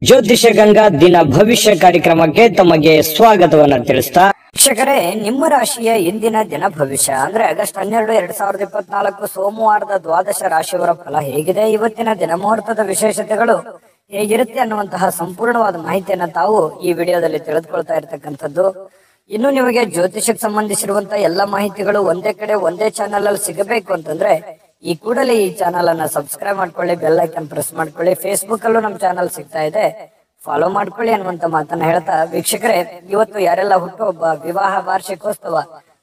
ಜ್ಯೋತಿಷ ಗಂಗಾ ದಿನ ಭವಿಷ್ಯ ಕಾರ್ಯಕ್ರಮಕ್ಕೆ ತಮಗೆ ಸ್ವಾಗತವನ್ನ ತಿಳಿಸ್ತಾ ವೀಕ್ಷಕರೇ, ನಿಮ್ಮ ರಾಶಿಯ ಇಂದಿನ ದಿನ ಭವಿಷ್ಯ ಅಂದ್ರೆ ಆಗಸ್ಟ್ 12, 2024 ಸೋಮವಾರದ ದ್ವಾದಶ ರಾಶಿಯವರ ಫಲ ಹೇಗಿದೆ, ಇವತ್ತಿನ ದಿನ ಮುಹೂರ್ತದ ವಿಶೇಷತೆಗಳು ಹೇಗಿರುತ್ತೆ ಅನ್ನುವಂತಹ ಸಂಪೂರ್ಣವಾದ ಮಾಹಿತಿಯನ್ನ ತಾವು ಈ ವಿಡಿಯೋದಲ್ಲಿ ತಿಳಿದುಕೊಳ್ತಾ ಇರತಕ್ಕಂಥದ್ದು. ಇನ್ನು ನಿಮಗೆ ಜ್ಯೋತಿಷಕ್ಕೆ ಸಂಬಂಧಿಸಿರುವಂತಹ ಎಲ್ಲ ಮಾಹಿತಿಗಳು ಒಂದೇ ಕಡೆ ಒಂದೇ ಚಾನೆಲ್ ಅಲ್ಲಿ ಸಿಗಬೇಕು ಅಂತಂದ್ರೆ ಈ ಕೂಡಲೇ ಈ ಚಾನಲ್ ಅನ್ನ ಸಬ್ಸ್ಕ್ರೈಬ್ ಮಾಡ್ಕೊಳ್ಳಿ, ಬೆಲ್ ಐಕನ್ ಪ್ರೆಸ್ ಮಾಡ್ಕೊಳ್ಳಿ. ಫೇಸ್ಬುಕ್ ಅಲ್ಲೂ ನಮ್ಮ ಚಾನಲ್ ಸಿಗ್ತಾ ಇದೆ, ಫಾಲೋ ಮಾಡ್ಕೊಳ್ಳಿ ಅನ್ನುವಂತ ಮಾತನ್ನ ಹೇಳ್ತಾ, ವೀಕ್ಷಕರೇ ಇವತ್ತು ಯಾರೆಲ್ಲ ಹುಟ್ಟುಹಬ್ಬ, ವಿವಾಹ, ವಾರ್ಷಿಕೋತ್ಸವ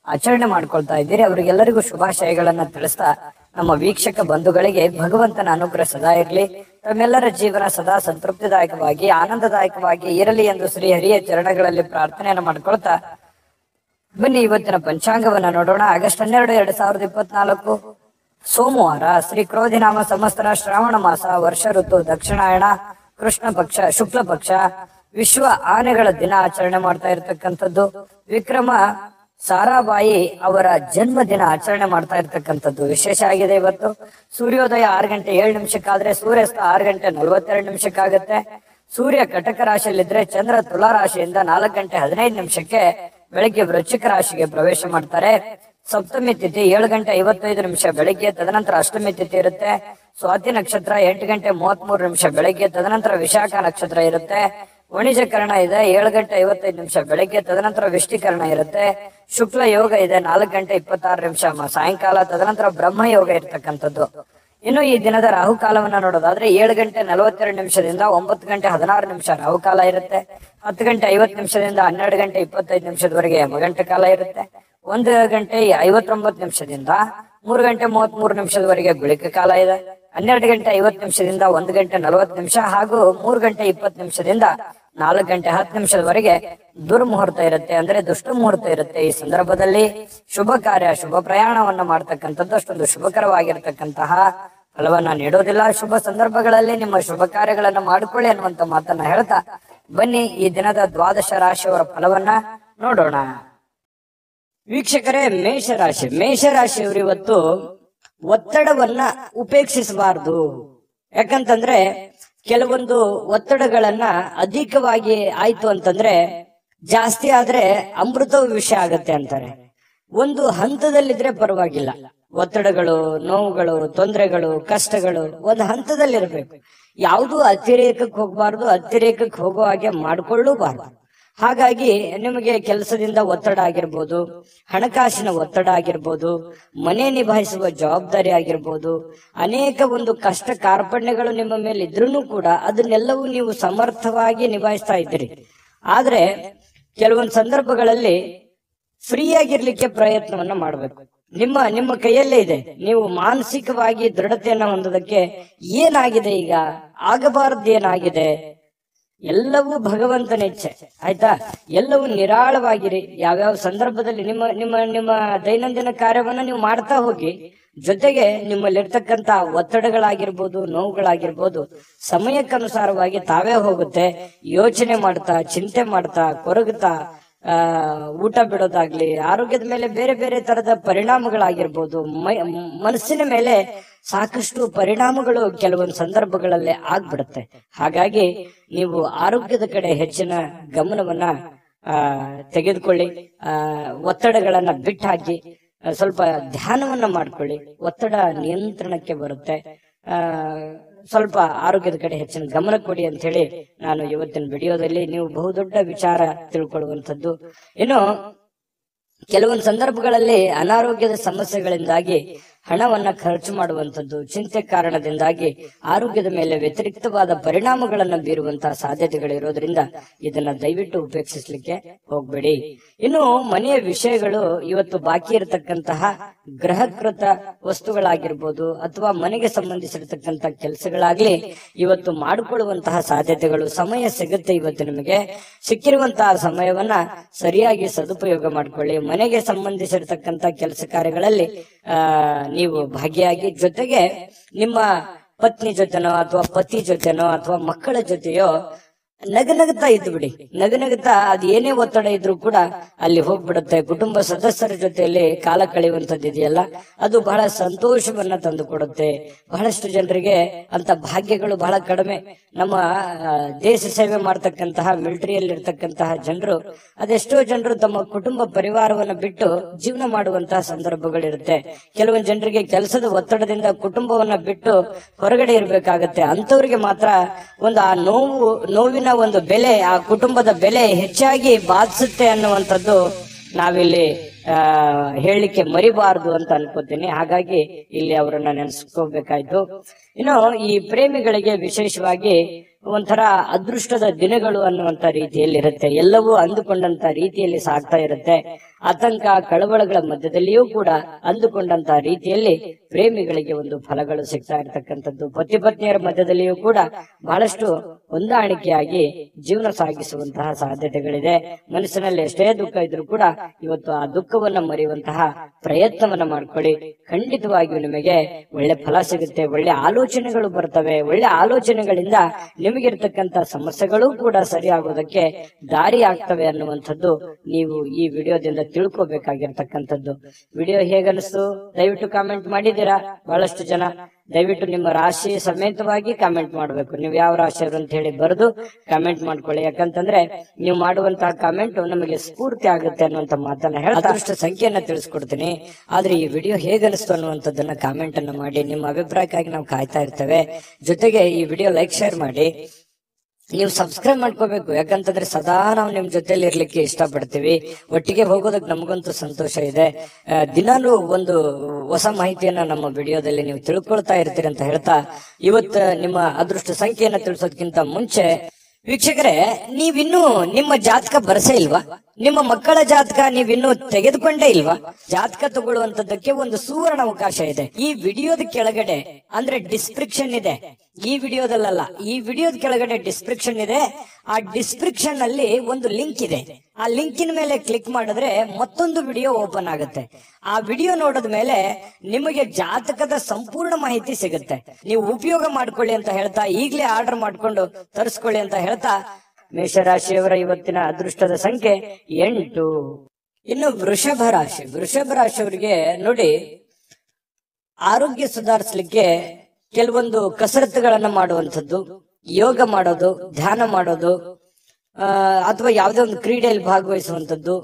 ಆಚರಣೆ ಮಾಡ್ಕೊಳ್ತಾ ಇದ್ದೀರಿ ಅವರಿಗೆಲ್ಲರಿಗೂ ಶುಭಾಶಯಗಳನ್ನ ತಿಳಿಸ್ತಾ, ನಮ್ಮ ವೀಕ್ಷಕ ಬಂಧುಗಳಿಗೆ ಭಗವಂತನ ಅನುಗ್ರಹ ಸದಾ ಇರಲಿ, ತಮ್ಮೆಲ್ಲರ ಜೀವನ ಸದಾ ಸಂತೃಪ್ತಿದಾಯಕವಾಗಿ ಆನಂದದಾಯಕವಾಗಿ ಇರಲಿ ಎಂದು ಶ್ರೀ ಹರಿಯ ಚರಣಗಳಲ್ಲಿ ಪ್ರಾರ್ಥನೆಯನ್ನು ಮಾಡ್ಕೊಳ್ತಾ ಬನ್ನಿ ಇವತ್ತಿನ ಪಂಚಾಂಗವನ್ನ ನೋಡೋಣ. ಆಗಸ್ಟ್ 12, 2024 ಸೋಮವಾರ, ಶ್ರೀ ಕ್ರೋಧಿನಾಮ ಸಂವತ್ಸರ, ಶ್ರಾವಣ ಮಾಸ, ವರ್ಷ ಋತು ದಕ್ಷಿಣಾಯಣ, ಕೃಷ್ಣ ಪಕ್ಷ, ಶುಕ್ಲ ಪಕ್ಷ, ವಿಶ್ವ ಆನೆಗಳ ದಿನ ಆಚರಣೆ ಮಾಡ್ತಾ ಇರತಕ್ಕಂಥದ್ದು. ವಿಕ್ರಮ ಸಾರಾಬಾಯಿ ಅವರ ಜನ್ಮ ದಿನ ಆಚರಣೆ ಮಾಡ್ತಾ ಇರತಕ್ಕಂಥದ್ದು ವಿಶೇಷ ಆಗಿದೆ. ಇವತ್ತು ಸೂರ್ಯೋದಯ 6:07 ಆದ್ರೆ ಸೂರ್ಯಾಸ್ತ 6:42 ಸೂರ್ಯ ಕಟಕ ರಾಶಿಯಲ್ಲಿದ್ರೆ ಚಂದ್ರ ತುಲಾ ರಾಶಿಯಿಂದ 4:15 ಬೆಳಗ್ಗೆ ವೃಶ್ಚಿಕ ರಾಶಿಗೆ ಪ್ರವೇಶ ಮಾಡ್ತಾರೆ. ಸಪ್ತಮಿ ತಿಥಿ 7:55 ಬೆಳಗ್ಗೆ, ತದನಂತರ ಅಷ್ಟಮಿ ತಿಥಿ ಇರುತ್ತೆ. ಸ್ವಾತಿ ನಕ್ಷತ್ರ 8:33 ಬೆಳಗ್ಗೆ, ತದನಂತರ ವಿಶಾಖ ನಕ್ಷತ್ರ ಇರುತ್ತೆ. ವಣಿಜಕರಣ ಇದೆ 7:55 ಬೆಳಗ್ಗೆ, ತದನಂತರ ವಿಷ್ಟಿಕರಣ ಇರುತ್ತೆ. ಶುಕ್ಲ ಯೋಗ ಇದೆ 4:26 ಸಾಯಂಕಾಲ, ತದನಂತರ ಬ್ರಹ್ಮ ಯೋಗ ಇರ್ತಕ್ಕಂಥದ್ದು. ಇನ್ನು ಈ ದಿನದ ರಾಹುಕಾಲವನ್ನ ನೋಡೋದಾದ್ರೆ 7:42 9:16 ರಾಹುಕಾಲ ಇರುತ್ತೆ. 10:50 12:25 ಯಮಗಂಟ ಕಾಲ ಇರುತ್ತೆ. 1:59 3:33 ಗುಳಿಕ ಕಾಲ ಇದೆ. 12:50 1:40 ಹಾಗೂ 3:20 4:10 ದುರ್ಮುಹೂರ್ತ ಇರುತ್ತೆ, ಅಂದ್ರೆ ದುಷ್ಟ ಮುಹೂರ್ತ ಇರುತ್ತೆ. ಈ ಸಂದರ್ಭದಲ್ಲಿ ಶುಭ ಕಾರ್ಯ, ಶುಭ ಪ್ರಯಾಣವನ್ನ ಮಾಡ್ತಕ್ಕಂಥದ್ದು ಅಷ್ಟೊಂದು ಶುಭಕರವಾಗಿರ್ತಕ್ಕಂತಹ ಫಲವನ್ನ ನೀಡೋದಿಲ್ಲ. ಶುಭ ಸಂದರ್ಭಗಳಲ್ಲಿ ನಿಮ್ಮ ಶುಭ ಕಾರ್ಯಗಳನ್ನ ಮಾಡಿಕೊಳ್ಳಿ ಅನ್ನುವಂತ ಮಾತನ್ನ ಹೇಳ್ತಾ ಬನ್ನಿ ಈ ದಿನದ ದ್ವಾದಶ ರಾಶಿಯವರ ಫಲವನ್ನ ನೋಡೋಣ. ವೀಕ್ಷಕರೇ, ಮೇಷರಾಶಿಯವರು ಇವತ್ತು ಒತ್ತಡವನ್ನ ಉಪೇಕ್ಷಿಸಬಾರದು. ಯಾಕಂತಂದ್ರೆ ಕೆಲವೊಂದು ಒತ್ತಡಗಳನ್ನ ಅಧಿಕವಾಗಿ ಆಯ್ತು ಅಂತಂದ್ರೆ ಜಾಸ್ತಿ ಆದ್ರೆ ಅಮೃತ ವಿಷಯ ಆಗತ್ತೆ ಅಂತಾರೆ. ಒಂದು ಹಂತದಲ್ಲಿದ್ರೆ ಪರವಾಗಿಲ್ಲ, ಒತ್ತಡಗಳು, ನೋವುಗಳು, ತೊಂದರೆಗಳು, ಕಷ್ಟಗಳು ಒಂದು ಹಂತದಲ್ಲಿರ್ಬೇಕು. ಯಾವುದು ಅತಿರೇಕಕ್ಕೆ ಹೋಗಬಾರ್ದು, ಅತಿರೇಕಕ್ಕೆ ಹೋಗೋ ಹಾಗೆ ಮಾಡ್ಕೊಳ್ಳೂಬಾರ್ದು. ಹಾಗಾಗಿ ನಿಮಗೆ ಕೆಲಸದಿಂದ ಒತ್ತಡ ಆಗಿರ್ಬೋದು, ಹಣಕಾಸಿನ ಒತ್ತಡ ಆಗಿರ್ಬೋದು, ಮನೆ ನಿಭಾಯಿಸುವ ಜವಾಬ್ದಾರಿ ಆಗಿರ್ಬೋದು, ಅನೇಕ ಒಂದು ಕಷ್ಟ ಕಾರ್ಪಣ್ಯಗಳು ನಿಮ್ಮ ಮೇಲೆ ಇದ್ರೂ ಕೂಡ ಅದನ್ನೆಲ್ಲವೂ ನೀವು ಸಮರ್ಥವಾಗಿ ನಿಭಾಯಿಸ್ತಾ ಇದ್ದೀರಿ. ಆದ್ರೆ ಕೆಲವೊಂದು ಸಂದರ್ಭಗಳಲ್ಲಿ ಫ್ರೀ ಆಗಿರ್ಲಿಕ್ಕೆ ಪ್ರಯತ್ನವನ್ನ ಮಾಡಬೇಕು. ನಿಮ್ಮ ಕೈಯಲ್ಲೇ ಇದೆ. ನೀವು ಮಾನಸಿಕವಾಗಿ ದೃಢತೆಯನ್ನ ಹೊಂದೋದಕ್ಕೆ ಏನಾಗಿದೆ, ಈಗ ಆಗಬಾರದು ಏನಾಗಿದೆ, ಎಲ್ಲವೂ ಭಗವಂತನ ಇಚ್ಛೆ. ಆಯ್ತಾ? ಎಲ್ಲವೂ ನಿರಾಳವಾಗಿರಿ. ಯಾವ್ಯಾವ ಸಂದರ್ಭದಲ್ಲಿ ನಿಮ್ಮ ನಿಮ್ಮ ನಿಮ್ಮ ದೈನಂದಿನ ಕಾರ್ಯವನ್ನ ನೀವು ಮಾಡ್ತಾ ಹೋಗಿ, ಜೊತೆಗೆ ನಿಮ್ಮಲ್ಲಿರ್ತಕ್ಕಂತ ಒತ್ತಡಗಳಾಗಿರ್ಬೋದು, ನೋವುಗಳಾಗಿರ್ಬೋದು ಸಮಯಕ್ಕನುಸಾರವಾಗಿ ತಾವೇ ಹೋಗುತ್ತೆ. ಯೋಚನೆ ಮಾಡ್ತಾ, ಚಿಂತೆ ಮಾಡ್ತಾ, ಕೊರಗುತ್ತಾ ಊಟ ಬಿಡೋದಾಗ್ಲಿ, ಆರೋಗ್ಯದ ಮೇಲೆ ಬೇರೆ ಬೇರೆ ತರದ ಪರಿಣಾಮಗಳಾಗಿರ್ಬೋದು, ಮನಸ್ಸಿನ ಮೇಲೆ ಸಾಕಷ್ಟು ಪರಿಣಾಮಗಳು ಕೆಲವೊಂದು ಸಂದರ್ಭಗಳಲ್ಲಿ ಆಗ್ಬಿಡುತ್ತೆ. ಹಾಗಾಗಿ ನೀವು ಆರೋಗ್ಯದ ಕಡೆ ಹೆಚ್ಚಿನ ಗಮನವನ್ನ ತೆಗೆದುಕೊಳ್ಳಿ. ಒತ್ತಡಗಳನ್ನ ಬಿಟ್ಟು ಹಾಕಿ ಸ್ವಲ್ಪ ಧ್ಯಾನವನ್ನ ಮಾಡ್ಕೊಳ್ಳಿ. ಒತ್ತಡ ನಿಯಂತ್ರಣಕ್ಕೆ ಬರುತ್ತೆ. ಸ್ವಲ್ಪ ಆರೋಗ್ಯದ ಕಡೆ ಹೆಚ್ಚಿನ ಗಮನ ಕೊಡಿ ಅಂತ ಹೇಳಿ ನಾನು ಇವತ್ತಿನ ವಿಡಿಯೋದಲ್ಲಿ ನೀವು ಬಹುದೊಡ್ಡ ವಿಚಾರ ತಿಳ್ಕೊಳ್ಳುವಂಥದ್ದು. ಇನ್ನು ಕೆಲವೊಂದು ಸಂದರ್ಭಗಳಲ್ಲಿ ಅನಾರೋಗ್ಯದ ಸಮಸ್ಯೆಗಳಿಂದಾಗಿ ಹಣವನ್ನ ಖರ್ಚು ಮಾಡುವಂಥದ್ದು, ಚಿಂತೆ ಕಾರಣದಿಂದಾಗಿ ಆರೋಗ್ಯದ ಮೇಲೆ ವ್ಯತಿರಿಕ್ತವಾದ ಪರಿಣಾಮಗಳನ್ನ ಬೀರುವಂತಹ ಸಾಧ್ಯತೆಗಳಿರೋದ್ರಿಂದ ಇದನ್ನ ದಯವಿಟ್ಟು ಉಪೇಕ್ಷಿಸ್ಲಿಕ್ಕೆ ಹೋಗ್ಬೇಡಿ. ಇನ್ನು ಮನೆಯ ವಿಷಯಗಳು ಇವತ್ತು ಬಾಕಿ ಇರತಕ್ಕಂತಹ ಗೃಹಕೃತ ವಸ್ತುಗಳಾಗಿರ್ಬೋದು ಅಥವಾ ಮನೆಗೆ ಸಂಬಂಧಿಸಿರತಕ್ಕಂತ ಕೆಲಸಗಳಾಗ್ಲಿ ಇವತ್ತು ಮಾಡಿಕೊಳ್ಳುವಂತಹ ಸಾಧ್ಯತೆಗಳು, ಸಮಯ ಸಿಗುತ್ತೆ. ಇವತ್ತು ನಿಮಗೆ ಸಿಕ್ಕಿರುವಂತಹ ಸಮಯವನ್ನ ಸರಿಯಾಗಿ ಸದುಪಯೋಗ ಮಾಡ್ಕೊಳ್ಳಿ. ಮನೆಗೆ ಸಂಬಂಧಿಸಿರತಕ್ಕಂತ ಕೆಲಸ ಕಾರ್ಯಗಳಲ್ಲಿ ನೀವು ಭಾಗಿಯಾಗಿ, ಜೊತೆಗೆ ನಿಮ್ಮ ಪತ್ನಿ ಜೊತೆನೋ ಅಥವಾ ಪತಿ ಜೊತೆನೋ ಅಥವಾ ಮಕ್ಕಳ ಜೊತೆಯೋ ನಗನಗುತ್ತಾ ಇದ್ದು ಬಿಡಿ. ನಗನಗುತ್ತಾ ಅದು ಏನೇ ಒತ್ತಡ ಇದ್ರೂ ಕೂಡ ಅಲ್ಲಿ ಹೋಗ್ಬಿಡುತ್ತೆ. ಕುಟುಂಬ ಸದಸ್ಯರ ಜೊತೆಯಲ್ಲಿ ಕಾಲ ಕಳೆಯುವಂತದ್ದು ಇದೆಯಲ್ಲ, ಅದು ಬಹಳ ಸಂತೋಷವನ್ನ ತಂದು ಕೊಡುತ್ತೆ. ಬಹಳಷ್ಟು ಜನರಿಗೆ ಅಂತ ಭಾಗ್ಯಗಳು ಬಹಳ ಕಡಿಮೆ. ನಮ್ಮ ದೇಶ ಸೇವೆ ಮಾಡ್ತಕ್ಕಂತಹ ಮಿಲಿಟರಿಯಲ್ಲಿ ಇರ್ತಕ್ಕಂತಹ ಜನರು, ಅದೆಷ್ಟೋ ಜನರು ತಮ್ಮ ಕುಟುಂಬ ಪರಿವಾರವನ್ನ ಬಿಟ್ಟು ಜೀವನ ಮಾಡುವಂತಹ ಸಂದರ್ಭಗಳಿರುತ್ತೆ. ಕೆಲವೊಂದು ಜನರಿಗೆ ಕೆಲಸದ ಒತ್ತಡದಿಂದ ಕುಟುಂಬವನ್ನ ಬಿಟ್ಟು ಹೊರಗಡೆ ಇರ್ಬೇಕಾಗತ್ತೆ. ಅಂತವ್ರಿಗೆ ಮಾತ್ರ ಒಂದು ಆ ನೋವಿನ ಒಂದು ಬೆಲೆ, ಆ ಕುಟುಂಬದ ಬೆಲೆ ಹೆಚ್ಚಾಗಿ ಬಾಧಿಸುತ್ತೆ ಅನ್ನುವಂಥದ್ದು ನಾವಿಲ್ಲಿ ಹೇಳಲಿಕ್ಕೆ ಮರಿಬಾರದು ಅಂತ ಅನ್ಕೋತೀನಿ. ಹಾಗಾಗಿ ಇಲ್ಲಿ ಅವರನ್ನ ನೆನೆಸ್ಕೋಬೇಕಾಯ್ತು. ಇನ್ನು ಈ ಪ್ರೇಮಿಗಳಿಗೆ ವಿಶೇಷವಾಗಿ ಒಂಥರ ಅದೃಷ್ಟದ ದಿನಗಳು ಅನ್ನುವಂತ ರೀತಿಯಲ್ಲಿ ಇರುತ್ತೆ. ಎಲ್ಲವೂ ಅಂದುಕೊಂಡಂತ ರೀತಿಯಲ್ಲಿ ಸಾಗ್ತಾ ಇರುತ್ತೆ. ಆತಂಕ ಕಳವಳಗಳ ಮಧ್ಯದಲ್ಲಿಯೂ ಕೂಡ ಅಂದುಕೊಂಡಂತ ರೀತಿಯಲ್ಲಿ ಪ್ರೇಮಿಗಳಿಗೆ ಒಂದು ಫಲಗಳು ಸಿಗ್ತಾ ಇರತಕ್ಕಂಥದ್ದು. ಪತಿ ಪತ್ನಿಯರ ಮಧ್ಯದಲ್ಲಿಯೂ ಕೂಡ ಬಹಳಷ್ಟು ಹೊಂದಾಣಿಕೆಯಾಗಿ ಜೀವನ ಸಾಗಿಸುವಂತಹ ಸಾಧ್ಯತೆಗಳಿದೆ. ಮನಸ್ಸಿನಲ್ಲಿ ಎಷ್ಟೇ ದುಃಖ ಇದ್ರೂ ಕೂಡ ಇವತ್ತು ಆ ದುಃಖವನ್ನ ಮರೆಯುವಂತಹ ಪ್ರಯತ್ನವನ್ನ ಮಾಡ್ಕೊಳ್ಳಿ. ಖಂಡಿತವಾಗಿಯೂ ನಿಮಗೆ ಒಳ್ಳೆ ಫಲ ಸಿಗುತ್ತೆ. ಒಳ್ಳೆ ಆಲೋಚನೆಗಳು ಬರ್ತವೆ. ಒಳ್ಳೆ ಆಲೋಚನೆಗಳಿಂದ ನಿಮಗಿರ್ತಕ್ಕಂಥ ಸಮಸ್ಯೆಗಳು ಕೂಡ ಸರಿಯಾಗೋದಕ್ಕೆ ದಾರಿ ಆಗ್ತವೆ ಅನ್ನುವಂಥದ್ದು ನೀವು ಈ ವಿಡಿಯೋದಿಂದ ತಿಳ್ಕೋಬೇಕಾಗಿರ್ತಕ್ಕಂಥದ್ದು. ವಿಡಿಯೋ ಹೇಗನ್ನಿಸ್ತು ದಯವಿಟ್ಟು ಕಾಮೆಂಟ್ ಮಾಡಿದ್ದೀರಾ. ಬಹಳಷ್ಟು ಜನ ದಯವಿಟ್ಟು ನಿಮ್ಮ ರಾಶಿ ಸಮೇತವಾಗಿ ಕಾಮೆಂಟ್ ಮಾಡ್ಬೇಕು. ನೀವು ಯಾವ ರಾಶಿಯವರು ಅಂತ ಹೇಳಿ ಬರೆದು ಕಾಮೆಂಟ್ ಮಾಡ್ಕೊಳ್ಳಿ. ಯಾಕಂತಂದ್ರೆ ನೀವು ಮಾಡುವಂತಹ ಕಾಮೆಂಟ್ ನಮಗೆ ಸ್ಫೂರ್ತಿ ಆಗುತ್ತೆ ಅನ್ನುವಂತ ಮಾತನ್ನ ಹೇಳಿ ಅದೃಷ್ಟ ಸಂಖ್ಯೆಯನ್ನ ತಿಳಿಸ್ಕೊಡ್ತೀನಿ. ಆದ್ರೆ ಈ ವಿಡಿಯೋ ಹೇಗನ್ನಿಸ್ತು ಅನ್ನುವಂಥದ್ದನ್ನ ಕಾಮೆಂಟ್ ಅನ್ನ ಮಾಡಿ. ನಿಮ್ಮ ಅಭಿಪ್ರಾಯಕ್ಕಾಗಿ ನಾವು ಕಾಯ್ತಾ ಇರ್ತೇವೆ. ಜೊತೆಗೆ ಈ ವಿಡಿಯೋ ಲೈಕ್ ಶೇರ್ ಮಾಡಿ. ನೀವು ಸಬ್ಸ್ಕ್ರೈಬ್ ಮಾಡ್ಕೋಬೇಕು. ಯಾಕಂತಂದ್ರೆ ಸದಾ ನಾವು ನಿಮ್ ಜೊತೆಲಿ ಇರ್ಲಿಕ್ಕೆ ಇಷ್ಟಪಡ್ತೀವಿ. ಒಟ್ಟಿಗೆ ಹೋಗೋದಕ್ಕೆ ನಮಗಂತೂ ಸಂತೋಷ ಇದೆ. ದಿನಾಲೂ ಒಂದು ಹೊಸ ಮಾಹಿತಿಯನ್ನ ನಮ್ಮ ವಿಡಿಯೋದಲ್ಲಿ ನೀವು ತಿಳ್ಕೊಳ್ತಾ ಇರ್ತೀರಿ ಅಂತ ಹೇಳ್ತಾ, ಇವತ್ತು ನಿಮ್ಮ ಅದೃಷ್ಟ ಸಂಖ್ಯೆಯನ್ನ ತಿಳಿಸೋದಕ್ಕಿಂತ ಮುಂಚೆ ವೀಕ್ಷಕರೇ, ನೀವಿನ್ನೂ ನಿಮ್ಮ ಜಾತಕ ಬರಸೇ ಇಲ್ವಾ? ನಿಮ್ಮ ಮಕ್ಕಳ ಜಾತಕ ನೀವಿನ್ನೂ ತೆಗೆದುಕೊಂಡೇ ಇಲ್ವಾ? ಜಾತಕ ತಗೊಳ್ಳುವಂತದ್ದಕ್ಕೆ ಒಂದು ಸುವರ್ಣ ಅವಕಾಶ ಇದೆ. ಈ ವಿಡಿಯೋದ ಕೆಳಗಡೆ ಅಂದ್ರೆ ಡಿಸ್ಕ್ರಿಪ್ಷನ್ ಇದೆ. ಈ ವಿಡಿಯೋದಲ್ಲ, ಈ ವಿಡಿಯೋದ ಕೆಳಗಡೆ ಡಿಸ್ಕ್ರಿಪ್ಷನ್ ಇದೆ. ಆ ಡಿಸ್ಕ್ರಿಪ್ಷನ್ ಅಲ್ಲಿ ಒಂದು ಲಿಂಕ್ ಇದೆ. ಆ ಲಿಂಕಿನ ಮೇಲೆ ಕ್ಲಿಕ್ ಮಾಡಿದ್ರೆ ಮತ್ತೊಂದು ವಿಡಿಯೋ ಓಪನ್ ಆಗುತ್ತೆ. ಆ ವಿಡಿಯೋ ನೋಡಿದ ಮೇಲೆ ನಿಮಗೆ ಜಾತಕದ ಸಂಪೂರ್ಣ ಮಾಹಿತಿ ಸಿಗುತ್ತೆ. ನೀವು ಉಪಯೋಗ ಮಾಡ್ಕೊಳ್ಳಿ ಅಂತ ಹೇಳ್ತಾ, ಈಗಲೇ ಆರ್ಡರ್ ಮಾಡ್ಕೊಂಡು ತರಿಸ್ಕೊಳ್ಳಿ ಅಂತ ಹೇಳ್ತಾ, ಮೇಷರಾಶಿಯವರ ಇವತ್ತಿನ ಅದೃಷ್ಟದ ಸಂಖ್ಯೆ 8. ಇನ್ನು ವೃಷಭ ರಾಶಿಯವರಿಗೆ ನೋಡಿ, ಆರೋಗ್ಯ ಸುಧಾರಿಸಲಿಕ್ಕೆ ಕೆಲವೊಂದು ಕಸರತ್ತುಗಳನ್ನ ಮಾಡುವಂಥದ್ದು, ಯೋಗ ಮಾಡೋದು, ಧ್ಯಾನ ಮಾಡೋದು, ಅಥವಾ ಯಾವುದೇ ಒಂದು ಕ್ರೀಡೆಯಲ್ಲಿ ಭಾಗವಹಿಸುವಂಥದ್ದು,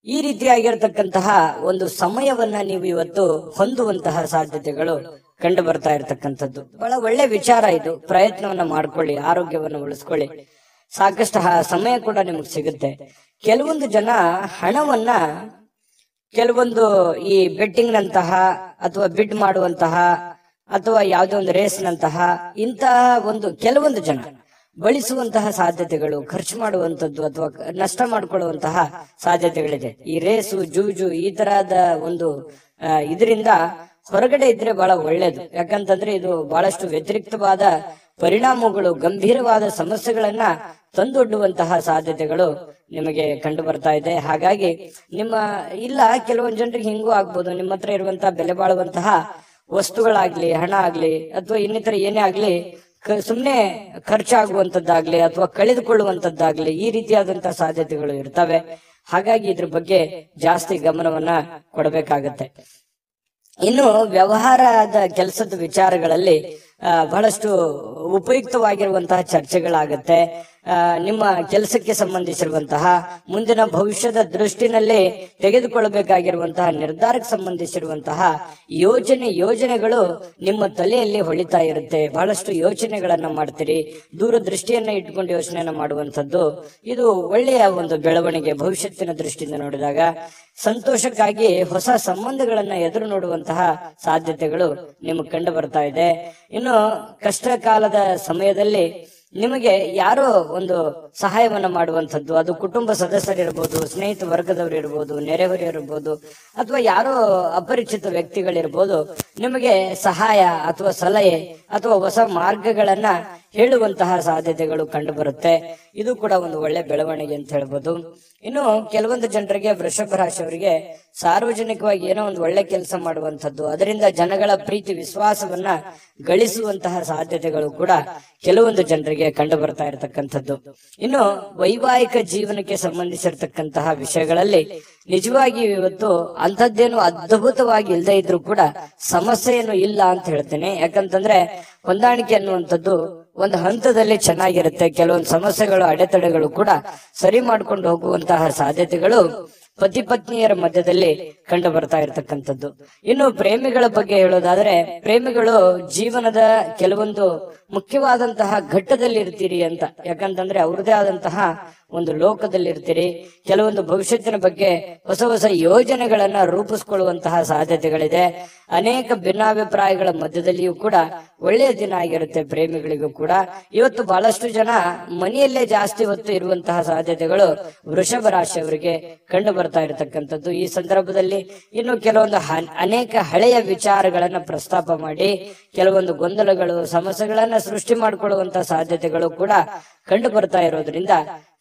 ಈ ರೀತಿಯಾಗಿರ್ತಕ್ಕಂತಹ ಒಂದು ಸಮಯವನ್ನ ನೀವು ಇವತ್ತು ಹೊಂದುವಂತಹ ಸಾಧ್ಯತೆಗಳು ಕಂಡು ಬರ್ತಾ ಇರತಕ್ಕಂಥದ್ದು. ಬಹಳ ಒಳ್ಳೆ ವಿಚಾರ ಇದು. ಪ್ರಯತ್ನವನ್ನ ಮಾಡ್ಕೊಳ್ಳಿ, ಆರೋಗ್ಯವನ್ನು ಉಳಿಸ್ಕೊಳ್ಳಿ. ಸಾಕಷ್ಟು ಸಮಯ ಕೂಡ ನಿಮಗೆ ಸಿಗುತ್ತೆ. ಕೆಲವೊಂದು ಜನ ಹಣವನ್ನ ಕೆಲವೊಂದು ಈ ಬೆಟ್ಟಿಂಗ್ ನಂತಹ ಅಥವಾ ಬಿಡ್ ಮಾಡುವಂತಹ ಅಥವಾ ಯಾವುದೇ ಒಂದು ರೇಸ್ ನಂತಹ ಇಂತಹ ಒಂದು ಕೆಲವೊಂದು ಜನ ಬಳಸುವಂತಹ ಸಾಧ್ಯತೆಗಳು, ಖರ್ಚು ಮಾಡುವಂತದ್ದು ಅಥವಾ ನಷ್ಟ ಮಾಡಿಕೊಳ್ಳುವಂತಹ ಸಾಧ್ಯತೆಗಳಿದೆ. ಈ ರೇಸು, ಜೂಜು, ಈ ತರಹದ ಒಂದು ಇದರಿಂದ ಹೊರಗಡೆ ಇದ್ರೆ ಬಹಳ ಒಳ್ಳೇದು. ಯಾಕಂತಂದ್ರೆ ಇದು ಬಹಳಷ್ಟು ವ್ಯತಿರಿಕ್ತವಾದ ಪರಿಣಾಮಗಳು, ಗಂಭೀರವಾದ ಸಮಸ್ಯೆಗಳನ್ನ ತಂದೊಡ್ಡುವಂತಹ ಸಾಧ್ಯತೆಗಳು ನಿಮಗೆ ಕಂಡು ಬರ್ತಾ ಇದೆ. ಹಾಗಾಗಿ ಕೆಲವೊಂದು ಜನರಿಗೆ ಹಿಂಗೂ ಆಗ್ಬೋದು. ನಿಮ್ಮ ಹತ್ರ ಇರುವಂತಹ ಬೆಲೆ ಬಾಳುವಂತಹ ವಸ್ತುಗಳಾಗ್ಲಿ, ಹಣ ಆಗ್ಲಿ, ಅಥವಾ ಇನ್ನಿತರ ಏನೇ ಆಗ್ಲಿ, ಸುಮ್ನೆ ಖರ್ಚಾಗುವಂತದ್ದಾಗ್ಲಿ ಅಥವಾ ಕಳೆದುಕೊಳ್ಳುವಂತದ್ದಾಗ್ಲಿ, ಈ ರೀತಿಯಾದಂತಹ ಸಾಧ್ಯತೆಗಳು ಇರ್ತವೆ. ಹಾಗಾಗಿ ಇದ್ರ ಬಗ್ಗೆ ಜಾಸ್ತಿ ಗಮನವನ್ನ ಕೊಡಬೇಕಾಗತ್ತೆ. ಇನ್ನು ವ್ಯವಹಾರದ ಕೆಲಸದ ವಿಚಾರಗಳಲ್ಲಿ ಬಹಳಷ್ಟು ಉಪಯುಕ್ತವಾಗಿರುವಂತಹ ಚರ್ಚೆಗಳಾಗತ್ತೆ. ನಿಮ್ಮ ಕೆಲಸಕ್ಕೆ ಸಂಬಂಧಿಸಿರುವಂತಹ ಮುಂದಿನ ಭವಿಷ್ಯದ ದೃಷ್ಟಿನಲ್ಲಿ ತೆಗೆದುಕೊಳ್ಳಬೇಕಾಗಿರುವಂತಹ ನಿರ್ಧಾರಕ್ಕೆ ಸಂಬಂಧಿಸಿರುವಂತಹ ಯೋಜನೆಗಳು ನಿಮ್ಮ ತಲೆಯಲ್ಲಿ ಹೊಳಿತಾ ಇರುತ್ತೆ. ಬಹಳಷ್ಟು ಯೋಚನೆಗಳನ್ನ ಮಾಡ್ತೀರಿ. ದೂರದೃಷ್ಟಿಯನ್ನ ಇಟ್ಕೊಂಡು ಯೋಚನೆಯನ್ನ ಮಾಡುವಂತದ್ದು ಇದು ಒಳ್ಳೆಯ ಒಂದು ಬೆಳವಣಿಗೆ. ಭವಿಷ್ಯತ್ತಿನ ದೃಷ್ಟಿಯಿಂದ ನೋಡಿದಾಗ ಸಂತೋಷಕ್ಕಾಗಿ ಹೊಸ ಸಂಬಂಧಗಳನ್ನ ಎದುರು ನೋಡುವಂತಹ ಸಾಧ್ಯತೆಗಳು ನಿಮಗೆ ಕಂಡು ಬರ್ತಾ ಇದೆ. ಇನ್ನು ಕಷ್ಟ ಕಾಲದ ಸಮಯದಲ್ಲಿ ನಿಮಗೆ ಯಾರೋ ಒಂದು ಸಹಾಯವನ್ನ ಮಾಡುವಂಥದ್ದು, ಅದು ಕುಟುಂಬ ಸದಸ್ಯರಿರ್ಬೋದು, ಸ್ನೇಹಿತ ವರ್ಗದವರು ಇರ್ಬೋದು, ನೆರೆಹೊರೆಯರಿರ್ಬೋದು, ಅಥವಾ ಯಾರೋ ಅಪರಿಚಿತ ವ್ಯಕ್ತಿಗಳಿರ್ಬೋದು, ನಿಮಗೆ ಸಹಾಯ ಅಥವಾ ಸಲಹೆ ಅಥವಾ ಹೊಸ ಮಾರ್ಗಗಳನ್ನ ಹೇಳುವಂತಹ ಸಾಧ್ಯತೆಗಳು ಕಂಡು ಬರುತ್ತೆ. ಇದು ಕೂಡ ಒಂದು ಒಳ್ಳೆ ಬೆಳವಣಿಗೆ ಅಂತ ಹೇಳ್ಬೋದು. ಇನ್ನು ಕೆಲವೊಂದು ಜನರಿಗೆ ವೃಷಭ ರಾಶಿಯವರಿಗೆ ಸಾರ್ವಜನಿಕವಾಗಿ ಏನೋ ಒಂದು ಒಳ್ಳೆ ಕೆಲಸ ಮಾಡುವಂಥದ್ದು, ಅದರಿಂದ ಜನಗಳ ಪ್ರೀತಿ ವಿಶ್ವಾಸವನ್ನ ಗಳಿಸುವಂತಹ ಸಾಧ್ಯತೆಗಳು ಕೂಡ ಕೆಲವೊಂದು ಜನರಿಗೆ ಕಂಡು ಬರ್ತಾ ಇರತಕ್ಕಂಥದ್ದು. ಇನ್ನು ವೈವಾಹಿಕ ಜೀವನಕ್ಕೆ ಸಂಬಂಧಿಸಿರ್ತಕ್ಕಂತಹ ವಿಷಯಗಳಲ್ಲಿ ನಿಜವಾಗಿ ಇವತ್ತು ಅಂಥದ್ದೇನು ಅದ್ಭುತವಾಗಿ ಇಲ್ಲದೆ ಇದ್ರೂ ಕೂಡ ಸಮಸ್ಯೆಯನ್ನು ಇಲ್ಲ ಅಂತ ಹೇಳ್ತೇನೆ. ಯಾಕಂತಂದ್ರೆ ಹೊಂದಾಣಿಕೆ ಅನ್ನುವಂಥದ್ದು ಒಂದು ಹಂತದಲ್ಲಿ ಚೆನ್ನಾಗಿರುತ್ತೆ. ಕೆಲವೊಂದು ಸಮಸ್ಯೆಗಳು ಅಡೆತಡೆಗಳು ಕೂಡ ಸರಿ ಮಾಡ್ಕೊಂಡು ಹೋಗುವಂತಹ ಸಾಧ್ಯತೆಗಳು ಪತಿ ಪತ್ನಿಯರ ಮಧ್ಯದಲ್ಲಿ ಕಂಡು ಬರ್ತಾ ಇರತಕ್ಕಂಥದ್ದು. ಇನ್ನು ಪ್ರೇಮಿಗಳ ಬಗ್ಗೆ ಹೇಳೋದಾದ್ರೆ, ಪ್ರೇಮಿಗಳು ಜೀವನದ ಕೆಲವೊಂದು ಮುಖ್ಯವಾದಂತಹ ಘಟ್ಟದಲ್ಲಿ ಇರ್ತೀರಿ ಅಂತ. ಯಾಕಂತಂದ್ರೆ ಅವ್ರದೇ ಆದಂತಹ ಒಂದು ಲೋಕದಲ್ಲಿ ಇರ್ತೀರಿ. ಕೆಲವೊಂದು ಭವಿಷ್ಯತ್ತಿನ ಬಗ್ಗೆ ಹೊಸ ಹೊಸ ಯೋಜನೆಗಳನ್ನ ರೂಪಿಸ್ಕೊಳ್ಳುವಂತಹ ಸಾಧ್ಯತೆಗಳಿದೆ. ಅನೇಕ ಭಿನ್ನಾಭಿಪ್ರಾಯಗಳ ಮಧ್ಯದಲ್ಲಿಯೂ ಕೂಡ ಒಳ್ಳೆಯ ದಿನ ಆಗಿರುತ್ತೆ ಪ್ರೇಮಿಗಳಿಗೂ ಕೂಡ. ಇವತ್ತು ಬಹಳಷ್ಟು ಜನ ಮನೆಯಲ್ಲೇ ಜಾಸ್ತಿ ಹೊತ್ತು ಇರುವಂತಹ ಸಾಧ್ಯತೆಗಳು ವೃಷಭ ರಾಶಿಯವರಿಗೆ ಕಂಡು ಬರ್ತಾ ಇರತಕ್ಕಂಥದ್ದು. ಈ ಸಂದರ್ಭದಲ್ಲಿ ಇನ್ನು ಕೆಲವೊಂದು ಅನೇಕ ಹಳೆಯ ವಿಚಾರಗಳನ್ನ ಪ್ರಸ್ತಾಪ ಮಾಡಿ ಕೆಲವೊಂದು ಗೊಂದಲಗಳು ಸಮಸ್ಯೆಗಳನ್ನ ಸೃಷ್ಟಿ ಮಾಡಿಕೊಳ್ಳುವಂತಹ ಸಾಧ್ಯತೆಗಳು ಕೂಡ ಕಂಡು ಬರ್ತಾ ಇರೋದ್ರಿಂದ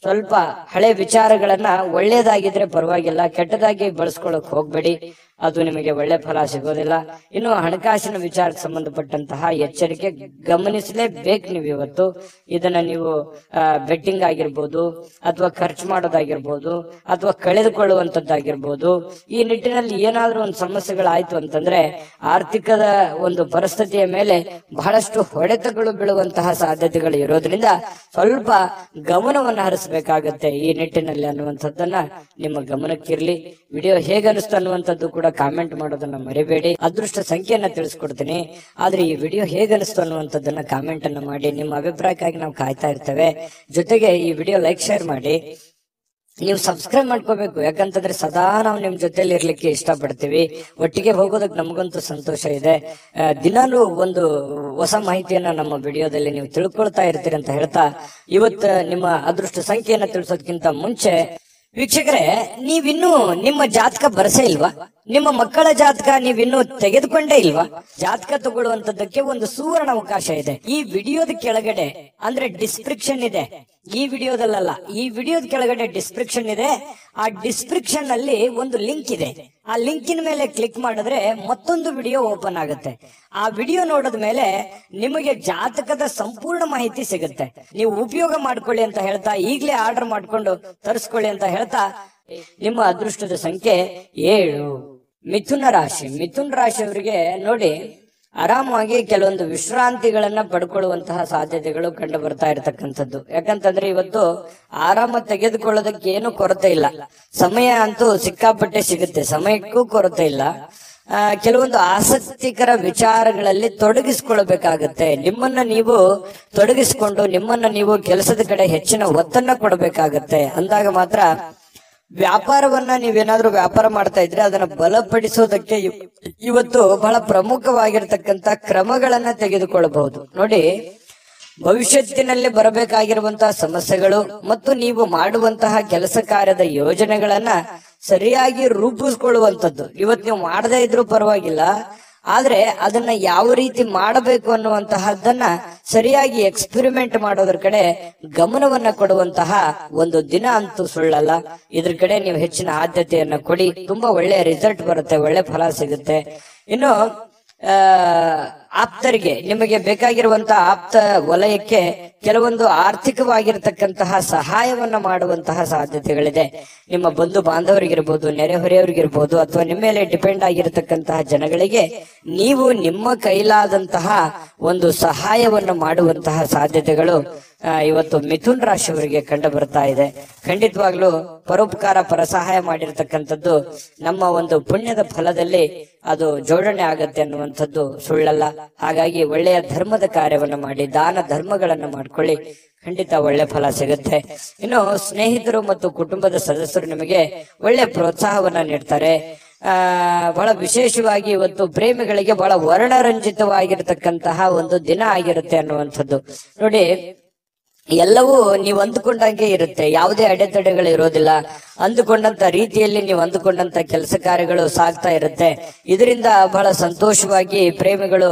ಸ್ವಲ್ಪ ಹಳೆ ವಿಚಾರಗಳನ್ನ ಒಳ್ಳೇದಾಗಿದ್ರೆ ಪರವಾಗಿಲ್ಲ, ಕೆಟ್ಟದಾಗಿ ಬಳಸ್ಕೊಳಕ್ ಹೋಗ್ಬೇಡಿ, ಅದು ನಿಮಗೆ ಒಳ್ಳೆ ಫಲ ಸಿಗೋದಿಲ್ಲ. ಇನ್ನು ಹಣಕಾಸಿನ ವಿಚಾರಕ್ಕೆ ಸಂಬಂಧಪಟ್ಟಂತಹ ಎಚ್ಚರಿಕೆ ಗಮನಿಸಲೇಬೇಕು ನೀವು ಇವತ್ತು. ಇದನ್ನ ನೀವು ಬೆಟ್ಟಿಂಗ್ ಆಗಿರ್ಬೋದು, ಅಥವಾ ಖರ್ಚು ಮಾಡೋದಾಗಿರ್ಬೋದು, ಅಥವಾ ಕಳೆದುಕೊಳ್ಳುವಂತದ್ದಾಗಿರ್ಬೋದು. ಈ ನಿಟ್ಟಿನಲ್ಲಿ ಏನಾದ್ರೂ ಒಂದು ಸಮಸ್ಯೆಗಳಾಯ್ತು ಅಂತಂದ್ರೆ ಆರ್ಥಿಕದ ಒಂದು ಪರಿಸ್ಥಿತಿಯ ಮೇಲೆ ಬಹಳಷ್ಟು ಹೊಡೆತಗಳು ಬೀಳುವಂತಹ ಸಾಧ್ಯತೆಗಳು ಇರೋದ್ರಿಂದ ಸ್ವಲ್ಪ ಗಮನವನ್ನು ಹರಿಸಬೇಕಾಗತ್ತೆ ಈ ನಿಟ್ಟಿನಲ್ಲಿ ಅನ್ನುವಂಥದ್ದನ್ನ ನಿಮ್ಮ ಗಮನಕ್ಕಿರ್ಲಿ. ವಿಡಿಯೋ ಹೇಗನಿಸ್ತು ಅನ್ನುವಂಥದ್ದು ಕೂಡ ಕಾಮೆಂಟ್ ಮಾಡೋದನ್ನ ಮರಿಬೇಡಿ. ಅದೃಷ್ಟ ಸಂಖ್ಯೆಯನ್ನ ತಿಳಿಸ್ಕೊಡ್ತೀನಿ, ಆದ್ರೆ ಈ ವಿಡಿಯೋ ಹೇಗನಿಸ್ತು ಅನ್ನುವಂಥದ್ದನ್ನ ಕಾಮೆಂಟ್ ಅನ್ನ ಮಾಡಿ. ನಿಮ್ಮ ಅಭಿಪ್ರಾಯಕ್ಕಾಗಿ ನಾವು ಕಾಯ್ತಾ ಇರ್ತೇವೆ. ಜೊತೆಗೆ ಈ ವಿಡಿಯೋ ಲೈಕ್ ಶೇರ್ ಮಾಡಿ. ನೀವು ಸಬ್ಸ್ಕ್ರೈಬ್ ಮಾಡ್ಕೋಬೇಕು, ಯಾಕಂತಂದ್ರೆ ಸದಾ ನಾವು ನಿಮ್ ಜೊತೆಲಿ ಇರ್ಲಿಕ್ಕೆ ಇಷ್ಟಪಡ್ತೀವಿ. ಒಟ್ಟಿಗೆ ಹೋಗೋದಕ್ಕೆ ನಮಗಂತೂ ಸಂತೋಷ ಇದೆ. ದಿನಾಲೂ ಒಂದು ಹೊಸ ಮಾಹಿತಿಯನ್ನ ನಮ್ಮ ವಿಡಿಯೋದಲ್ಲಿ ನೀವು ತಿಳ್ಕೊಳ್ತಾ ಇರ್ತೀರಿ ಅಂತ ಹೇಳ್ತಾ, ಇವತ್ತು ನಿಮ್ಮ ಅದೃಷ್ಟ ಸಂಖ್ಯೆಯನ್ನ ತಿಳಿಸೋದಕ್ಕಿಂತ ಮುಂಚೆ ವೀಕ್ಷಕರೇ, ನೀವಿನ್ನೂ ನಿಮ್ಮ ಜಾತಕ ಬರಸೇ ಇಲ್ವಾ? ನಿಮ್ಮ ಮಕ್ಕಳ ಜಾತಕ ನೀವಿನ್ನೂ ತೆಗೆದುಕೊಂಡೇ ಇಲ್ವಾ? ಜಾತಕ ತಗೊಳ್ಳುವಂತದ್ದಕ್ಕೆ ಒಂದು ಸುವರ್ಣ ಅವಕಾಶ ಇದೆ. ಈ ವಿಡಿಯೋದ ಕೆಳಗಡೆ ಅಂದ್ರೆ ಡಿಸ್ಕ್ರಿಪ್ಷನ್ ಇದೆ. ಈ ವಿಡಿಯೋದಲ್ಲ, ಈ ವಿಡಿಯೋದ ಕೆಳಗಡೆ ಡಿಸ್ಕ್ರಿಪ್ಷನ್ ಇದೆ. ಆ ಡಿಸ್ಕ್ರಿಪ್ಷನ್ ಅಲ್ಲಿ ಒಂದು ಲಿಂಕ್ ಇದೆ. ಆ ಲಿಂಕಿನ ಮೇಲೆ ಕ್ಲಿಕ್ ಮಾಡಿದ್ರೆ ಮತ್ತೊಂದು ವಿಡಿಯೋ ಓಪನ್ ಆಗುತ್ತೆ. ಆ ವಿಡಿಯೋ ನೋಡಿದ ಮೇಲೆ ನಿಮಗೆ ಜಾತಕದ ಸಂಪೂರ್ಣ ಮಾಹಿತಿ ಸಿಗುತ್ತೆ. ನೀವು ಉಪಯೋಗ ಮಾಡ್ಕೊಳ್ಳಿ ಅಂತ ಹೇಳ್ತಾ, ಈಗಲೇ ಆರ್ಡರ್ ಮಾಡ್ಕೊಂಡು ತರಿಸ್ಕೊಳ್ಳಿ ಅಂತ ಹೇಳ್ತಾ, ನಿಮ್ಮ ಅದೃಷ್ಟದ ಸಂಖ್ಯೆ 7. ಮಿಥುನ ರಾಶಿ. ಮಿಥುನ ರಾಶಿಯವರಿಗೆ ನೋಡಿ, ಆರಾಮವಾಗಿ ಕೆಲವೊಂದು ವಿಶ್ರಾಂತಿಗಳನ್ನ ಪಡ್ಕೊಳ್ಳುವಂತಹ ಸಾಧ್ಯತೆಗಳು ಕಂಡು ಬರ್ತಾ ಇರತಕ್ಕಂಥದ್ದು. ಯಾಕಂತಂದ್ರೆ ಇವತ್ತು ಆರಾಮ ತೆಗೆದುಕೊಳ್ಳೋದಕ್ಕೆ ಏನು ಕೊರತೆ ಇಲ್ಲ. ಸಮಯ ಅಂತೂ ಸಿಕ್ಕಾಪಟ್ಟೆ ಸಿಗುತ್ತೆ, ಸಮಯಕ್ಕೂ ಕೊರತೆ ಇಲ್ಲ. ಕೆಲವೊಂದು ಆಸಕ್ತಿಕರ ವಿಚಾರಗಳಲ್ಲಿ ತೊಡಗಿಸಿಕೊಳ್ಬೇಕಾಗತ್ತೆ. ನಿಮ್ಮನ್ನ ನೀವು ತೊಡಗಿಸಿಕೊಂಡು ನಿಮ್ಮನ್ನ ನೀವು ಕೆಲಸದ ಕಡೆ ಹೆಚ್ಚಿನ ಒತ್ತನ್ನ ಕೊಡಬೇಕಾಗತ್ತೆ. ಅಂದಾಗ ಮಾತ್ರ ವ್ಯಾಪಾರವನ್ನ ನೀವೇನಾದ್ರೂ ವ್ಯಾಪಾರ ಮಾಡ್ತಾ ಇದ್ರೆ ಅದನ್ನ ಬಲಪಡಿಸೋದಕ್ಕೆ ಇವತ್ತು ಬಹಳ ಪ್ರಮುಖವಾಗಿರ್ತಕ್ಕಂತ ಕ್ರಮಗಳನ್ನ ತೆಗೆದುಕೊಳ್ಳಬಹುದು. ನೋಡಿ, ಭವಿಷ್ಯತ್ತಿನಲ್ಲಿ ಬರಬೇಕಾಗಿರುವಂತಹ ಸಮಸ್ಯೆಗಳು ಮತ್ತು ನೀವು ಮಾಡುವಂತಹ ಕೆಲಸ ಕಾರ್ಯದ ಯೋಜನೆಗಳನ್ನ ಸರಿಯಾಗಿ ರೂಪಿಸ್ಕೊಳ್ಳುವಂಥದ್ದು. ಇವತ್ತು ನೀವು ಮಾಡದೇ ಇದ್ರೂ ಪರವಾಗಿಲ್ಲ, ಆದ್ರೆ ಅದನ್ನ ಯಾವ ರೀತಿ ಮಾಡಬೇಕು ಅನ್ನುವಂತಹದ್ದನ್ನ ಸರಿಯಾಗಿ ಎಕ್ಸ್ಪೆರಿಮೆಂಟ್ ಮಾಡೋದ್ರ ಕಡೆ ಗಮನವನ್ನ ಕೊಡುವಂತಹ ಒಂದು ದಿನ ಅಂತೂ ಸುಳ್ಳಲ್ಲ. ಇದ್ರ ಕಡೆ ನೀವು ಹೆಚ್ಚಿನ ಆದ್ಯತೆಯನ್ನ ಕೊಡಿ. ತುಂಬಾ ಒಳ್ಳೆಯ ರಿಸಲ್ಟ್ ಬರುತ್ತೆ, ಒಳ್ಳೆ ಫಲ ಸಿಗುತ್ತೆ. ಇನ್ನು ಆಪ್ತರಿಗೆ, ನಿಮಗೆ ಬೇಕಾಗಿರುವಂತಹ ಆಪ್ತ ವಲಯಕ್ಕೆ ಕೆಲವೊಂದು ಆರ್ಥಿಕವಾಗಿರ್ತಕ್ಕಂತಹ ಸಹಾಯವನ್ನ ಮಾಡುವಂತಹ ಸಾಧ್ಯತೆಗಳಿದೆ. ನಿಮ್ಮ ಬಂಧು ಬಾಂಧವರಿಗಿರ್ಬೋದು, ನೆರೆಹೊರೆಯವರಿಗಿರ್ಬೋದು, ಅಥವಾ ನಿಮ್ಮ ಮೇಲೆ ಡಿಪೆಂಡ್ ಆಗಿರತಕ್ಕಂತಹ ಜನಗಳಿಗೆ ನೀವು ನಿಮ್ಮ ಕೈಲಾದಂತಹ ಒಂದು ಸಹಾಯವನ್ನು ಮಾಡುವಂತಹ ಸಾಧ್ಯತೆಗಳು ಇವತ್ತು ಮಿಥುನ್ ರಾಶಿಯವರಿಗೆ ಕಂಡು ಬರ್ತಾ ಇದೆ. ಖಂಡಿತವಾಗ್ಲೂ ಪರೋಪಕಾರ ಪರಸಹಾಯ ಮಾಡಿರ್ತಕ್ಕಂಥದ್ದು ನಮ್ಮ ಒಂದು ಪುಣ್ಯದ ಫಲದಲ್ಲಿ ಅದು ಜೋಡಣೆ ಆಗತ್ತೆ ಅನ್ನುವಂಥದ್ದು ಸುಳ್ಳಲ್ಲ. ಹಾಗಾಗಿ ಒಳ್ಳೆಯ ಧರ್ಮದ ಕಾರ್ಯವನ್ನ ಮಾಡಿ, ದಾನ ಧರ್ಮಗಳನ್ನ ಮಾಡ್ಕೊಳ್ಳಿ, ಖಂಡಿತ ಒಳ್ಳೆ ಫಲ ಸಿಗುತ್ತೆ. ಇನ್ನು ಸ್ನೇಹಿತರು ಮತ್ತು ಕುಟುಂಬದ ಸದಸ್ಯರು ನಿಮಗೆ ಒಳ್ಳೆ ಪ್ರೋತ್ಸಾಹವನ್ನ ನೀಡ್ತಾರೆ. ಬಹಳ ವಿಶೇಷವಾಗಿ ಇವತ್ತು ಪ್ರೇಮಿಗಳಿಗೆ ಬಹಳ ವರ್ಣರಂಜಿತವಾಗಿರ್ತಕ್ಕಂತಹ ಒಂದು ದಿನ ಆಗಿರುತ್ತೆ ಅನ್ನುವಂಥದ್ದು. ನೋಡಿ, ಎಲ್ಲವೂ ನೀವು ಅಂದುಕೊಂಡಂಗೆ ಇರುತ್ತೆ, ಯಾವುದೇ ಅಡೆತಡೆಗಳು ಇರೋದಿಲ್ಲ. ಅಂದುಕೊಂಡಂತ ರೀತಿಯಲ್ಲಿ ನೀವು ಅಂದುಕೊಂಡಂತ ಕೆಲಸ ಕಾರ್ಯಗಳು ಸಾಗ್ತಾ ಇರುತ್ತೆ. ಇದರಿಂದ ಬಹಳ ಸಂತೋಷವಾಗಿ ಪ್ರೇಮಿಗಳು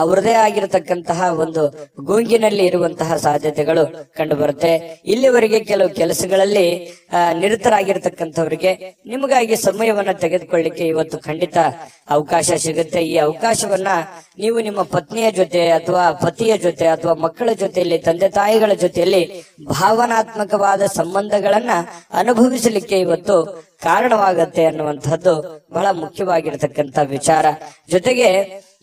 ಅವರದೇ ಆಗಿರತಕ್ಕಂತಹ ಒಂದು ಗುಂಗಿನಲ್ಲಿ ಇರುವಂತಹ ಸಾಧ್ಯತೆಗಳು ಕಂಡು ಬರುತ್ತೆ. ಇಲ್ಲಿವರೆಗೆ ಕೆಲವು ಕೆಲಸಗಳಲ್ಲಿ ನಿರತರಾಗಿರ್ತಕ್ಕಂಥವರಿಗೆ ನಿಮಗಾಗಿ ಸಮಯವನ್ನ ತೆಗೆದುಕೊಳ್ಳಿಕ್ಕೆ ಇವತ್ತು ಖಂಡಿತ ಅವಕಾಶ ಸಿಗುತ್ತೆ. ಈ ಅವಕಾಶವನ್ನ ನೀವು ನಿಮ್ಮ ಪತ್ನಿಯ ಜೊತೆ ಅಥವಾ ಪತಿಯ ಜೊತೆ ಅಥವಾ ಮಕ್ಕಳ ಜೊತೆಯಲ್ಲಿ, ತಂದೆ ತಾಯಿಗಳ ಜೊತೆಯಲ್ಲಿ ಭಾವನಾತ್ಮಕವಾದ ಸಂಬಂಧಗಳನ್ನ ಅನುಭವಿಸಲಿಕ್ಕೆ ಇವತ್ತು ಕಾರಣವಾಗತ್ತೆ ಅನ್ನುವಂಥದ್ದು ಬಹಳ ಮುಖ್ಯವಾಗಿರತಕ್ಕಂತ ವಿಚಾರ. ಜೊತೆಗೆ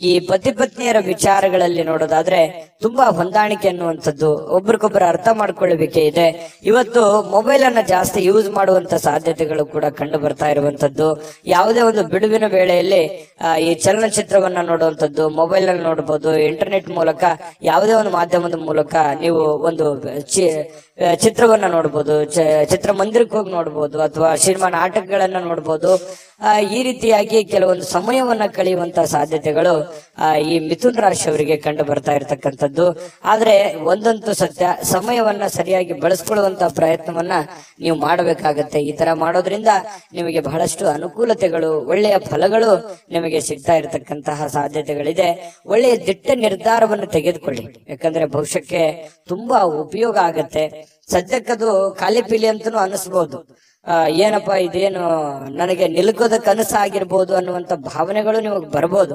ಈ ಪತಿ ಪತ್ನಿಯರ ವಿಚಾರಗಳಲ್ಲಿ ನೋಡೋದಾದ್ರೆ ತುಂಬಾ ಹೊಂದಾಣಿಕೆ ಅನ್ನುವಂಥದ್ದು, ಒಬ್ರಿಗೊಬ್ಬರು ಅರ್ಥ ಮಾಡ್ಕೊಳ್ಳಬೇಕೆ ಇದೆ. ಇವತ್ತು ಮೊಬೈಲ್ ಅನ್ನ ಜಾಸ್ತಿ ಯೂಸ್ ಮಾಡುವಂತ ಸಾಧ್ಯತೆಗಳು ಕೂಡ ಕಂಡು ಬರ್ತಾ ಇರುವಂತದ್ದು. ಯಾವುದೇ ಒಂದು ಬಿಡುವಿನ ವೇಳೆಯಲ್ಲಿ ಈ ಚಲನಚಿತ್ರವನ್ನ ನೋಡುವಂಥದ್ದು, ಮೊಬೈಲ್ ಅಲ್ಲಿ ನೋಡಬಹುದು, ಇಂಟರ್ನೆಟ್ ಮೂಲಕ ಯಾವುದೇ ಒಂದು ಮಾಧ್ಯಮದ ಮೂಲಕ ನೀವು ಒಂದು ಚಿತ್ರವನ್ನ ನೋಡಬಹುದು, ಚಿತ್ರಮಂದಿರಕ್ಕೆ ಹೋಗಿ ನೋಡಬಹುದು, ಅಥವಾ ಸಿನಿಮಾ ನಾಟಕಗಳನ್ನ ನೋಡಬಹುದು. ಈ ರೀತಿಯಾಗಿ ಕೆಲವೊಂದು ಸಮಯವನ್ನ ಕಳೆಯುವಂತ ಸಾಧ್ಯತೆಗಳು ಈ ಮಿಥುನ್ ರಾಶಿಯವರಿಗೆ ಕಂಡು ಬರ್ತಾ ಇರತಕ್ಕಂಥದ್ದು. ಆದ್ರೆ ಒಂದಂತೂ ಸತ್ಯ, ಸಮಯವನ್ನ ಸರಿಯಾಗಿ ಬಳಸ್ಕೊಳ್ಳುವಂತ ಪ್ರಯತ್ನವನ್ನ ನೀವು ಮಾಡಬೇಕಾಗತ್ತೆ. ಈ ತರ ಮಾಡೋದ್ರಿಂದ ನಿಮಗೆ ಬಹಳಷ್ಟು ಅನುಕೂಲತೆಗಳು, ಒಳ್ಳೆಯ ಫಲಗಳು ನಿಮಗೆ ಸಿಗ್ತಾ ಇರತಕ್ಕಂತಹ ಸಾಧ್ಯತೆಗಳಿದೆ. ಒಳ್ಳೆಯ ದಿಟ್ಟ ನಿರ್ಧಾರವನ್ನು ತೆಗೆದುಕೊಳ್ಳಿ, ಯಾಕಂದ್ರೆ ಭವಿಷ್ಯಕ್ಕೆ ತುಂಬಾ ಉಪಯೋಗ ಆಗತ್ತೆ. ಸದ್ಯಕ್ಕದು ಖಾಲಿ ಪೀಲಿ ಅಂತನೂ ಅನಿಸ್ಬಹುದು. ಏನಪ್ಪಾ ಇದೇನು ನನಗೆ ನಿಲ್ಕೋದ ಕನಸಾಗಿರ್ಬೋದು ಅನ್ನುವಂತ ಭಾವನೆಗಳು ನಿಮಗೆ ಬರ್ಬೋದು.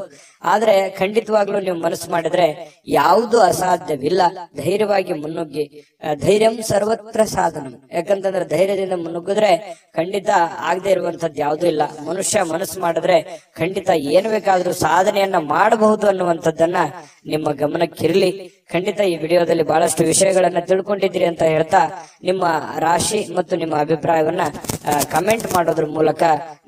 ಆದ್ರೆ ಖಂಡಿತವಾಗ್ಲೂ ನೀವು ಮನಸ್ಸು ಮಾಡಿದ್ರೆ ಯಾವುದು ಅಸಾಧ್ಯವಿಲ್ಲ. ಧೈರ್ಯವಾಗಿ ಮುನ್ನುಗ್ಗಿ, ಧೈರ್ಯಂ ಸರ್ವತ್ರ ಸಾಧನ. ಯಾಕಂತಂದ್ರೆ ಧೈರ್ಯದಿಂದ ಮುನ್ನುಗ್ಗಿದ್ರೆ ಖಂಡಿತ ಆಗದೆ ಇರುವಂತದ್ದು ಯಾವುದೂ ಇಲ್ಲ. ಮನುಷ್ಯ ಮನಸ್ಸು ಮಾಡಿದ್ರೆ ಖಂಡಿತ ಏನು ಬೇಕಾದ್ರೂ ಸಾಧನೆಯನ್ನ ಮಾಡಬಹುದು ಅನ್ನುವಂಥದ್ದನ್ನ ನಿಮ್ಮ ಗಮನಕ್ಕಿರ್ಲಿ. ಖಂಡಿತ ಈ ವಿಡಿಯೋದಲ್ಲಿ ಬಹಳಷ್ಟು ವಿಷಯಗಳನ್ನ ತಿಳ್ಕೊಂಡಿದ್ದೀರಿ ಅಂತ ಹೇಳ್ತಾ, ನಿಮ್ಮ ರಾಶಿ ಮತ್ತು ನಿಮ್ಮ ಅಭಿಪ್ರಾಯವನ್ನ ಕಮೆಂಟ್ ಮಾಡೋದ್ರ ಮೂಲಕ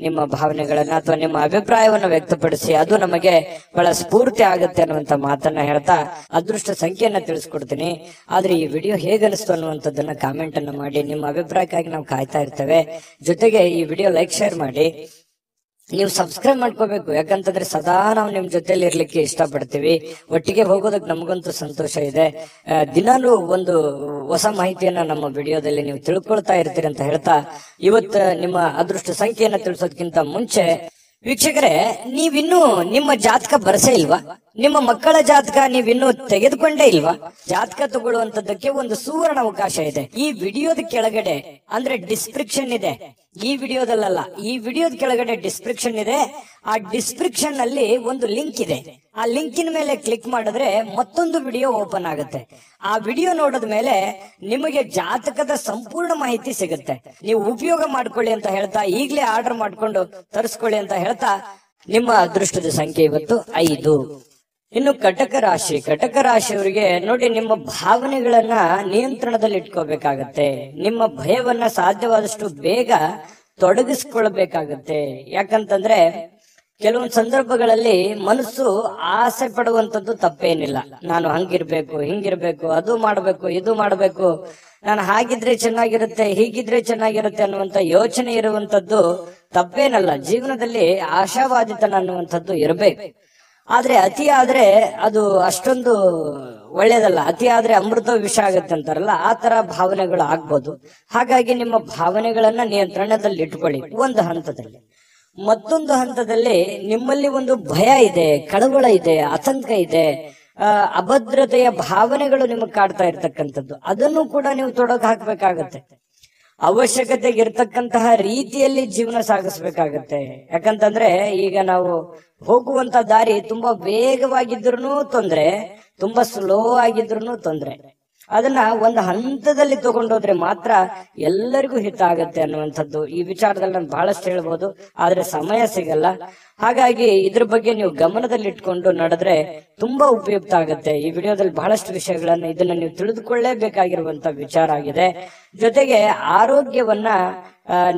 ನಿಮ್ಮ ಭಾವನೆಗಳನ್ನ ಅಥವಾ ನಿಮ್ಮ ಅಭಿಪ್ರಾಯವನ್ನ ವ್ಯಕ್ತಪಡಿಸಿ, ಅದು ನಮಗೆ ಬಹಳ ಸ್ಫೂರ್ತಿ ಆಗುತ್ತೆ ಅನ್ನುವಂತ ಮಾತನ್ನ ಹೇಳ್ತಾ ಅದೃಷ್ಟ ಸಂಖ್ಯೆಯನ್ನ ತಿಳಿಸ್ಕೊಡ್ತೀನಿ. ಆದ್ರೆ ಈ ವಿಡಿಯೋ ಹೇಗನಿಸ್ತು ಅನ್ನುವಂಥದ್ದನ್ನ ಕಾಮೆಂಟ್ ಅನ್ನ ಮಾಡಿ. ನಿಮ್ಮ ಅಭಿಪ್ರಾಯಕ್ಕಾಗಿ ನಾವು ಕಾಯ್ತಾ ಇರ್ತೇವೆ. ಜೊತೆಗೆ ಈ ವಿಡಿಯೋ ಲೈಕ್, ಶೇರ್ ಮಾಡಿ. ನೀವು ಸಬ್ಸ್ಕ್ರೈಬ್ ಮಾಡ್ಕೋಬೇಕು, ಯಾಕಂತಂದ್ರೆ ಸದಾ ನಾವು ನಿಮ್ ಜೊತೆಲಿ ಇರ್ಲಿಕ್ಕೆ ಇಷ್ಟಪಡ್ತೀವಿ. ಒಟ್ಟಿಗೆ ಹೋಗೋದಕ್ಕೆ ನಮಗಂತೂ ಸಂತೋಷ ಇದೆ. ದಿನಾಲೂ ಒಂದು ಹೊಸ ಮಾಹಿತಿಯನ್ನ ನಮ್ಮ ವಿಡಿಯೋದಲ್ಲಿ ನೀವು ತಿಳ್ಕೊಳ್ತಾ ಇರ್ತೀರಿ ಅಂತ ಹೇಳ್ತಾ, ಇವತ್ತು ನಿಮ್ಮ ಅದೃಷ್ಟ ಸಂಖ್ಯೆಯನ್ನ ತಿಳಿಸೋದಕ್ಕಿಂತ ಮುಂಚೆ ವೀಕ್ಷಕರೇ, ನೀವಿನ್ನೂ ನಿಮ್ಮ ಜಾತಕ ಬರಸೇ ಇಲ್ವಾ? ನಿಮ್ಮ ಮಕ್ಕಳ ಜಾತಕ ನೀವಿನ್ನೂ ತೆಗೆದುಕೊಂಡೇ ಇಲ್ವಾ? ಜಾತಕ ತಗೊಳ್ಳುವಂತದ್ದಕ್ಕೆ ಒಂದು ಸುವರ್ಣ ಅವಕಾಶ ಇದೆ. ಈ ವಿಡಿಯೋದ ಕೆಳಗಡೆ ಅಂದ್ರೆ ಡಿಸ್ಕ್ರಿಪ್ಷನ್ ಇದೆ. ಈ ವಿಡಿಯೋದಲ್ಲ, ಈ ವಿಡಿಯೋದ ಕೆಳಗಡೆ ಡಿಸ್ಕ್ರಿಪ್ಷನ್ ಇದೆ. ಆ ಡಿಸ್ಕ್ರಿಪ್ಷನ್ ಅಲ್ಲಿ ಒಂದು ಲಿಂಕ್ ಇದೆ. ಆ ಲಿಂಕಿನ ಮೇಲೆ ಕ್ಲಿಕ್ ಮಾಡಿದ್ರೆ ಮತ್ತೊಂದು ವಿಡಿಯೋ ಓಪನ್ ಆಗುತ್ತೆ. ಆ ವಿಡಿಯೋ ನೋಡಿದ ಮೇಲೆ ನಿಮಗೆ ಜಾತಕದ ಸಂಪೂರ್ಣ ಮಾಹಿತಿ ಸಿಗುತ್ತೆ. ನೀವು ಉಪಯೋಗ ಮಾಡ್ಕೊಳ್ಳಿ ಅಂತ ಹೇಳ್ತಾ, ಈಗಲೇ ಆರ್ಡರ್ ಮಾಡ್ಕೊಂಡು ತರಿಸ್ಕೊಳ್ಳಿ ಅಂತ ಹೇಳ್ತಾ, ನಿಮ್ಮ ಅದೃಷ್ಟದ ಸಂಖ್ಯೆ ಇವತ್ತು 5. ಇನ್ನು ಕಟಕ ರಾಶಿ, ಕಟಕ ರಾಶಿಯವರಿಗೆ ನೋಡಿ, ನಿಮ್ಮ ಭಾವನೆಗಳನ್ನ ನಿಯಂತ್ರಣದಲ್ಲಿ ಇಟ್ಕೋಬೇಕಾಗತ್ತೆ. ನಿಮ್ಮ ಭಯವನ್ನ ಸಾಧ್ಯವಾದಷ್ಟು ಬೇಗ ತೊಡಗಿಸ್ಕೊಳ್ಬೇಕಾಗತ್ತೆ. ಯಾಕಂತಂದ್ರೆ ಕೆಲವೊಂದು ಸಂದರ್ಭಗಳಲ್ಲಿ ಮನಸ್ಸು ಆಸೆ ಪಡುವಂತದ್ದು ತಪ್ಪೇನಿಲ್ಲ. ನಾನು ಹಂಗಿರ್ಬೇಕು, ಹಿಂಗಿರ್ಬೇಕು, ಅದು ಮಾಡ್ಬೇಕು, ಇದು ಮಾಡ್ಬೇಕು, ನಾನು ಹಾಗಿದ್ರೆ ಚೆನ್ನಾಗಿರುತ್ತೆ, ಹೀಗಿದ್ರೆ ಚೆನ್ನಾಗಿರುತ್ತೆ ಅನ್ನುವಂತ ಯೋಚನೆ ಇರುವಂತದ್ದು ತಪ್ಪೇನಲ್ಲ. ಜೀವನದಲ್ಲಿ ಆಶಾವಾದಿತನ ಅನ್ನುವಂಥದ್ದು ಇರಬೇಕು. ಆದ್ರೆ ಅತಿ ಆದ್ರೆ ಅದು ಅಷ್ಟೊಂದು ಒಳ್ಳೇದಲ್ಲ. ಅತಿ ಆದ್ರೆ ಅಮೃತ ವಿಷ ಆಗುತ್ತೆ ಅಂತಾರಲ್ಲ, ಆ ತರ ಭಾವನೆಗಳು ಆಗ್ಬೋದು. ಹಾಗಾಗಿ ನಿಮ್ಮ ಭಾವನೆಗಳನ್ನ ನಿಯಂತ್ರಣದಲ್ಲಿ ಇಟ್ಕೊಳ್ಳಿ ಒಂದು ಹಂತದಲ್ಲಿ. ಮತ್ತೊಂದು ಹಂತದಲ್ಲಿ ನಿಮ್ಮಲ್ಲಿ ಒಂದು ಭಯ ಇದೆ, ಕಳವಳ ಇದೆ, ಆತಂಕ ಇದೆ, ಅಭದ್ರತೆಯ ಭಾವನೆಗಳು ನಿಮಗೆ ಕಾಡ್ತಾ ಇರ್ತಕ್ಕಂಥದ್ದು. ಅದನ್ನು ಕೂಡ ನೀವು ತೊಡಗು ಹಾಕ್ಬೇಕಾಗತ್ತೆ. ಅವಶ್ಯಕತೆಗೆ ಇರ್ತಕ್ಕಂತಹ ರೀತಿಯಲ್ಲಿ ಜೀವನ ಸಾಗಿಸ್ಬೇಕಾಗತ್ತೆ. ಯಾಕಂತಂದ್ರೆ ಈಗ ನಾವು ಹೋಗುವಂತ ದಾರಿ ತುಂಬಾ ವೇಗವಾಗಿದ್ರು ತೊಂದ್ರೆ, ತುಂಬಾ ಸ್ಲೋ ಆಗಿದ್ರು ತೊಂದ್ರೆ. ಅದನ್ನ ಒಂದು ಹಂತದಲ್ಲಿ ತಗೊಂಡೋದ್ರೆ ಮಾತ್ರ ಎಲ್ಲರಿಗೂ ಹಿತ ಆಗತ್ತೆ ಅನ್ನುವಂಥದ್ದು. ಈ ವಿಚಾರದಲ್ಲಿ ನಾನು ಬಹಳಷ್ಟು ಹೇಳ್ಬೋದು, ಆದ್ರೆ ಸಮಯ ಸಿಗಲ್ಲ. ಹಾಗಾಗಿ ಇದ್ರ ಬಗ್ಗೆ ನೀವು ಗಮನದಲ್ಲಿ ಇಟ್ಕೊಂಡು ನಡೆದ್ರೆ ತುಂಬಾ ಉಪಯುಕ್ತ ಆಗತ್ತೆ. ಈ ವಿಡಿಯೋದಲ್ಲಿ ಬಹಳಷ್ಟು ವಿಷಯಗಳನ್ನ ಇದನ್ನ ನೀವು ತಿಳಿದುಕೊಳ್ಳೇಬೇಕಾಗಿರುವಂತ ವಿಚಾರ ಆಗಿದೆ. ಜೊತೆಗೆ ಆರೋಗ್ಯವನ್ನ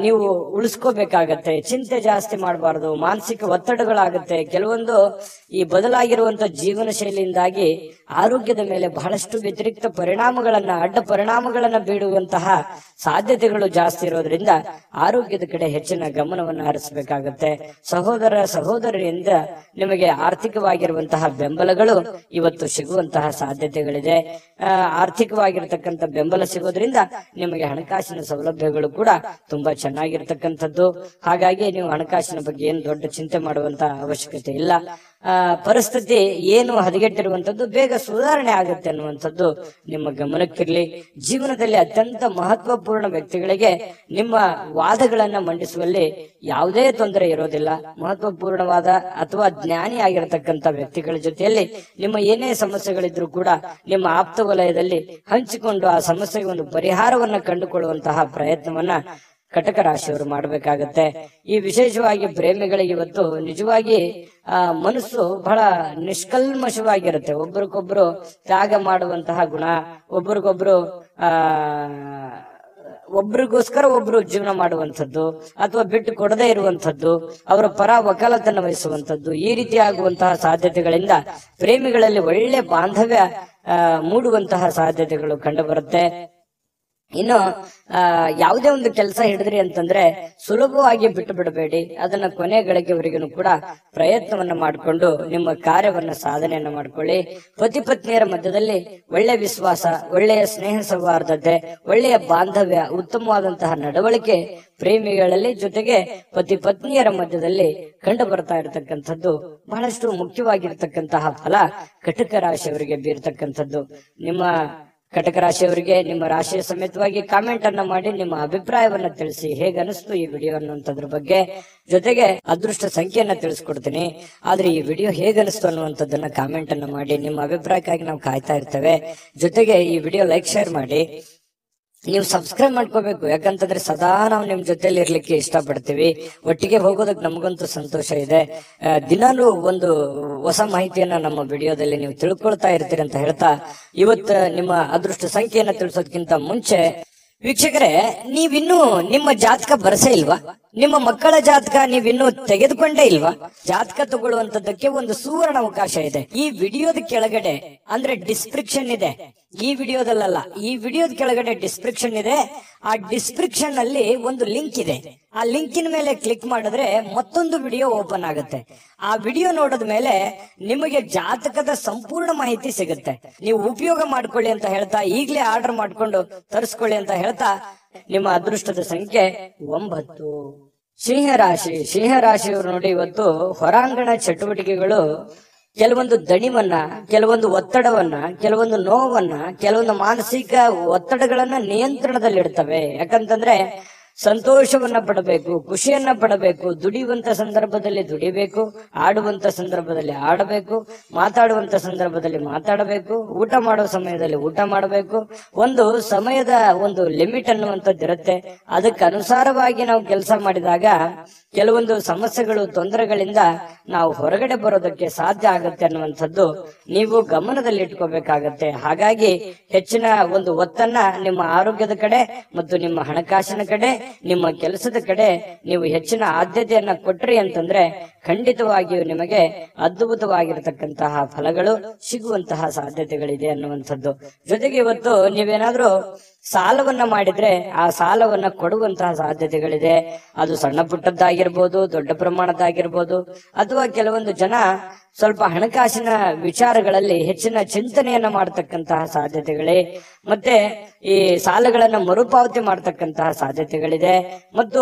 ನೀವು ಉಳಿಸ್ಕೋಬೇಕಾಗತ್ತೆ. ಚಿಂತೆ ಜಾಸ್ತಿ ಮಾಡಬಾರ್ದು, ಮಾನಸಿಕ ಒತ್ತಡಗಳಾಗುತ್ತೆ. ಕೆಲವೊಂದು ಈ ಬದಲಾಗಿರುವಂತ ಜೀವನ ಶೈಲಿಯಿಂದಾಗಿ ಆರೋಗ್ಯದ ಮೇಲೆ ಬಹಳಷ್ಟು ವ್ಯತಿರಿಕ್ತ ಪರಿಣಾಮಗಳನ್ನ, ಅಡ್ಡ ಪರಿಣಾಮಗಳನ್ನ ಬೀಳುವಂತಹ ಸಾಧ್ಯತೆಗಳು ಜಾಸ್ತಿ ಇರೋದ್ರಿಂದ ಆರೋಗ್ಯದ ಕಡೆ ಹೆಚ್ಚಿನ ಗಮನವನ್ನು ಹರಿಸಬೇಕಾಗತ್ತೆ. ಸಹೋದರರಿಂದ ನಿಮಗೆ ಆರ್ಥಿಕವಾಗಿರುವಂತಹ ಬೆಂಬಲಗಳು ಇವತ್ತು ಸಿಗುವಂತಹ ಸಾಧ್ಯತೆಗಳಿದೆ. ಆರ್ಥಿಕವಾಗಿರ್ತಕ್ಕಂಥ ಬೆಂಬಲ ಸಿಗೋದ್ರಿಂದ ನಿಮಗೆ ಹಣಕಾಸಿನ ಸೌಲಭ್ಯಗಳು ಕೂಡ ತುಂಬಾ ಚೆನ್ನಾಗಿರ್ತಕ್ಕಂಥದ್ದು. ಹಾಗಾಗಿ ನೀವು ಹಣಕಾಸಿನ ಬಗ್ಗೆ ಏನು ದೊಡ್ಡ ಚಿಂತೆ ಮಾಡುವಂತ ಅವಶ್ಯಕತೆ ಇಲ್ಲ. ಪರಿಸ್ಥಿತಿ ಏನು ಹದಗೆಟ್ಟಿರುವಂತದ್ದು ಬೇಗ ಸುಧಾರಣೆ ಆಗುತ್ತೆ ಅನ್ನುವಂಥದ್ದು ನಿಮ್ಮ ಗಮನಕ್ಕಿರ್ಲಿ. ಜೀವನದಲ್ಲಿ ಅತ್ಯಂತ ಮಹತ್ವಪೂರ್ಣ ವ್ಯಕ್ತಿಗಳಿಗೆ ನಿಮ್ಮ ವಾದಗಳನ್ನ ಮಂಡಿಸುವಲ್ಲಿ ಯಾವುದೇ ತೊಂದರೆ ಇರೋದಿಲ್ಲ. ಮಹತ್ವಪೂರ್ಣವಾದ ಅಥವಾ ಜ್ಞಾನಿ ಆಗಿರತಕ್ಕಂಥ ವ್ಯಕ್ತಿಗಳ ಜೊತೆಯಲ್ಲಿ ನಿಮ್ಮ ಏನೇ ಸಮಸ್ಯೆಗಳಿದ್ರು ಕೂಡ ನಿಮ್ಮ ಆಪ್ತ ವಲಯದಲ್ಲಿ ಹಂಚಿಕೊಂಡು ಆ ಸಮಸ್ಯೆಗೆ ಒಂದು ಪರಿಹಾರವನ್ನ ಕಂಡುಕೊಳ್ಳುವಂತಹ ಪ್ರಯತ್ನವನ್ನ ಕಟಕ ರಾಶಿಯವರು ಮಾಡಬೇಕಾಗತ್ತೆ. ಈ ವಿಶೇಷವಾಗಿ ಪ್ರೇಮಿಗಳಿಗೆ ಇವತ್ತು ನಿಜವಾಗಿ ಮನಸ್ಸು ಬಹಳ ನಿಷ್ಕಲ್ಮಶವಾಗಿರುತ್ತೆ. ಒಬ್ರಿಗೊಬ್ರು ತ್ಯಾಗ ಮಾಡುವಂತಹ ಗುಣ, ಒಬ್ರಿಗೋಸ್ಕರ ಒಬ್ರು ಜೀವನ ಮಾಡುವಂಥದ್ದು ಅಥವಾ ಬಿಟ್ಟು ಕೊಡದೇ ಇರುವಂಥದ್ದು, ಅವರ ಪರ ವಕಾಲತನ್ನು ವಹಿಸುವಂಥದ್ದು, ಈ ರೀತಿ ಆಗುವಂತಹ ಸಾಧ್ಯತೆಗಳಿಂದ ಪ್ರೇಮಿಗಳಲ್ಲಿ ಒಳ್ಳೆ ಬಾಂಧವ್ಯ ಮೂಡುವಂತಹ ಸಾಧ್ಯತೆಗಳು ಕಂಡು ಬರುತ್ತೆ. ಇನ್ನು ಯಾವುದೇ ಒಂದು ಕೆಲಸ ಹಿಡಿದ್ರಿ ಅಂತಂದ್ರೆ ಸುಲಭವಾಗಿ ಬಿಟ್ಟು ಬಿಡಬೇಡಿ. ಅದನ್ನ ಕೊನೆ ಗಳಿಗೆವರೆಗೂ ಕೂಡ ಪ್ರಯತ್ನವನ್ನ ಮಾಡಿಕೊಂಡು ನಿಮ್ಮ ಕಾರ್ಯವನ್ನ ಸಾಧನೆಯನ್ನ ಮಾಡ್ಕೊಳ್ಳಿ. ಪತಿ ಪತ್ನಿಯರ ಮಧ್ಯದಲ್ಲಿ ಒಳ್ಳೆ ವಿಶ್ವಾಸ, ಒಳ್ಳೆಯ ಸ್ನೇಹ ಸೌಹಾರ್ದತೆ, ಒಳ್ಳೆಯ ಬಾಂಧವ್ಯ, ಉತ್ತಮವಾದಂತಹ ನಡವಳಿಕೆ ಪ್ರೇಮಿಗಳಲ್ಲಿ ಜೊತೆಗೆ ಪತಿ ಪತ್ನಿಯರ ಮಧ್ಯದಲ್ಲಿ ಕಂಡು ಬರ್ತಾ ಇರತಕ್ಕಂಥದ್ದು ಬಹಳಷ್ಟು ಮುಖ್ಯವಾಗಿರ್ತಕ್ಕಂತಹ ಫಲ ಕಟಕ ರಾಶಿಯವರಿಗೆ ಬೀರ್ತಕ್ಕಂಥದ್ದು. ನಿಮ್ಮ ಕಟಕ ರಾಶಿಯವರಿಗೆ ನಿಮ್ಮ ರಾಶಿಯ ಸಮೇತವಾಗಿ ಕಾಮೆಂಟ್ ಅನ್ನ ಮಾಡಿ ನಿಮ್ಮ ಅಭಿಪ್ರಾಯವನ್ನ ತಿಳಿಸಿ. ಹೇಗೆ ಅನಿಸ್ತು ಈ ವಿಡಿಯೋ ಅನ್ನುವಂಥದ್ರ ಬಗ್ಗೆ. ಜೊತೆಗೆ ಅದೃಷ್ಟ ಸಂಖ್ಯೆಯನ್ನ ತಿಳಿಸ್ಕೊಡ್ತೀನಿ. ಆದ್ರೆ ಈ ವಿಡಿಯೋ ಹೇಗೆ ಅನಿಸ್ತು ಅನ್ನುವಂಥದ್ದನ್ನ ಕಾಮೆಂಟ್ ಅನ್ನ ಮಾಡಿ. ನಿಮ್ಮ ಅಭಿಪ್ರಾಯಕ್ಕಾಗಿ ನಾವು ಕಾಯ್ತಾ ಇರ್ತೇವೆ. ಜೊತೆಗೆ ಈ ವಿಡಿಯೋ ಲೈಕ್, ಶೇರ್ ಮಾಡಿ. ನೀವು ಸಬ್ಸ್ಕ್ರೈಬ್ ಮಾಡ್ಕೋಬೇಕು. ಯಾಕಂತಂದ್ರೆ ಸದಾ ನಾವು ನಿಮ್ ಜೊತೆಲಿ ಇರ್ಲಿಕ್ಕೆ ಇಷ್ಟಪಡ್ತೀವಿ. ಒಟ್ಟಿಗೆ ಹೋಗೋದಕ್ಕೆ ನಮಗಂತೂ ಸಂತೋಷ ಇದೆ. ದಿನಾಲೂ ಒಂದು ಹೊಸ ಮಾಹಿತಿಯನ್ನ ನಮ್ಮ ವಿಡಿಯೋದಲ್ಲಿ ನೀವು ತಿಳ್ಕೊಳ್ತಾ ಇರ್ತೀರಿ ಅಂತ ಹೇಳ್ತಾ, ಇವತ್ತು ನಿಮ್ಮ ಅದೃಷ್ಟ ಸಂಖ್ಯೆಯನ್ನ ತಿಳಿಸೋದಕ್ಕಿಂತ ಮುಂಚೆ ವೀಕ್ಷಕರೇ, ನೀವಿನ್ನೂ ನಿಮ್ಮ ಜಾತಕ ಬರಸೇ ಇಲ್ವಾ? ನಿಮ್ಮ ಮಕ್ಕಳ ಜಾತಕ ನೀವಿನ್ನೂ ತೆಗೆದುಕೊಂಡೇ ಇಲ್ವಾ? ಜಾತಕ ತಗೊಳ್ಳುವಂತದ್ದಕ್ಕೆ ಒಂದು ಸುವರ್ಣ ಅವಕಾಶ ಇದೆ. ಈ ವಿಡಿಯೋದ ಕೆಳಗಡೆ ಅಂದ್ರೆ ಡಿಸ್ಕ್ರಿಪ್ಷನ್ ಇದೆ. ಈ ವಿಡಿಯೋದಲ್ಲ, ಈ ವಿಡಿಯೋದ ಕೆಳಗಡೆ ಡಿಸ್ಕ್ರಿಪ್ಷನ್ ಇದೆ. ಆ ಡಿಸ್ಕ್ರಿಪ್ಷನ್ ಅಲ್ಲಿ ಒಂದು ಲಿಂಕ್ ಇದೆ. ಆ ಲಿಂಕಿನ ಮೇಲೆ ಕ್ಲಿಕ್ ಮಾಡಿದ್ರೆ ಮತ್ತೊಂದು ವಿಡಿಯೋ ಓಪನ್ ಆಗುತ್ತೆ. ಆ ವಿಡಿಯೋ ನೋಡಿದ ಮೇಲೆ ನಿಮಗೆ ಜಾತಕದ ಸಂಪೂರ್ಣ ಮಾಹಿತಿ ಸಿಗುತ್ತೆ. ನೀವು ಉಪಯೋಗ ಮಾಡ್ಕೊಳ್ಳಿ ಅಂತ ಹೇಳ್ತಾ, ಈಗಲೇ ಆರ್ಡರ್ ಮಾಡ್ಕೊಂಡು ತರಿಸ್ಕೊಳ್ಳಿ ಅಂತ ಹೇಳ್ತಾ, ನಿಮ್ಮ ಅದೃಷ್ಟದ ಸಂಖ್ಯೆ 9. ಸಿಂಹರಾಶಿಯವರು ನೋಡಿ, ಇವತ್ತು ಹೊರಾಂಗಣ ಚಟುವಟಿಕೆಗಳು ಕೆಲವೊಂದು ದಣಿವನ್ನ, ಕೆಲವೊಂದು ಒತ್ತಡವನ್ನ, ಕೆಲವೊಂದು ನೋವನ್ನ, ಕೆಲವೊಂದು ಮಾನಸಿಕ ಒತ್ತಡಗಳನ್ನ ನಿಯಂತ್ರಣದಲ್ಲಿಡ್ತವೆ. ಯಾಕಂತಂದ್ರೆ ಸಂತೋಷವನ್ನ ಪಡಬೇಕು, ಖುಷಿಯನ್ನ ಪಡಬೇಕು, ದುಡಿಯುವಂತ ಸಂದರ್ಭದಲ್ಲಿ ದುಡಿಬೇಕು, ಆಡುವಂತ ಸಂದರ್ಭದಲ್ಲಿ ಆಡಬೇಕು, ಮಾತಾಡುವಂತ ಸಂದರ್ಭದಲ್ಲಿ ಮಾತಾಡಬೇಕು, ಊಟ ಮಾಡೋ ಸಮಯದಲ್ಲಿ ಊಟ ಮಾಡಬೇಕು. ಒಂದು ಸಮಯದ ಒಂದು ಲಿಮಿಟ್ ಅನ್ನುವಂಥದ್ದು ಇರುತ್ತೆ. ಅದಕ್ಕೆ ಅನುಸಾರವಾಗಿ ನಾವು ಕೆಲಸ ಮಾಡಿದಾಗ ಕೆಲವೊಂದು ಸಮಸ್ಯೆಗಳು, ತೊಂದರೆಗಳಿಂದ ನಾವು ಹೊರಗಡೆ ಬರೋದಕ್ಕೆ ಸಾಧ್ಯ ಆಗುತ್ತೆ ಅನ್ನುವಂಥದ್ದು ನೀವು ಗಮನದಲ್ಲಿ ಇಟ್ಕೋಬೇಕಾಗತ್ತೆ. ಹಾಗಾಗಿ ಹೆಚ್ಚಿನ ಒಂದು ಒತ್ತನ್ನ ನಿಮ್ಮ ಆರೋಗ್ಯದ ಕಡೆ ಮತ್ತು ನಿಮ್ಮ ಹಣಕಾಸಿನ ಕಡೆ, ನಿಮ್ಮ ಕೆಲಸದ ಕಡೆ ನೀವು ಹೆಚ್ಚಿನ ಆದ್ಯತೆಯನ್ನ ಕೊಟ್ರಿ ಅಂತಂದ್ರೆ ಖಂಡಿತವಾಗಿಯೂ ನಿಮಗೆ ಅದ್ಭುತವಾಗಿರತಕ್ಕಂತಹ ಫಲಗಳು ಸಿಗುವಂತಹ ಸಾಧ್ಯತೆಗಳಿದೆ ಅನ್ನುವಂಥದ್ದು. ಜೊತೆಗೆ ಇವತ್ತು ನೀವೇನಾದ್ರೂ ಸಾಲವನ್ನ ಮಾಡಿದ್ರೆ ಆ ಸಾಲವನ್ನ ಕೊಡುವಂತಹ ಸಾಧ್ಯತೆಗಳಿದೆ. ಅದು ಸಣ್ಣ ಪುಟ್ಟದ್ದಾಗಿರ್ಬೋದು, ದೊಡ್ಡ ಪ್ರಮಾಣದ್ದಾಗಿರ್ಬೋದು, ಅಥವಾ ಕೆಲವೊಂದು ಜನ ಸ್ವಲ್ಪ ಹಣಕಾಸಿನ ವಿಚಾರಗಳಲ್ಲಿ ಹೆಚ್ಚಿನ ಚಿಂತನೆಯನ್ನ ಮಾಡತಕ್ಕಂತಹ ಸಾಧ್ಯತೆಗಳೇ, ಮತ್ತೆ ಈ ಸಾಲಗಳನ್ನ ಮರುಪಾವತಿ ಮಾಡತಕ್ಕಂತಹ ಸಾಧ್ಯತೆಗಳಿದೆ, ಮತ್ತು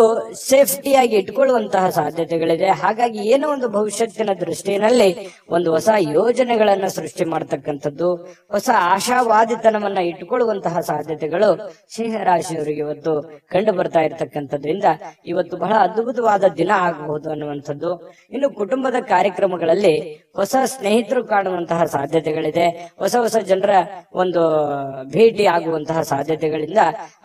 ಸೇಫ್ಟಿಯಾಗಿ ಇಟ್ಕೊಳ್ಳುವಂತಹ ಸಾಧ್ಯತೆಗಳಿದೆ. ಹಾಗಾಗಿ ಏನೋ ಒಂದು ಭವಿಷ್ಯತ್ತಿನ ದೃಷ್ಟಿಯಲ್ಲಿ ಒಂದು ಹೊಸ ಯೋಜನೆಗಳನ್ನ ಸೃಷ್ಟಿ ಮಾಡತಕ್ಕಂಥದ್ದು, ಹೊಸ ಆಶಾವಾದಿತನವನ್ನ ಇಟ್ಟುಕೊಳ್ಳುವಂತಹ ಸಾಧ್ಯತೆಗಳು ಸಿಂಹರಾಶಿಯವರಿಗೆ ಇವತ್ತು ಕಂಡು ಬರ್ತಾ ಇರತಕ್ಕಂಥದ್ರಿಂದ ಇವತ್ತು ಬಹಳ ಅದ್ಭುತವಾದ ದಿನ ಆಗಬಹುದು ಅನ್ನುವಂಥದ್ದು. ಇನ್ನು ಕುಟುಂಬದ ಕಾರ್ಯಕ್ರಮಗಳಲ್ಲಿ ಹೊಸ ಸ್ನೇಹಿತರು ಕಾಣುವಂತಹ ಸಾಧ್ಯತೆಗಳಿದೆ. ಹೊಸ ಜನರ ಒಂದು ಭೇಟಿ ಆಗುವಂತಹ ಸಾಧ್ಯತೆಗಳಿಂದ,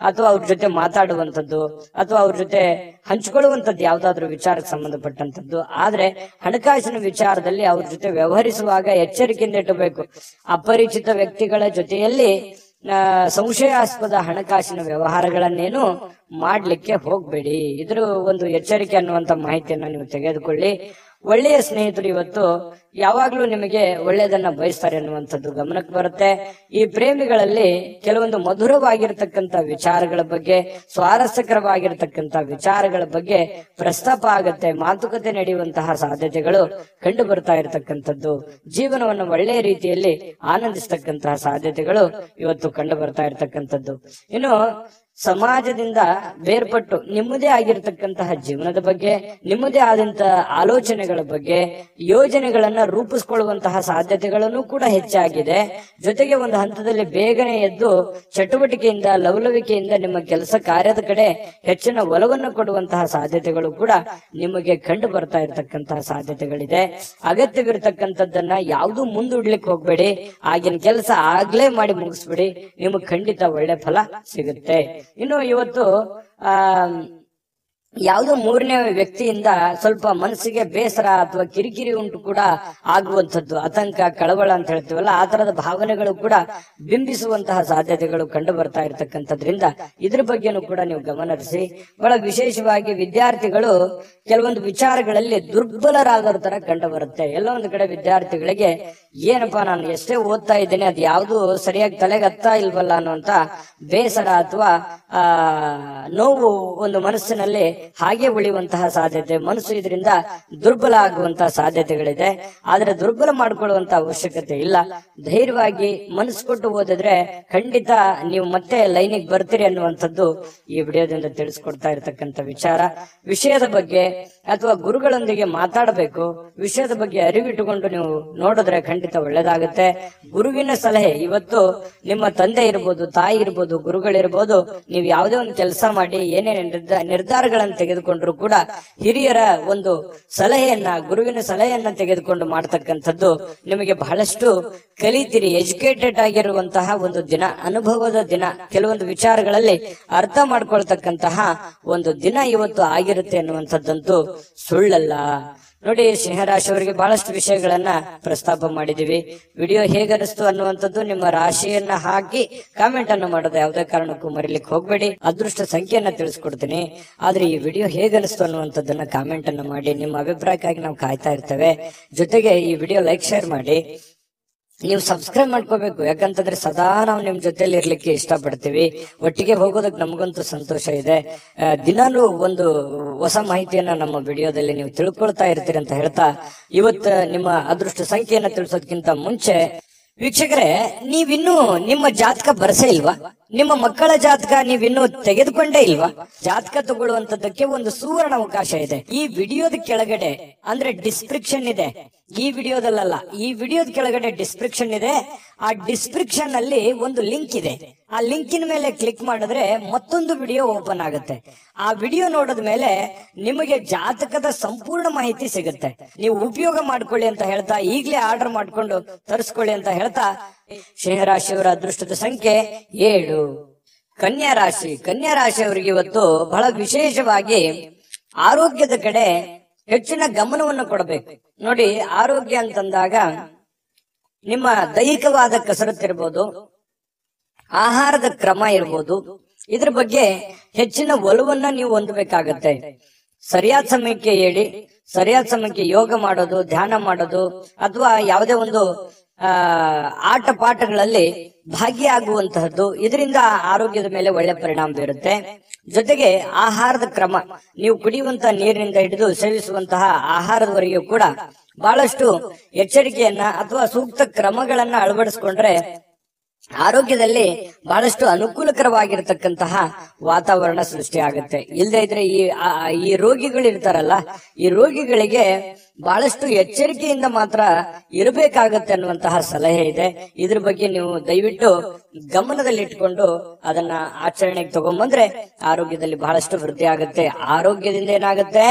ಅಥವಾ ಅವ್ರ ಜೊತೆ ಮಾತಾಡುವಂಥದ್ದು, ಅಥವಾ ಅವ್ರ ಜೊತೆ ಹಂಚಿಕೊಳ್ಳುವಂಥದ್ದು ಯಾವ್ದಾದ್ರು ವಿಚಾರಕ್ಕೆ ಸಂಬಂಧಪಟ್ಟಂತದ್ದು. ಆದ್ರೆ ಹಣಕಾಸಿನ ವಿಚಾರದಲ್ಲಿ ಅವ್ರ ಜೊತೆ ವ್ಯವಹರಿಸುವಾಗ ಎಚ್ಚರಿಕೆಯಿಂದ ಇಟ್ಟಬೇಕು. ಅಪರಿಚಿತ ವ್ಯಕ್ತಿಗಳ ಜೊತೆಯಲ್ಲಿ ಸಂಶಯಾಸ್ಪದ ಹಣಕಾಸಿನ ವ್ಯವಹಾರಗಳನ್ನೇನು ಮಾಡ್ಲಿಕ್ಕೆ ಹೋಗ್ಬೇಡಿ. ಇದ್ರ ಒಂದು ಎಚ್ಚರಿಕೆ ಅನ್ನುವಂತ ಮಾಹಿತಿಯನ್ನ ನೀವು ತೆಗೆದುಕೊಳ್ಳಿ. ಒಳ್ಳೆಯ ಸ್ನೇಹಿತರು ಇವತ್ತು ಯಾವಾಗ್ಲೂ ನಿಮಗೆ ಒಳ್ಳೆಯದನ್ನ ಬಯಸ್ತಾರೆ ಅನ್ನುವಂಥದ್ದು ಗಮನಕ್ಕೆ ಬರುತ್ತೆ. ಈ ಪ್ರೇಮಿಗಳಲ್ಲಿ ಕೆಲವೊಂದು ಮಧುರವಾಗಿರ್ತಕ್ಕಂಥ ವಿಚಾರಗಳ ಬಗ್ಗೆ, ಸ್ವಾರಸ್ಯಕರವಾಗಿರ್ತಕ್ಕಂಥ ವಿಚಾರಗಳ ಬಗ್ಗೆ ಪ್ರಸ್ತಾಪ ಆಗತ್ತೆ, ಮಾತುಕತೆ ನಡೆಯುವಂತಹ ಸಾಧ್ಯತೆಗಳು ಕಂಡು ಬರ್ತಾ ಇರತಕ್ಕಂಥದ್ದು, ಜೀವನವನ್ನು ಒಳ್ಳೆಯ ರೀತಿಯಲ್ಲಿ ಆನಂದಿಸ್ತಕ್ಕಂತಹ ಸಾಧ್ಯತೆಗಳು ಇವತ್ತು ಕಂಡು ಬರ್ತಾ ಇರತಕ್ಕಂಥದ್ದು. ಇನ್ನು ಸಮಾಜದಿಂದ ಬೇರ್ಪಟ್ಟು ನಿಮ್ಮದೇ ಆಗಿರತಕ್ಕಂತಹ ಜೀವನದ ಬಗ್ಗೆ, ನಿಮ್ಮದೇ ಆದಂತಹ ಆಲೋಚನೆಗಳ ಬಗ್ಗೆ, ಯೋಜನೆಗಳನ್ನ ರೂಪಿಸಿಕೊಳ್ಳುವಂತಹ ಸಾಧ್ಯತೆಗಳನ್ನು ಕೂಡ ಹೆಚ್ಚಾಗಿದೆ. ಜೊತೆಗೆ ಒಂದು ಹಂತದಲ್ಲಿ ಬೇಗನೆ ಎದ್ದು ಚಟುವಟಿಕೆಯಿಂದ, ಲವಲವಿಕೆಯಿಂದ ನಿಮ್ಮ ಕೆಲಸ ಕಾರ್ಯದ ಕಡೆ ಹೆಚ್ಚಿನ ಒಲವನ್ನು ಕೊಡುವಂತಹ ಸಾಧ್ಯತೆಗಳು ಕೂಡ ನಿಮಗೆ ಕಂಡು ಬರ್ತಾ ಇರತಕ್ಕಂತಹ ಸಾಧ್ಯತೆಗಳಿದೆ. ಅಗತ್ಯವಿರತಕ್ಕಂಥದ್ದನ್ನ ಯಾವುದೂ ಮುಂದೂಡ್ಲಿಕ್ಕೆ ಹೋಗ್ಬೇಡಿ. ಆಗಿನ ಕೆಲಸ ಆಗ್ಲೇ ಮಾಡಿ ಮುಗಿಸ್ಬಿಡಿ, ನಿಮಗೆ ಖಂಡಿತ ಒಳ್ಳೆ ಫಲ ಸಿಗುತ್ತೆ. ಇನ್ನು ಇವತ್ತು ಯಾವುದೋ ಮೂರನೇ ವ್ಯಕ್ತಿಯಿಂದ ಸ್ವಲ್ಪ ಮನಸ್ಸಿಗೆ ಬೇಸರ ಅಥವಾ ಕಿರಿಕಿರಿ ಉಂಟು ಕೂಡ ಆಗುವಂಥದ್ದು, ಆತಂಕ, ಕಳವಳ ಅಂತ ಹೇಳ್ತೀವಲ್ಲ, ಆ ತರದ ಭಾವನೆಗಳು ಕೂಡ ಬಿಂಬಿಸುವಂತಹ ಸಾಧ್ಯತೆಗಳು ಕಂಡು ಬರ್ತಾ ಇರತಕ್ಕಂಥದ್ರಿಂದ ಇದ್ರ ಬಗ್ಗೆನೂ ಕೂಡ ನೀವು ಗಮನಹರಿಸಿ. ಬಹಳ ವಿಶೇಷವಾಗಿ ವಿದ್ಯಾರ್ಥಿಗಳು ಕೆಲವೊಂದು ವಿಚಾರಗಳಲ್ಲಿ ದುರ್ಬಲರಾದರ ತರ ಕಂಡು ಬರುತ್ತೆ. ಎಲ್ಲ ಒಂದು ಕಡೆ ವಿದ್ಯಾರ್ಥಿಗಳಿಗೆ ಏನಪ್ಪಾ ನಾನು ಎಷ್ಟೇ ಓದ್ತಾ ಇದ್ದೇನೆ ಅದು ಯಾವುದು ಸರಿಯಾಗಿ ತಲೆಗೆ ಹತ್ತಾ ಇಲ್ವಲ್ಲ ಅನ್ನುವಂತ ಬೇಸರ ಅಥವಾ ನೋವು ಒಂದು ಮನಸ್ಸಿನಲ್ಲಿ ಹಾಗೆ ಉಳಿಯುವಂತಹ ಸಾಧ್ಯತೆ, ಮನಸ್ಸು ಇದರಿಂದ ದುರ್ಬಲ ಆಗುವಂತಹ ಸಾಧ್ಯತೆಗಳಿದೆ. ಆದ್ರೆ ದುರ್ಬಲ ಮಾಡಿಕೊಳ್ಳುವಂತ ಅವಶ್ಯಕತೆ ಇಲ್ಲ. ಧೈರ್ಯವಾಗಿ ಮನಸ್ಸು ಕೊಟ್ಟು ಓದಿದ್ರೆ ಖಂಡಿತ ನೀವು ಮತ್ತೆ ಲೈನಿಗೆ ಬರ್ತೀರಿ ಅನ್ನುವಂಥದ್ದು ಈ ವಿಡಿಯೋದಿಂದ ತಿಳಿಸ್ಕೊಡ್ತಾ ಇರತಕ್ಕಂತ ವಿಚಾರ. ವಿಷಯದ ಬಗ್ಗೆ ಅಥವಾ ಗುರುಗಳೊಂದಿಗೆ ಮಾತಾಡಬೇಕು, ವಿಷಯದ ಬಗ್ಗೆ ಅರಿವಿಟ್ಟುಕೊಂಡು ನೀವು ನೋಡಿದ್ರೆ ಖಂಡಿತ ಒಳ್ಳೇದಾಗುತ್ತೆ. ಗುರುವಿನ ಸಲಹೆ, ಇವತ್ತು ನಿಮ್ಮ ತಂದೆ ಇರ್ಬೋದು, ತಾಯಿ ಇರ್ಬೋದು, ಗುರುಗಳಿರ್ಬೋದು, ನೀವು ಯಾವುದೇ ಒಂದು ಕೆಲಸ ಮಾಡಿ ಏನೇ ನಿರ್ಧಾರಗಳನ್ನು ತೆಗೆದುಕೊಂಡ್ರು ಕೂಡ ಹಿರಿಯರ ಒಂದು ಸಲಹೆಯನ್ನ, ಗುರುವಿನ ಸಲಹೆಯನ್ನ ತೆಗೆದುಕೊಂಡು ಮಾಡ್ತಕ್ಕಂಥದ್ದು ನಿಮಗೆ ಬಹಳಷ್ಟು ಕಲಿತೀರಿ. ಎಜುಕೇಟೆಡ್ ಆಗಿರುವಂತಹ ಒಂದು ದಿನ, ಅನುಭವದ ದಿನ, ಕೆಲವೊಂದು ವಿಚಾರಗಳಲ್ಲಿ ಅರ್ಥ ಮಾಡ್ಕೊಳ್ತಕ್ಕಂತಹ ಒಂದು ದಿನ ಇವತ್ತು ಆಗಿರುತ್ತೆ ಅನ್ನುವಂಥದ್ದಂತೂ ಸುಳ್ಳಲ್ಲ. ನೋಡಿ, ಸಿಂಹರಾಶಿಯವರಿಗೆ ಬಹಳಷ್ಟು ವಿಷಯಗಳನ್ನ ಪ್ರಸ್ತಾಪ ಮಾಡಿದೀವಿ. ವಿಡಿಯೋ ಹೇಗನಿಸ್ತು ಅನ್ನುವಂಥದ್ದು ನಿಮ್ಮ ರಾಶಿಯನ್ನ ಹಾಕಿ ಕಾಮೆಂಟ್ ಅನ್ನು ಮಾಡೋದು ಯಾವುದೇ ಕಾರಣಕ್ಕೂ ಮರಿಲಿಕ್ಕೆ ಹೋಗ್ಬೇಡಿ. ಅದೃಷ್ಟ ಸಂಖ್ಯೆಯನ್ನ ತಿಳಿಸ್ಕೊಡ್ತೀನಿ, ಆದ್ರೆ ಈ ವಿಡಿಯೋ ಹೇಗನಿಸ್ತು ಅನ್ನುವಂಥದ್ದನ್ನ ಕಾಮೆಂಟ್ ಅನ್ನು ಮಾಡಿ. ನಿಮ್ಮ ಅಭಿಪ್ರಾಯಕ್ಕಾಗಿ ನಾವು ಕಾಯ್ತಾ ಇರ್ತೇವೆ. ಜೊತೆಗೆ ಈ ವಿಡಿಯೋ ಲೈಕ್, ಶೇರ್ ಮಾಡಿ. ನೀವು ಸಬ್ಸ್ಕ್ರೈಬ್ ಮಾಡ್ಕೋಬೇಕು, ಯಾಕಂತಂದ್ರೆ ಸದಾ ನಾವು ನಿಮ್ ಜೊತೆಲಿ ಇರ್ಲಿಕ್ಕೆ ಇಷ್ಟಪಡ್ತೀವಿ. ಒಟ್ಟಿಗೆ ಹೋಗೋದಕ್ಕೆ ನಮಗಂತೂ ಸಂತೋಷ ಇದೆ. ದಿನಾನು ಒಂದು ಹೊಸ ಮಾಹಿತಿಯನ್ನ ನಮ್ಮ ವಿಡಿಯೋದಲ್ಲಿ ನೀವು ತಿಳ್ಕೊಳ್ತಾ ಇರ್ತೀರಿ ಅಂತ ಹೇಳ್ತಾ, ಇವತ್ತು ನಿಮ್ಮ ಅದೃಷ್ಟ ಸಂಖ್ಯೆಯನ್ನ ತಿಳಿಸೋದಕ್ಕಿಂತ ಮುಂಚೆ ವೀಕ್ಷಕರೇ, ನೀವಿನ್ನೂ ನಿಮ್ಮ ಜಾತಕ ಬರಸೇ ಇಲ್ವಾ? ನಿಮ್ಮ ಮಕ್ಕಳ ಜಾತಕ ನೀವಿನ್ನೂ ತೆಗೆದುಕೊಂಡೇ ಇಲ್ವಾ? ಜಾತಕ ತಗೊಳ್ಳುವಂತದ್ದಕ್ಕೆ ಒಂದು ಸುವರ್ಣ ಅವಕಾಶ ಇದೆ. ಈ ವಿಡಿಯೋದ ಕೆಳಗಡೆ ಅಂದ್ರೆ ಡಿಸ್ಕ್ರಿಪ್ಷನ್ ಇದೆ, ಈ ವಿಡಿಯೋದಲ್ಲ, ಈ ವಿಡಿಯೋದ ಕೆಳಗಡೆ ಡಿಸ್ಕ್ರಿಪ್ಷನ್ ಇದೆ. ಆ ಡಿಸ್ಕ್ರಿಪ್ಷನ್ ಅಲ್ಲಿ ಒಂದು ಲಿಂಕ್ ಇದೆ. ಆ ಲಿಂಕಿನ ಮೇಲೆ ಕ್ಲಿಕ್ ಮಾಡಿದ್ರೆ ಮತ್ತೊಂದು ವಿಡಿಯೋ ಓಪನ್ ಆಗುತ್ತೆ. ಆ ವಿಡಿಯೋ ನೋಡಿದ ಮೇಲೆ ನಿಮಗೆ ಜಾತಕದ ಸಂಪೂರ್ಣ ಮಾಹಿತಿ ಸಿಗುತ್ತೆ. ನೀವು ಉಪಯೋಗ ಮಾಡ್ಕೊಳ್ಳಿ ಅಂತ ಹೇಳ್ತಾ, ಈಗಲೇ ಆರ್ಡರ್ ಮಾಡ್ಕೊಂಡು ತರಿಸ್ಕೊಳ್ಳಿ ಅಂತ ಹೇಳ್ತಾ, ಸಿಂಹರಾಶಿಯವರ ಅದೃಷ್ಟದ ಸಂಖ್ಯೆ 7. ಕನ್ಯಾ ರಾಶಿ, ಕನ್ಯಾ ರಾಶಿಯವರಿಗೆ ಇವತ್ತು ಬಹಳ ವಿಶೇಷವಾಗಿ ಆರೋಗ್ಯದ ಕಡೆ ಹೆಚ್ಚಿನ ಗಮನವನ್ನು ಕೊಡಬೇಕು. ನೋಡಿ, ಆರೋಗ್ಯ ಅಂತಂದಾಗ ನಿಮ್ಮ ದೈಹಿಕವಾದ ಕಸರತ್ತು ಇರ್ಬೋದು, ಆಹಾರದ ಕ್ರಮ ಇರ್ಬೋದು, ಇದ್ರ ಬಗ್ಗೆ ಹೆಚ್ಚಿನ ಒಲವನ್ನ ನೀವು ಹೊಂದಬೇಕಾಗತ್ತೆ. ಸರಿಯಾದ ಸಮಯಕ್ಕೆ ಹೇಳಿ, ಸರಿಯಾದ ಸಮಯಕ್ಕೆ ಯೋಗ ಮಾಡೋದು, ಧ್ಯಾನ ಮಾಡೋದು, ಅಥವಾ ಯಾವುದೇ ಒಂದು ಆಟ ಪಾಠಗಳಲ್ಲಿ ಭಾಗಿಯಾಗುವಂತಹದ್ದು, ಇದರಿಂದ ಆರೋಗ್ಯದ ಮೇಲೆ ಒಳ್ಳೆ ಪರಿಣಾಮ ಬೀರುತ್ತೆ. ಜೊತೆಗೆ ಆಹಾರದ ಕ್ರಮ, ನೀವು ಕುಡಿಯುವಂತಹ ನೀರಿನಿಂದ ಹಿಡಿದು ಸೇವಿಸುವಂತಹ ಆಹಾರದವರೆಗೂ ಕೂಡ ಬಹಳಷ್ಟು ಎಚ್ಚರಿಕೆಯನ್ನ ಅಥವಾ ಸೂಕ್ತ ಕ್ರಮಗಳನ್ನ ಅಳವಡಿಸಿಕೊಂಡ್ರೆ ಆರೋಗ್ಯದಲ್ಲಿ ಬಹಳಷ್ಟು ಅನುಕೂಲಕರವಾಗಿರತಕ್ಕಂತಹ ವಾತಾವರಣ ಸೃಷ್ಟಿ ಆಗುತ್ತೆ. ಇಲ್ಲದೆ ಇದ್ರೆ ಈ ರೋಗಿಗಳು ಇರ್ತಾರಲ್ಲ, ಈ ರೋಗಿಗಳಿಗೆ ಬಹಳಷ್ಟು ಎಚ್ಚರಿಕೆಯಿಂದ ಮಾತ್ರ ಇರಬೇಕಾಗತ್ತೆ ಅನ್ನುವಂತಹ ಸಲಹೆ ಇದೆ. ಇದ್ರ ಬಗ್ಗೆ ನೀವು ದಯವಿಟ್ಟು ಗಮನದಲ್ಲಿಟ್ಕೊಂಡು ಅದನ್ನ ಆಚರಣೆಗೆ ತಗೊಂಡ್ಬಂದ್ರೆ ಆರೋಗ್ಯದಲ್ಲಿ ಬಹಳಷ್ಟು ವೃದ್ಧಿ ಆಗುತ್ತೆ. ಆರೋಗ್ಯದಿಂದ ಏನಾಗುತ್ತೆ,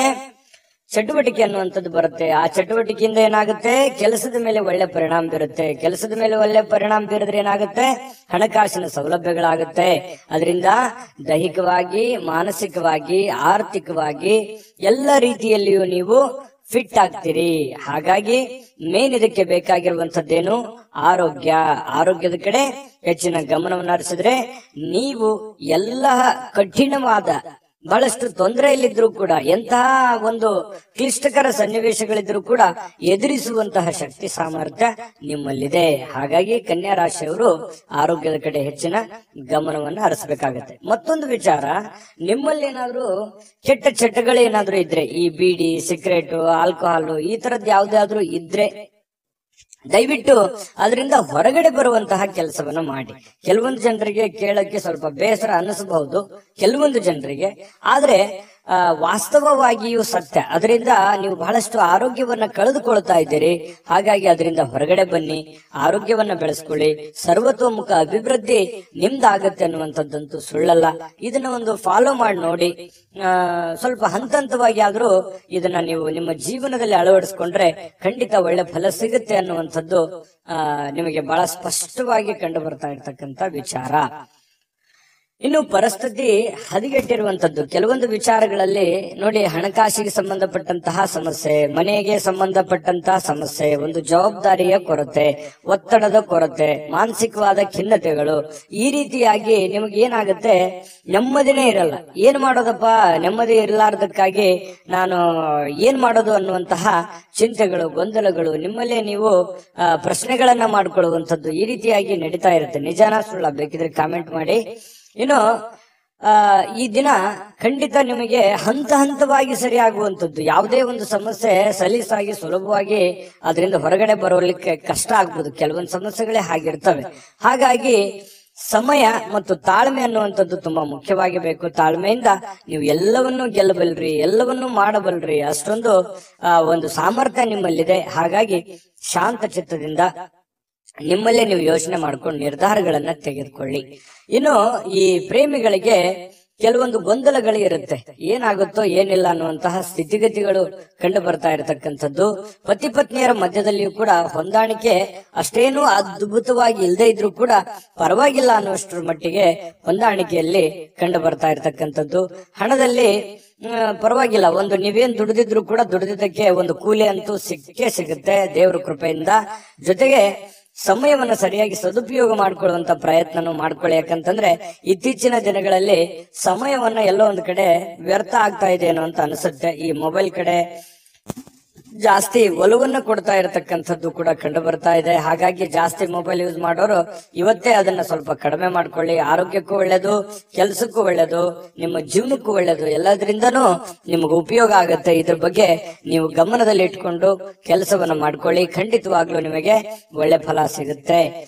ಚಟುವಟಿಕೆ ಅನ್ನುವಂಥದ್ದು ಬರುತ್ತೆ. ಆ ಚಟುವಟಿಕೆಯಿಂದ ಏನಾಗುತ್ತೆ, ಕೆಲಸದ ಮೇಲೆ ಒಳ್ಳೆ ಪರಿಣಾಮ ಬೀರುತ್ತೆ. ಕೆಲಸದ ಮೇಲೆ ಒಳ್ಳೆ ಪರಿಣಾಮ ಬೀರಿದ್ರೆ ಏನಾಗುತ್ತೆ, ಹಣಕಾಸಿನ ಸೌಲಭ್ಯಗಳಾಗುತ್ತೆ. ಅದರಿಂದ ದೈಹಿಕವಾಗಿ, ಮಾನಸಿಕವಾಗಿ, ಆರ್ಥಿಕವಾಗಿ ಎಲ್ಲ ರೀತಿಯಲ್ಲಿಯೂ ನೀವು ಫಿಟ್ ಆಗ್ತೀರಿ. ಹಾಗಾಗಿ ಮೇನ್ ಇದಕ್ಕೆ ಬೇಕಾಗಿರುವಂತದ್ದೇನು, ಆರೋಗ್ಯದ ಕಡೆ ಹೆಚ್ಚಿನ ಗಮನವನ್ನು ಹರಿಸಿದ್ರೆ ನೀವು ಎಲ್ಲ ಕಠಿಣವಾದ ಬಹಳಷ್ಟು ತೊಂದರೆಯಲ್ಲಿದ್ರು ಕೂಡ, ಎಂತಹ ಒಂದು ಕ್ಲಿಷ್ಟಕರ ಸನ್ನಿವೇಶಗಳಿದ್ರು ಕೂಡ ಎದುರಿಸುವಂತಹ ಶಕ್ತಿ ಸಾಮರ್ಥ್ಯ ನಿಮ್ಮಲ್ಲಿದೆ. ಹಾಗಾಗಿ ಕನ್ಯಾ ರಾಶಿಯವರು ಆರೋಗ್ಯದ ಕಡೆ ಹೆಚ್ಚಿನ ಗಮನವನ್ನು ಹರಿಸಬೇಕಾಗತ್ತೆ. ಮತ್ತೊಂದು ವಿಚಾರ, ನಿಮ್ಮಲ್ಲಿ ಏನಾದ್ರೂ ಕೆಟ್ಟ ಚಟಗಳೇನಾದ್ರೂ ಇದ್ರೆ, ಈ ಬೀಡಿ, ಸಿಗರೇಟ್, ಆಲ್ಕೋಹಾಲ್ ಈ ತರದ್ ಯಾವ್ದಾದ್ರು ಇದ್ರೆ ದಯವಿಟ್ಟು ಅದರಿಂದ ಹೊರಗಡೆ ಬರುವಂತಹ ಕೆಲಸವನ್ನ ಮಾಡಿ. ಕೆಲವೊಂದು ಜನರಿಗೆ ಕೇಳಕ್ಕೆ ಸ್ವಲ್ಪ ಬೇಸರ ಅನಿಸಬಹುದು, ಕೆಲವೊಂದು ಜನರಿಗೆ, ಆದ್ರೆ ವಾಸ್ತವವಾಗಿಯೂ ಸತ್ಯ. ಅದರಿಂದ ನೀವು ಬಹಳಷ್ಟು ಆರೋಗ್ಯವನ್ನ ಕಳೆದುಕೊಳ್ತಾ ಇದ್ದೀರಿ. ಹಾಗಾಗಿ ಅದರಿಂದ ಹೊರಗಡೆ ಬನ್ನಿ, ಆರೋಗ್ಯವನ್ನ ಬೆಳೆಸ್ಕೊಳ್ಳಿ, ಸರ್ವತೋಮುಖ ಅಭಿವೃದ್ಧಿ ನಿಮ್ದಾಗತ್ತೆ ಅನ್ನುವಂಥದ್ದಂತೂ ಸುಳ್ಳಲ್ಲ. ಇದನ್ನ ಒಂದು ಫಾಲೋ ಮಾಡಿ ನೋಡಿ. ಸ್ವಲ್ಪ ಹಂತವಾಗಿ ಆದ್ರೂ ಇದನ್ನ ನೀವು ನಿಮ್ಮ ಜೀವನದಲ್ಲಿ ಅಳವಡಿಸ್ಕೊಂಡ್ರೆ ಖಂಡಿತ ಒಳ್ಳೆ ಫಲ ಸಿಗುತ್ತೆ ಅನ್ನುವಂಥದ್ದು ನಿಮಗೆ ಬಹಳ ಸ್ಪಷ್ಟವಾಗಿ ಕಂಡು ಬರ್ತಾ ಇರ್ತಕ್ಕಂಥ ವಿಚಾರ. ಇನ್ನು ಪರಿಸ್ಥಿತಿ ಹದಗೆಟ್ಟಿರುವಂತದ್ದು ಕೆಲವೊಂದು ವಿಚಾರಗಳಲ್ಲಿ ನೋಡಿ, ಹಣಕಾಸಿಗೆ ಸಂಬಂಧಪಟ್ಟಂತಹ ಸಮಸ್ಯೆ, ಮನೆಗೆ ಸಂಬಂಧಪಟ್ಟಂತಹ ಸಮಸ್ಯೆ, ಒಂದು ಜವಾಬ್ದಾರಿಯ ಕೊರತೆ, ಒತ್ತಡದ ಕೊರತೆ, ಮಾನಸಿಕವಾದ ಖಿನ್ನತೆಗಳು, ಈ ರೀತಿಯಾಗಿ ನಿಮಗೆ ಏನಾಗುತ್ತೆ, ನೆಮ್ಮದಿನೇ ಇರಲ್ಲ. ಏನ್ ಮಾಡೋದಪ್ಪ, ನೆಮ್ಮದಿ ಇರಲಾರ್ದಕ್ಕಾಗಿ ನಾನು ಏನ್ ಮಾಡೋದು ಅನ್ನುವಂತಹ ಚಿಂತೆಗಳು, ಗೊಂದಲಗಳು, ನಿಮ್ಮಲ್ಲೇ ನೀವು ಪ್ರಶ್ನೆಗಳನ್ನ ಮಾಡ್ಕೊಳ್ಳುವಂಥದ್ದು ಈ ರೀತಿಯಾಗಿ ನಡೀತಾ ಇರುತ್ತೆ. ನಿಜಾನ ಸುಳ್ಳ ಬೇಕಿದ್ರೆ ಕಾಮೆಂಟ್ ಮಾಡಿ. ಇನ್ನು ಈ ದಿನ ಖಂಡಿತ ನಿಮಗೆ ಹಂತವಾಗಿ ಸರಿಯಾಗುವಂಥದ್ದು. ಯಾವುದೇ ಒಂದು ಸಮಸ್ಯೆ ಸಲೀಸಾಗಿ ಸುಲಭವಾಗಿ ಅದರಿಂದ ಹೊರಗಡೆ ಬರೋಲಿಕ್ಕೆ ಕಷ್ಟ ಆಗ್ಬೋದು. ಕೆಲವೊಂದು ಸಮಸ್ಯೆಗಳೇ ಹಾಗಿರ್ತವೆ. ಹಾಗಾಗಿ ಸಮಯ ಮತ್ತು ತಾಳ್ಮೆ ಅನ್ನುವಂಥದ್ದು ತುಂಬಾ ಮುಖ್ಯವಾಗಿ ಬೇಕು. ತಾಳ್ಮೆಯಿಂದ ನೀವು ಎಲ್ಲವನ್ನೂ ಗೆಲ್ಲಬಲ್ರಿ, ಎಲ್ಲವನ್ನೂ ಮಾಡಬಲ್ರಿ. ಅಷ್ಟೊಂದು ಒಂದು ಸಾಮರ್ಥ್ಯ ನಿಮ್ಮಲ್ಲಿದೆ. ಹಾಗಾಗಿ ಶಾಂತ ಚಿತ್ತದಿಂದ ನಿಮ್ಮಲ್ಲೇ ನೀವು ಯೋಚನೆ ಮಾಡ್ಕೊಂಡು ನಿರ್ಧಾರಗಳನ್ನ ತೆಗೆದುಕೊಳ್ಳಿ. ಇನ್ನು ಈ ಪ್ರೇಮಿಗಳಿಗೆ ಕೆಲವೊಂದು ಗೊಂದಲಗಳು ಇರುತ್ತೆ, ಏನಾಗುತ್ತೋ ಏನಿಲ್ಲ ಅನ್ನುವಂತಹ ಸ್ಥಿತಿಗತಿಗಳು ಕಂಡು ಬರ್ತಾ ಇರತಕ್ಕಂಥದ್ದು. ಪತಿ ಪತ್ನಿಯರ ಮಧ್ಯದಲ್ಲಿಯೂ ಕೂಡ ಹೊಂದಾಣಿಕೆ ಅಷ್ಟೇನು ಅದ್ಭುತವಾಗಿ ಇಲ್ಲದೆ ಇದ್ರೂ ಕೂಡ ಪರವಾಗಿಲ್ಲ ಅನ್ನುವಷ್ಟರ ಮಟ್ಟಿಗೆ ಹೊಂದಾಣಿಕೆಯಲ್ಲಿ ಕಂಡು ಬರ್ತಾ ಇರತಕ್ಕಂಥದ್ದು. ಹಣದಲ್ಲಿ ಪರವಾಗಿಲ್ಲ, ಒಂದು ನೀವೇನ್ ದುಡಿದಿದ್ರು ಕೂಡ ದುಡಿದಿದ್ದಕ್ಕೆ ಒಂದು ಕೂಲಿ ಅಂತೂ ಸಿಗುತ್ತೆ ದೇವರ ಕೃಪೆಯಿಂದ. ಜೊತೆಗೆ ಸಮಯವನ್ನ ಸರಿಯಾಗಿ ಸದುಪಯೋಗ ಮಾಡ್ಕೊಳ್ಳುವಂತ ಪ್ರಯತ್ನನೂ ಮಾಡ್ಕೊಳ್ಳಿ. ಯಾಕಂತಂದ್ರೆ ಇತ್ತೀಚಿನ ದಿನಗಳಲ್ಲಿ ಸಮಯವನ್ನ ಎಲ್ಲೋ ಒಂದು ಕಡೆ ವ್ಯರ್ಥ ಆಗ್ತಾ ಇದೆ ಏನೋ ಅಂತ ಅನಿಸುತ್ತೆ. ಈ ಮೊಬೈಲ್ ಕಡೆ ಜಾಸ್ತಿ ಒಲವನ್ನ ಕೊಡ್ತಾ ಇರತಕ್ಕಂಥದ್ದು ಕೂಡ ಕಂಡು ಬರ್ತಾ ಇದೆ. ಹಾಗಾಗಿ ಜಾಸ್ತಿ ಮೊಬೈಲ್ ಯೂಸ್ ಮಾಡೋರು ಇವತ್ತೇ ಅದನ್ನ ಸ್ವಲ್ಪ ಕಡಿಮೆ ಮಾಡ್ಕೊಳ್ಳಿ. ಆರೋಗ್ಯಕ್ಕೂ ಒಳ್ಳೇದು, ಕೆಲಸಕ್ಕೂ ಒಳ್ಳೇದು, ನಿಮ್ಮ ಜೀವನಕ್ಕೂ ಒಳ್ಳೇದು, ಎಲ್ಲದರಿಂದನೂ ನಿಮ್ಗೆ ಉಪಯೋಗ ಆಗುತ್ತೆ. ಇದ್ರ ಬಗ್ಗೆ ನೀವು ಗಮನದಲ್ಲಿ ಇಟ್ಕೊಂಡು ಕೆಲಸವನ್ನ ಮಾಡ್ಕೊಳ್ಳಿ. ಖಂಡಿತವಾಗ್ಲೂ ನಿಮಗೆ ಒಳ್ಳೆ ಫಲ ಸಿಗುತ್ತೆ.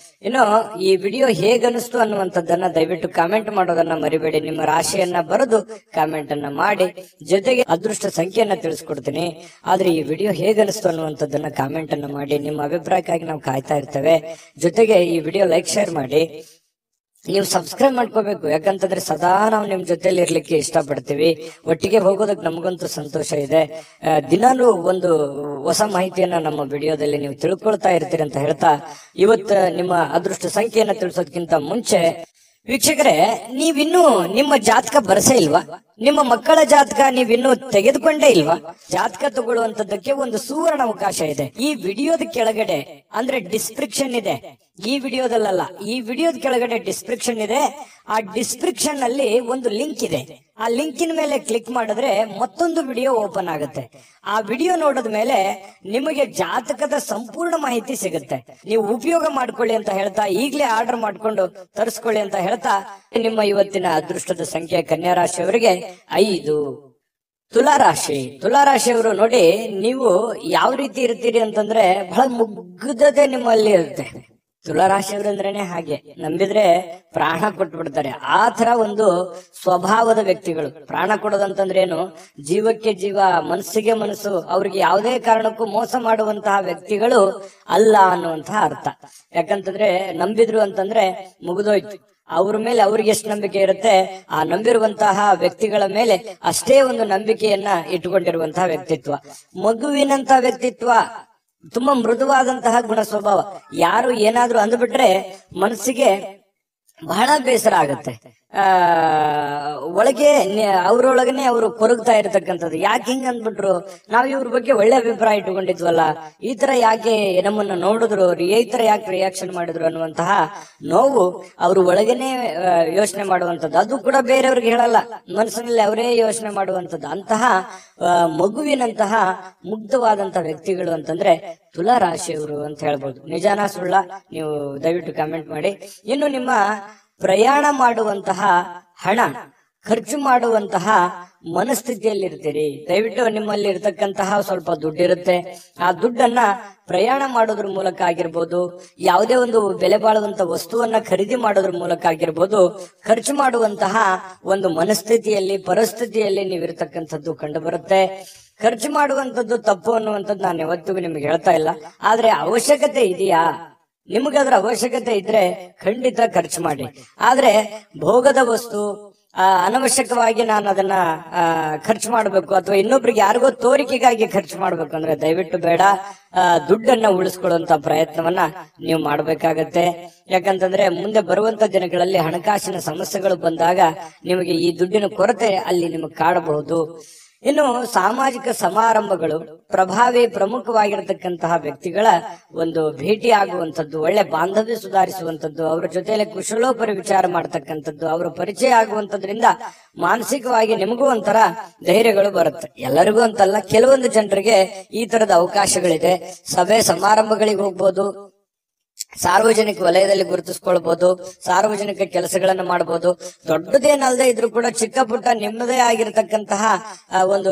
ಇನ್ನು ಈ ವಿಡಿಯೋ ಹೇಗನಿಸ್ತು ಅನ್ನುವಂಥದ್ದನ್ನ ದಯವಿಟ್ಟು ಕಾಮೆಂಟ್ ಮಾಡೋದನ್ನ ಮರಿಬೇಡಿ. ನಿಮ್ಮ ರಾಶಿಯನ್ನ ಬರೆದು ಕಾಮೆಂಟ್ ಅನ್ನ ಮಾಡಿ. ಜೊತೆಗೆ ಅದೃಷ್ಟ ಸಂಖ್ಯೆಯನ್ನ ತಿಳಿಸ್ಕೊಡ್ತೀನಿ. ಆದ್ರೆ ಈ ವಿಡಿಯೋ ಹೇಗನಿಸ್ತು ಅನ್ನುವಂಥದ್ದನ್ನ ಕಾಮೆಂಟ್ ಅನ್ನ ಮಾಡಿ. ನಿಮ್ಮ ಅಭಿಪ್ರಾಯಕ್ಕಾಗಿ ನಾವು ಕಾಯ್ತಾ ಇರ್ತೇವೆ. ಜೊತೆಗೆ ಈ ವಿಡಿಯೋ ಲೈಕ್, ಶೇರ್ ಮಾಡಿ. ನೀವು ಸಬ್ಸ್ಕ್ರೈಬ್ ಮಾಡ್ಕೋಬೇಕು. ಯಾಕಂತಂದ್ರೆ ಸದಾ ನಾವು ನಿಮ್ ಜೊತೆಲಿ ಇರ್ಲಿಕ್ಕೆ ಇಷ್ಟಪಡ್ತೀವಿ. ಒಟ್ಟಿಗೆ ಹೋಗೋದಕ್ಕೆ ನಮಗಂತೂ ಸಂತೋಷ ಇದೆ. ದಿನಾಲೂ ಒಂದು ಹೊಸ ಮಾಹಿತಿಯನ್ನ ನಮ್ಮ ವಿಡಿಯೋದಲ್ಲಿ ನೀವು ತಿಳ್ಕೊಳ್ತಾ ಇರ್ತೀರಿ ಅಂತ ಹೇಳ್ತಾ, ಇವತ್ತು ನಿಮ್ಮ ಅದೃಷ್ಟ ಸಂಖ್ಯೆಯನ್ನ ತಿಳಿಸೋದಕ್ಕಿಂತ ಮುಂಚೆ ವೀಕ್ಷಕರೇ, ನೀವಿನ್ನೂ ನಿಮ್ಮ ಜಾತಕ ಬರಸೇ ಇಲ್ವಾ? ನಿಮ್ಮ ಮಕ್ಕಳ ಜಾತಕ ನೀವಿನ್ನೂ ತೆಗೆದುಕೊಂಡೇ ಇಲ್ವಾ? ಜಾತಕ ತಗೊಳ್ಳುವಂತದ್ದಕ್ಕೆ ಒಂದು ಸುವರ್ಣ ಅವಕಾಶ ಇದೆ. ಈ ವಿಡಿಯೋದ ಕೆಳಗಡೆ ಅಂದ್ರೆ ಡಿಸ್ಕ್ರಿಪ್ಷನ್ ಇದೆ. ಈ ವಿಡಿಯೋದಲ್ಲ, ಈ ವಿಡಿಯೋದ ಕೆಳಗಡೆ ಡಿಸ್ಕ್ರಿಪ್ಷನ್ ಇದೆ. ಆ ಡಿಸ್ಕ್ರಿಪ್ಷನ್ ನಲ್ಲಿ ಒಂದು ಲಿಂಕ್ ಇದೆ. ಆ ಲಿಂಕಿನ ಮೇಲೆ ಕ್ಲಿಕ್ ಮಾಡಿದ್ರೆ ಮತ್ತೊಂದು ವಿಡಿಯೋ ಓಪನ್ ಆಗುತ್ತೆ. ಆ ವಿಡಿಯೋ ನೋಡಿದ ಮೇಲೆ ನಿಮಗೆ ಜಾತಕದ ಸಂಪೂರ್ಣ ಮಾಹಿತಿ ಸಿಗುತ್ತೆ. ನೀವು ಉಪಯೋಗ ಮಾಡ್ಕೊಳ್ಳಿ ಅಂತ ಹೇಳ್ತಾ, ಈಗಲೇ ಆರ್ಡರ್ ಮಾಡ್ಕೊಂಡು ತರಿಸ್ಕೊಳ್ಳಿ ಅಂತ ಹೇಳ್ತಾ, ನಿಮ್ಮ ಇವತ್ತಿನ ಅದೃಷ್ಟದ ಸಂಖ್ಯೆ ಕನ್ಯಾ ರಾಶಿಯವರಿಗೆ 5. ತುಲಾರಾಶಿಯವರು ನೋಡಿ, ನೀವು ಯಾವ ರೀತಿ ಇರ್ತೀರಿ ಅಂತಂದ್ರೆ ಬಹಳ ಮುಗ್ಧತೆ ನಿಮ್ಮಲ್ಲಿ ಇರುತ್ತೆ. ತುಲಾರಾಶಿಯವರು ಅಂದ್ರೇನೆ ಹಾಗೆ, ನಂಬಿದ್ರೆ ಪ್ರಾಣ ಕೊಟ್ಟು ಬಿಡ್ತಾರೆ. ಆ ತರ ಒಂದು ಸ್ವಭಾವದ ವ್ಯಕ್ತಿಗಳು. ಪ್ರಾಣ ಕೊಡೋದಂತಂದ್ರೆ ಏನು, ಜೀವಕ್ಕೆ ಜೀವ, ಮನಸ್ಸಿಗೆ ಮನಸ್ಸು, ಅವ್ರಿಗೆ ಯಾವುದೇ ಕಾರಣಕ್ಕೂ ಮೋಸ ಮಾಡುವಂತಹ ವ್ಯಕ್ತಿಗಳು ಅಲ್ಲ ಅನ್ನುವಂತಹ ಅರ್ಥ. ಯಾಕಂತಂದ್ರೆ ನಂಬಿದ್ರು ಅಂತಂದ್ರೆ ಮುಗಿದೋಯ್ತು. ಅವ್ರ ಮೇಲೆ ಅವ್ರಿಗೆ ಎಷ್ಟು ನಂಬಿಕೆ ಇರುತ್ತೆ, ಆ ನಂಬಿರುವಂತಹ ವ್ಯಕ್ತಿಗಳ ಮೇಲೆ ಅಷ್ಟೇ ಒಂದು ನಂಬಿಕೆಯನ್ನ ಇಟ್ಟುಕೊಂಡಿರುವಂತಹ ವ್ಯಕ್ತಿತ್ವ. ಮಗುವಿನಂತ ವ್ಯಕ್ತಿತ್ವ, ತುಂಬಾ ಮೃದುವಾದಂತಹ ಗುಣ ಸ್ವಭಾವ. ಯಾರು ಏನಾದ್ರೂ ಅಂದ್ಬಿಟ್ರೆ ಮನಸ್ಸಿಗೆ ಬಹಳ ಬೇಸರ ಆಗುತ್ತೆ. ಒಳಗೆ ಅವ್ರೊಳಗನೆ ಅವರು ಕೊರಗ್ತಾ ಇರತಕ್ಕಂಥದ್ದು. ಯಾಕೆ ಹಿಂಗ ಅಂದ್ಬಿಟ್ರು, ನಾವ್ ಇವ್ರ ಬಗ್ಗೆ ಒಳ್ಳೆ ಅಭಿಪ್ರಾಯ ಇಟ್ಟುಕೊಂಡಿದ್ವಲ್ಲ, ಈ ತರ ಯಾಕೆ ನಮ್ಮನ್ನ ನೋಡಿದ್ರು, ಈ ತರ ಯಾಕೆ ರಿಯಾಕ್ಷನ್ ಮಾಡಿದ್ರು ಅನ್ನುವಂತಹ ನೋವು ಅವರು ಒಳಗನೆ ಯೋಚನೆ ಮಾಡುವಂಥದ್ದು. ಅದು ಕೂಡ ಬೇರೆಯವ್ರಿಗೆ ಹೇಳಲ್ಲ, ಮನಸ್ಸಿನಲ್ಲಿ ಅವರೇ ಯೋಚನೆ ಮಾಡುವಂಥದ್ದು. ಅಂತಹ ಮಗುವಿನಂತಹ ಮುಗ್ಧವಾದಂತಹ ವ್ಯಕ್ತಿಗಳು ಅಂತಂದ್ರೆ ತುಲಾ ರಾಶಿಯವರು ಅಂತ ಹೇಳ್ಬೋದು. ನಿಜಾನ ಸುಳ್ಳ ನೀವು ದಯವಿಟ್ಟು ಕಾಮೆಂಟ್ ಮಾಡಿ. ಇನ್ನು ನಿಮ್ಮ ಪ್ರಯಾಣ ಮಾಡುವಂತಹ ಹಣ, ಖರ್ಚು ಮಾಡುವಂತಹ ಮನಸ್ಥಿತಿಯಲ್ಲಿ ಇರ್ತೀರಿ. ದಯವಿಟ್ಟು ನಿಮ್ಮಲ್ಲಿ ಇರತಕ್ಕಂತಹ ಸ್ವಲ್ಪ ದುಡ್ಡಿರುತ್ತೆ, ಆ ದುಡ್ಡನ್ನ ಪ್ರಯಾಣ ಮಾಡೋದ್ರ ಮೂಲಕ ಆಗಿರ್ಬೋದು, ಯಾವುದೇ ಒಂದು ಬೆಲೆ ಬಾಳುವಂತ ವಸ್ತುವನ್ನ ಖರೀದಿ ಮಾಡೋದ್ರ ಮೂಲಕ ಆಗಿರ್ಬೋದು, ಖರ್ಚು ಮಾಡುವಂತಹ ಒಂದು ಮನಸ್ಥಿತಿಯಲ್ಲಿ, ಪರಿಸ್ಥಿತಿಯಲ್ಲಿ ನೀವಿರ್ತಕ್ಕಂಥದ್ದು ಕಂಡು ಬರುತ್ತೆ. ಖರ್ಚು ಮಾಡುವಂಥದ್ದು ತಪ್ಪು ಅನ್ನುವಂಥದ್ದು ನಾನು ಯಾವತ್ತಿಗೂ ನಿಮ್ಗೆ ಹೇಳ್ತಾ ಇಲ್ಲ. ಆದ್ರೆ ಅವಶ್ಯಕತೆ ಇದೆಯಾ, ನಿಮಗದ್ರ ಅವಶ್ಯಕತೆ ಇದ್ರೆ ಖಂಡಿತ ಖರ್ಚು ಮಾಡಿ. ಆದ್ರೆ ಭೋಗದ ವಸ್ತು, ಅನವಶ್ಯಕವಾಗಿ ನಾನು ಅದನ್ನ ಖರ್ಚು ಮಾಡ್ಬೇಕು ಅಥವಾ ಇನ್ನೊಬ್ರಿಗೆ ಯಾರಿಗೋ ತೋರಿಕೆಗಾಗಿ ಖರ್ಚು ಮಾಡ್ಬೇಕು ಅಂದ್ರೆ ದಯವಿಟ್ಟು ಬೇಡ. ದುಡ್ಡನ್ನ ಉಳಿಸ್ಕೊಳ್ಳುವಂತ ಪ್ರಯತ್ನವನ್ನ ನೀವು ಮಾಡ್ಬೇಕಾಗತ್ತೆ. ಯಾಕಂತಂದ್ರೆ ಮುಂದೆ ಬರುವಂತ ದಿನಗಳಲ್ಲಿ ಹಣಕಾಸಿನ ಸಮಸ್ಯೆಗಳು ಬಂದಾಗ ನಿಮಗೆ ಈ ದುಡ್ಡಿನ ಕೊರತೆ ಅಲ್ಲಿ ನಿಮಗೆ ಕಾಡಬಹುದು. ಇನ್ನು ಸಾಮಾಜಿಕ ಸಮಾರಂಭಗಳು, ಪ್ರಮುಖವಾಗಿರತಕ್ಕಂತಹ ವ್ಯಕ್ತಿಗಳ ಒಂದು ಭೇಟಿ ಆಗುವಂಥದ್ದು, ಒಳ್ಳೆ ಬಾಂಧವ್ಯ ಸುಧಾರಿಸುವಂಥದ್ದು, ಅವರ ಜೊತೆಯಲ್ಲಿ ಕುಶಲೋಪರಿ ವಿಚಾರ ಮಾಡ್ತಕ್ಕಂಥದ್ದು, ಅವರ ಪರಿಚಯ ಆಗುವಂತದ್ರಿಂದ ಮಾನಸಿಕವಾಗಿ ನಿಮಗೂ ಒಂಥರ ಧೈರ್ಯಗಳು ಬರುತ್ತೆ. ಎಲ್ಲರಿಗೂ ಅಂತಲ್ಲ, ಕೆಲವೊಂದು ಜನರಿಗೆ ಈ ತರದ ಅವಕಾಶಗಳಿದೆ. ಸಭೆ ಸಮಾರಂಭಗಳಿಗೆ ಹೋಗ್ಬೋದು, ಸಾರ್ವಜನಿಕ ವಲಯದಲ್ಲಿ ಗುರುತಿಸ್ಕೊಳ್ಬಹುದು, ಸಾರ್ವಜನಿಕ ಕೆಲಸಗಳನ್ನ ಮಾಡಬಹುದು. ದೊಡ್ಡದೇನಲ್ಲದೆ ಇದ್ರೂ ಕೂಡ ಚಿಕ್ಕ ಪುಟ್ಟ ನಿಮ್ಮದೇ ಆಗಿರತಕ್ಕಂತಹ ಒಂದು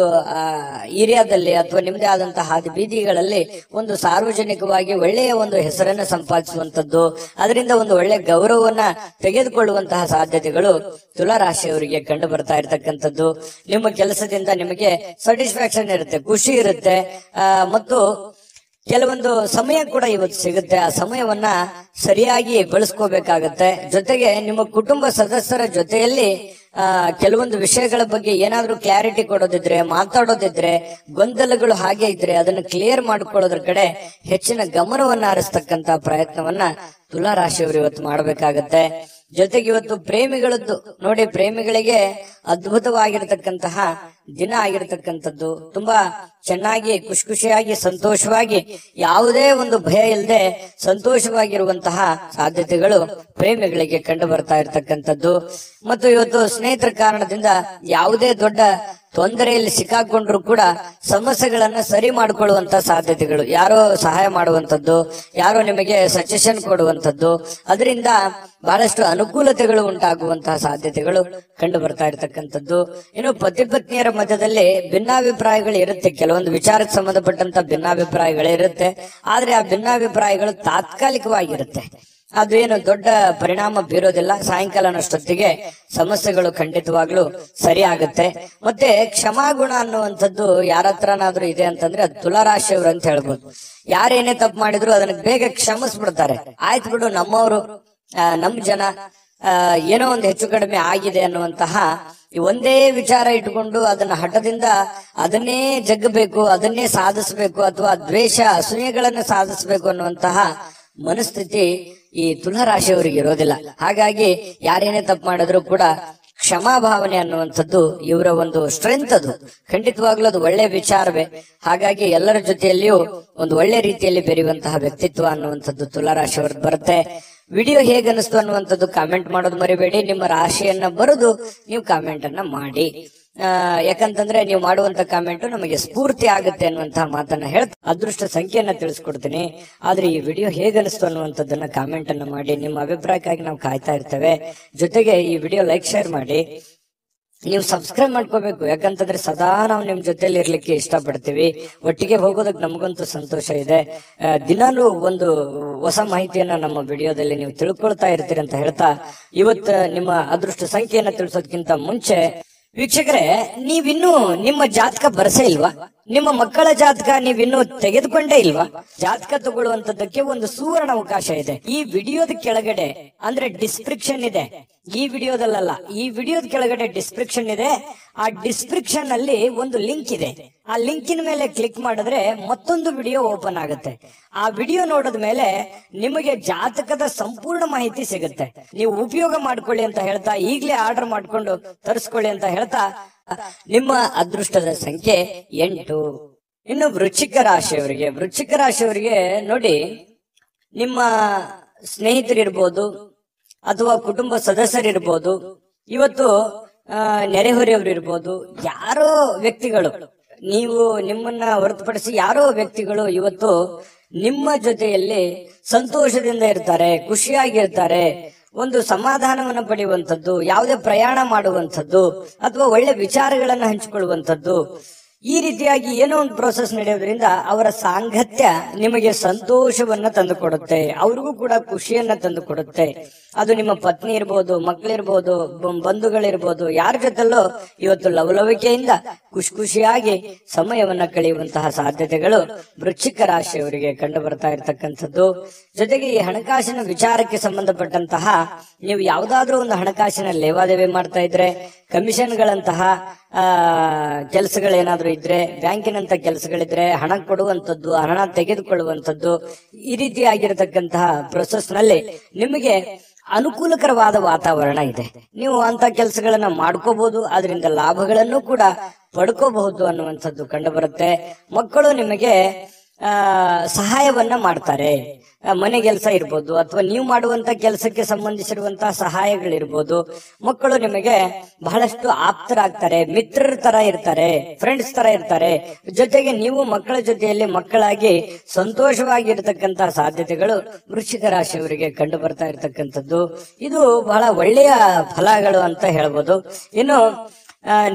ಏರಿಯಾದಲ್ಲಿ ಅಥವಾ ನಿಮ್ಮದೇ ಆದಂತಹ ಹಾದಿ ಬೀದಿಗಳಲ್ಲಿ ಒಂದು ಸಾರ್ವಜನಿಕವಾಗಿ ಒಳ್ಳೆಯ ಒಂದು ಹೆಸರನ್ನ ಸಂಪಾದಿಸುವಂತದ್ದು, ಅದರಿಂದ ಒಂದು ಒಳ್ಳೆ ಗೌರವವನ್ನ ತೆಗೆದುಕೊಳ್ಳುವಂತಹ ಸಾಧ್ಯತೆಗಳು ತುಲಾ ರಾಶಿಯವರಿಗೆ ಕಂಡು ಬರ್ತಾ ಇರತಕ್ಕಂಥದ್ದು. ನಿಮ್ಮ ಕೆಲಸದಿಂದ ನಿಮಗೆ ಸ್ಯಾಟಿಸ್ಫ್ಯಾಕ್ಷನ್ ಇರುತ್ತೆ, ಖುಷಿ ಇರುತ್ತೆ, ಮತ್ತು ಕೆಲವೊಂದು ಸಮಯ ಕೂಡ ಇವತ್ತು ಸಿಗುತ್ತೆ. ಆ ಸಮಯವನ್ನ ಸರಿಯಾಗಿ ಬಳಸ್ಕೋಬೇಕಾಗತ್ತೆ. ಜೊತೆಗೆ ನಿಮ್ಮ ಕುಟುಂಬ ಸದಸ್ಯರ ಜೊತೆಯಲ್ಲಿ ಕೆಲವೊಂದು ವಿಷಯಗಳ ಬಗ್ಗೆ ಏನಾದ್ರೂ ಕ್ಲಾರಿಟಿ ಕೊಡೋದಿದ್ರೆ, ಮಾತಾಡೋದಿದ್ರೆ, ಗೊಂದಲಗಳು ಹಾಗೆ ಇದ್ರೆ ಅದನ್ನು ಕ್ಲಿಯರ್ ಮಾಡ್ಕೊಳ್ಳೋದ್ರ ಕಡೆ ಹೆಚ್ಚಿನ ಗಮನವನ್ನ ಹರಿಸ್ತಕ್ಕಂತ ಪ್ರಯತ್ನವನ್ನ ತುಲಾ ರಾಶಿಯವರು ಇವತ್ತು ಮಾಡ್ಬೇಕಾಗತ್ತೆ. ಜೊತೆಗೆ ಇವತ್ತು ಪ್ರೇಮಿಗಳದ್ದು ನೋಡಿ, ಪ್ರೇಮಿಗಳಿಗೆ ಅದ್ಭುತವಾಗಿರತಕ್ಕಂತಹ ದಿನ ಆಗಿರತಕ್ಕಂಥದ್ದು. ತುಂಬಾ ಚೆನ್ನಾಗಿ ಖುಷಿಯಾಗಿ ಸಂತೋಷವಾಗಿ ಯಾವುದೇ ಒಂದು ಭಯ ಇಲ್ಲದೆ ಸಂತೋಷವಾಗಿರುವಂತಹ ಸಾಧ್ಯತೆಗಳು ಪ್ರೇಮಿಗಳಿಗೆ ಕಂಡು ಬರ್ತಾ ಇರತಕ್ಕಂಥದ್ದು. ಮತ್ತು ಇವತ್ತು ಸ್ನೇಹಿತರ ಕಾರಣದಿಂದ ಯಾವುದೇ ದೊಡ್ಡ ತೊಂದರೆಯಲ್ಲಿ ಸಿಕ್ಕಾಕೊಂಡ್ರು ಕೂಡ ಸಮಸ್ಯೆಗಳನ್ನ ಸರಿ ಮಾಡಿಕೊಳ್ಳುವಂತ ಸಾಧ್ಯತೆಗಳು, ಯಾರೋ ಸಹಾಯ ಮಾಡುವಂತದ್ದು, ಯಾರೋ ನಿಮಗೆ ಸಜೆಷನ್ ಕೊಡುವಂತದ್ದು, ಅದರಿಂದ ಬಹಳಷ್ಟು ಅನುಕೂಲತೆಗಳು ಉಂಟಾಗುವಂತಹ ಸಾಧ್ಯತೆಗಳು ಕಂಡು ಬರ್ತಾ ಇರತಕ್ಕಂಥದ್ದು. ಇನ್ನು ಪತಿ ಪತ್ನಿಯರ ಮಧ್ಯದಲ್ಲಿ ಭಿನ್ನಾಭಿಪ್ರಾಯಗಳು ಇರುತ್ತೆ, ಕೆಲವೊಂದು ವಿಚಾರಕ್ಕೆ ಸಂಬಂಧಪಟ್ಟಂತ ಭಿನ್ನಾಭಿಪ್ರಾಯಗಳೇ ಇರುತ್ತೆ. ಆದ್ರೆ ಆ ಭಿನ್ನಾಭಿಪ್ರಾಯಗಳು ತಾತ್ಕಾಲಿಕವಾಗಿರುತ್ತೆ, ಅದು ಏನು ದೊಡ್ಡ ಪರಿಣಾಮ ಬೀರೋದಿಲ್ಲ. ಸಾಯಂಕಾಲನಷ್ಟೊತ್ತಿಗೆ ಸಮಸ್ಯೆಗಳು ಖಂಡಿತವಾಗ್ಲೂ ಸರಿ ಆಗುತ್ತೆ. ಮತ್ತೆ ಕ್ಷಮಾಗುಣ ಅನ್ನುವಂಥದ್ದು ಯಾರ ಹತ್ರನಾದ್ರೂ ಇದೆ ಅಂತಂದ್ರೆ ಅದು ತುಲಾ ರಾಶಿಯವರು ಅಂತ ಹೇಳ್ಬೋದು. ಯಾರೇನೇ ತಪ್ಪು ಮಾಡಿದ್ರು ಅದನ್ನ ಬೇಗ ಕ್ಷಮಿಸ್ಬಿಡ್ತಾರೆ. ಆಯ್ತು ಬಿಡು, ನಮ್ಮವರು, ನಮ್ ಜನ, ಏನೋ ಒಂದು ಹೆಚ್ಚು ಕಡಿಮೆ ಆಗಿದೆ ಅನ್ನುವಂತಹ ಒಂದೇ ವಿಚಾರ ಇಟ್ಕೊಂಡು ಅದನ್ನ ಹಠದಿಂದ ಅದನ್ನೇ ಜಗ್ಗಬೇಕು, ಅದನ್ನೇ ಸಾಧಿಸಬೇಕು, ಅಥವಾ ದ್ವೇಷ ಅಸೂಯೆಗಳನ್ನ ಸಾಧಿಸಬೇಕು ಅನ್ನುವಂತಹ ಮನಸ್ಥಿತಿ ಈ ತುಲಾ ರಾಶಿಯವರಿಗೆ ಇರೋದಿಲ್ಲ. ಹಾಗಾಗಿ ಯಾರೇನೇ ತಪ್ಪು ಮಾಡಿದ್ರು ಕೂಡ ಕ್ಷಮಾಭಾವನೆ ಅನ್ನುವಂಥದ್ದು ಇವರ ಒಂದು ಸ್ಟ್ರೆಂತ್. ಅದು ಖಂಡಿತವಾಗ್ಲೂ ಅದು ಒಳ್ಳೆ ವಿಚಾರವೇ. ಹಾಗಾಗಿ ಎಲ್ಲರ ಜೊತೆಯಲ್ಲಿಯೂ ಒಂದು ಒಳ್ಳೆ ರೀತಿಯಲ್ಲಿ ಬೆರೆಯುವಂತಹ ವ್ಯಕ್ತಿತ್ವ ಅನ್ನುವಂಥದ್ದು ತುಲಾ ರಾಶಿಯವ್ರದ್ದು ಬರುತ್ತೆ. ವಿಡಿಯೋ ಹೇಗನ್ನಿಸ್ತು ಅನ್ನುವಂಥದ್ದು ಕಾಮೆಂಟ್ ಮಾಡೋದು ಮರಿಬೇಡಿ. ನಿಮ್ಮ ರಾಶಿಯನ್ನ ಬರೆದು ನೀವು ಕಾಮೆಂಟ್ ಅನ್ನ ಮಾಡಿ. ಯಾಕಂತಂದ್ರೆ ನೀವು ಮಾಡುವಂತ ಕಾಮೆಂಟ್ ನಮಗೆ ಸ್ಫೂರ್ತಿ ಆಗುತ್ತೆ ಅನ್ನುವಂತಹ ಮಾತನ್ನ ಹೇಳ್ತಾ ಅದೃಷ್ಟ ಸಂಖ್ಯೆಯನ್ನ ತಿಳಿಸ್ಕೊಡ್ತೀನಿ. ಆದ್ರೆ ಈ ವಿಡಿಯೋ ಹೇಗನ್ನಿಸ್ತು ಅನ್ನುವಂಥದ್ದನ್ನ ಕಾಮೆಂಟ್ ಅನ್ನ ಮಾಡಿ. ನಿಮ್ಮ ಅಭಿಪ್ರಾಯಕ್ಕಾಗಿ ನಾವು ಕಾಯ್ತಾ ಇರ್ತೇವೆ. ಜೊತೆಗೆ ಈ ವಿಡಿಯೋ ಲೈಕ್, ಶೇರ್ ಮಾಡಿ. ನೀವು ಸಬ್ಸ್ಕ್ರೈಬ್ ಮಾಡ್ಕೋಬೇಕು, ಯಾಕಂತಂದ್ರೆ ಸದಾ ನಾವು ನಿಮ್ ಜೊತೆಲಿ ಇರ್ಲಿಕ್ಕೆ ಇಷ್ಟಪಡ್ತೀವಿ. ಒಟ್ಟಿಗೆ ಹೋಗೋದಕ್ಕೆ ನಮಗಂತೂ ಸಂತೋಷ ಇದೆ. ದಿನಾಲೂ ಒಂದು ಹೊಸ ಮಾಹಿತಿಯನ್ನ ನಮ್ಮ ವಿಡಿಯೋದಲ್ಲಿ ನೀವು ತಿಳ್ಕೊಳ್ತಾ ಇರ್ತೀರಿ ಅಂತ ಹೇಳ್ತಾ, ಇವತ್ತು ನಿಮ್ಮ ಅದೃಷ್ಟ ಸಂಖ್ಯೆಯನ್ನ ತಿಳಿಸೋದಕ್ಕಿಂತ ಮುಂಚೆ ವೀಕ್ಷಕರೇ, ನೀವಿನ್ನೂ ನಿಮ್ಮ ಜಾತಕ ಬರಸೇ ಇಲ್ವಾ? ನಿಮ್ಮ ಮಕ್ಕಳ ಜಾತಕ ನೀವಿನ್ನೂ ತೆಗೆದುಕೊಂಡೇ ಇಲ್ವಾ? ಜಾತಕ ತಗೊಳ್ಳುವಂತದ್ದಕ್ಕೆ ಒಂದು ಸುವರ್ಣ ಅವಕಾಶ ಇದೆ. ಈ ವಿಡಿಯೋದ ಕೆಳಗಡೆ ಅಂದ್ರೆ ಡಿಸ್ಕ್ರಿಪ್ಷನ್ ಇದೆ, ಈ ವಿಡಿಯೋದಲ್ಲ, ಈ ವಿಡಿಯೋದ ಕೆಳಗಡೆ ಡಿಸ್ಕ್ರಿಪ್ಷನ್ ಇದೆ. ಆ ಡಿಸ್ಕ್ರಿಪ್ಷನ್ ಅಲ್ಲಿ ಒಂದು ಲಿಂಕ್ ಇದೆ. ಆ ಲಿಂಕಿನ ಮೇಲೆ ಕ್ಲಿಕ್ ಮಾಡಿದ್ರೆ ಮತ್ತೊಂದು ವಿಡಿಯೋ ಓಪನ್ ಆಗುತ್ತೆ. ಆ ವಿಡಿಯೋ ನೋಡಿದ ಮೇಲೆ ನಿಮಗೆ ಜಾತಕದ ಸಂಪೂರ್ಣ ಮಾಹಿತಿ ಸಿಗುತ್ತೆ. ನೀವು ಉಪಯೋಗ ಮಾಡ್ಕೊಳ್ಳಿ ಅಂತ ಹೇಳ್ತಾ, ಈಗಲೇ ಆರ್ಡರ್ ಮಾಡ್ಕೊಂಡು ತರಿಸ್ಕೊಳ್ಳಿ ಅಂತ ಹೇಳ್ತಾ, ನಿಮ್ಮ ಅದೃಷ್ಟದ ಸಂಖ್ಯೆ 8. ಇನ್ನು ವೃಶ್ಚಿಕ ರಾಶಿಯವರಿಗೆ ನೋಡಿ, ನಿಮ್ಮ ಸ್ನೇಹಿತರಿರ್ಬೋದು ಅಥವಾ ಕುಟುಂಬ ಸದಸ್ಯರಿರ್ಬೋದು, ಇವತ್ತು ನೆರೆಹೊರೆಯವರು ಇರ್ಬೋದು, ಯಾರೋ ವ್ಯಕ್ತಿಗಳು, ನೀವು ನಿಮ್ಮನ್ನ ಹೊರತುಪಡಿಸಿ ಯಾರೋ ವ್ಯಕ್ತಿಗಳು ಇವತ್ತು ನಿಮ್ಮ ಜೊತೆಯಲ್ಲಿ ಸಂತೋಷದಿಂದ ಇರ್ತಾರೆ, ಖುಷಿಯಾಗಿರ್ತಾರೆ. ಒಂದು ಸಮಾಧಾನವನ್ನು ಪಡೆಯುವಂಥದ್ದು, ಯಾವುದೇ ಪ್ರಯಾಣ ಮಾಡುವಂಥದ್ದು ಅಥವಾ ಒಳ್ಳೆ ವಿಚಾರಗಳನ್ನ ಹಂಚಿಕೊಳ್ಳುವಂಥದ್ದು, ಈ ರೀತಿಯಾಗಿ ಏನೋ ಒಂದು ಪ್ರೋಸೆಸ್ ನಡೆಯೋದ್ರಿಂದ ಅವರ ಸಾಂಗತ್ಯ ನಿಮಗೆ ಸಂತೋಷವನ್ನ ತಂದು ಕೊಡುತ್ತೆ, ಅವ್ರಿಗೂ ಕೂಡ ಖುಷಿಯನ್ನ ತಂದು ಕೊಡುತ್ತೆ. ಅದು ನಿಮ್ಮ ಪತ್ನಿ ಇರ್ಬೋದು, ಮಕ್ಕಳಿರ್ಬೋದು, ಬಂಧುಗಳಿರ್ಬೋದು, ಯಾರ ಜೊತೆಲ್ಲೋ ಇವತ್ತು ಲವಲವಿಕೆಯಿಂದ ಖುಷಿಯಾಗಿ ಸಮಯವನ್ನ ಕಳೆಯುವಂತಹ ಸಾಧ್ಯತೆಗಳು ವೃಶ್ಚಿಕ ರಾಶಿಯವರಿಗೆ ಕಂಡು ಬರ್ತಾ ಇರತಕ್ಕಂಥದ್ದು. ಜೊತೆಗೆ ಈ ಹಣಕಾಸಿನ ವಿಚಾರಕ್ಕೆ ಸಂಬಂಧಪಟ್ಟಂತಹ ನೀವು ಯಾವುದಾದ್ರೂ ಒಂದು ಹಣಕಾಸಿನ ಲೇವಾದೇವಿ ಮಾಡ್ತಾ ಇದ್ರೆ, ಕಮಿಷನ್ಗಳಂತಹ ಕೆಲಸಗಳೇನಾದ್ರೂ ಇದ್ರೆ, ಬ್ಯಾಂಕಿನಂತ ಕೆಲಸಗಳಿದ್ರೆ, ಹಣ ಕೊಡುವಂಥದ್ದು, ಹಣ ತೆಗೆದುಕೊಳ್ಳುವಂಥದ್ದು, ಈ ರೀತಿಯಾಗಿರತಕ್ಕಂತಹ ಪ್ರೊಸೆಸ್ ನಲ್ಲಿ ನಿಮಗೆ ಅನುಕೂಲಕರವಾದ ವಾತಾವರಣ ಇದೆ. ನೀವು ಅಂತ ಕೆಲಸಗಳನ್ನ ಮಾಡ್ಕೋಬಹುದು, ಅದರಿಂದ ಲಾಭಗಳನ್ನು ಕೂಡ ಪಡ್ಕೋಬಹುದು ಅನ್ನುವಂಥದ್ದು ಕಂಡು ಬರುತ್ತೆ. ಮಕ್ಕಳು ನಿಮಗೆ ಸಹಾಯವನ್ನ ಮಾಡ್ತಾರೆ. ಮನೆ ಕೆಲಸ ಇರ್ಬೋದು ಅಥವಾ ನೀವು ಮಾಡುವಂತ ಕೆಲಸಕ್ಕೆ ಸಂಬಂಧಿಸಿರುವಂತಹ ಸಹಾಯಗಳಿರ್ಬೋದು. ಮಕ್ಕಳು ನಿಮಗೆ ಬಹಳಷ್ಟು ಆಪ್ತರಾಗ್ತಾರೆ, ಮಿತ್ರರ ತರ ಇರ್ತಾರೆ, ಫ್ರೆಂಡ್ಸ್ ತರ ಇರ್ತಾರೆ. ಜೊತೆಗೆ ನೀವು ಮಕ್ಕಳ ಜೊತೆಯಲ್ಲಿ ಮಕ್ಕಳಾಗಿ ಸಂತೋಷವಾಗಿರ್ತಕ್ಕಂತಹ ಸಾಧ್ಯತೆಗಳು ವೃಶ್ಚಿಕ ರಾಶಿಯವರಿಗೆ ಕಂಡು ಬರ್ತಾ ಇರತಕ್ಕಂಥದ್ದು. ಇದು ಬಹಳ ಒಳ್ಳೆಯ ಫಲಗಳು ಅಂತ ಹೇಳ್ಬೋದು. ಇನ್ನು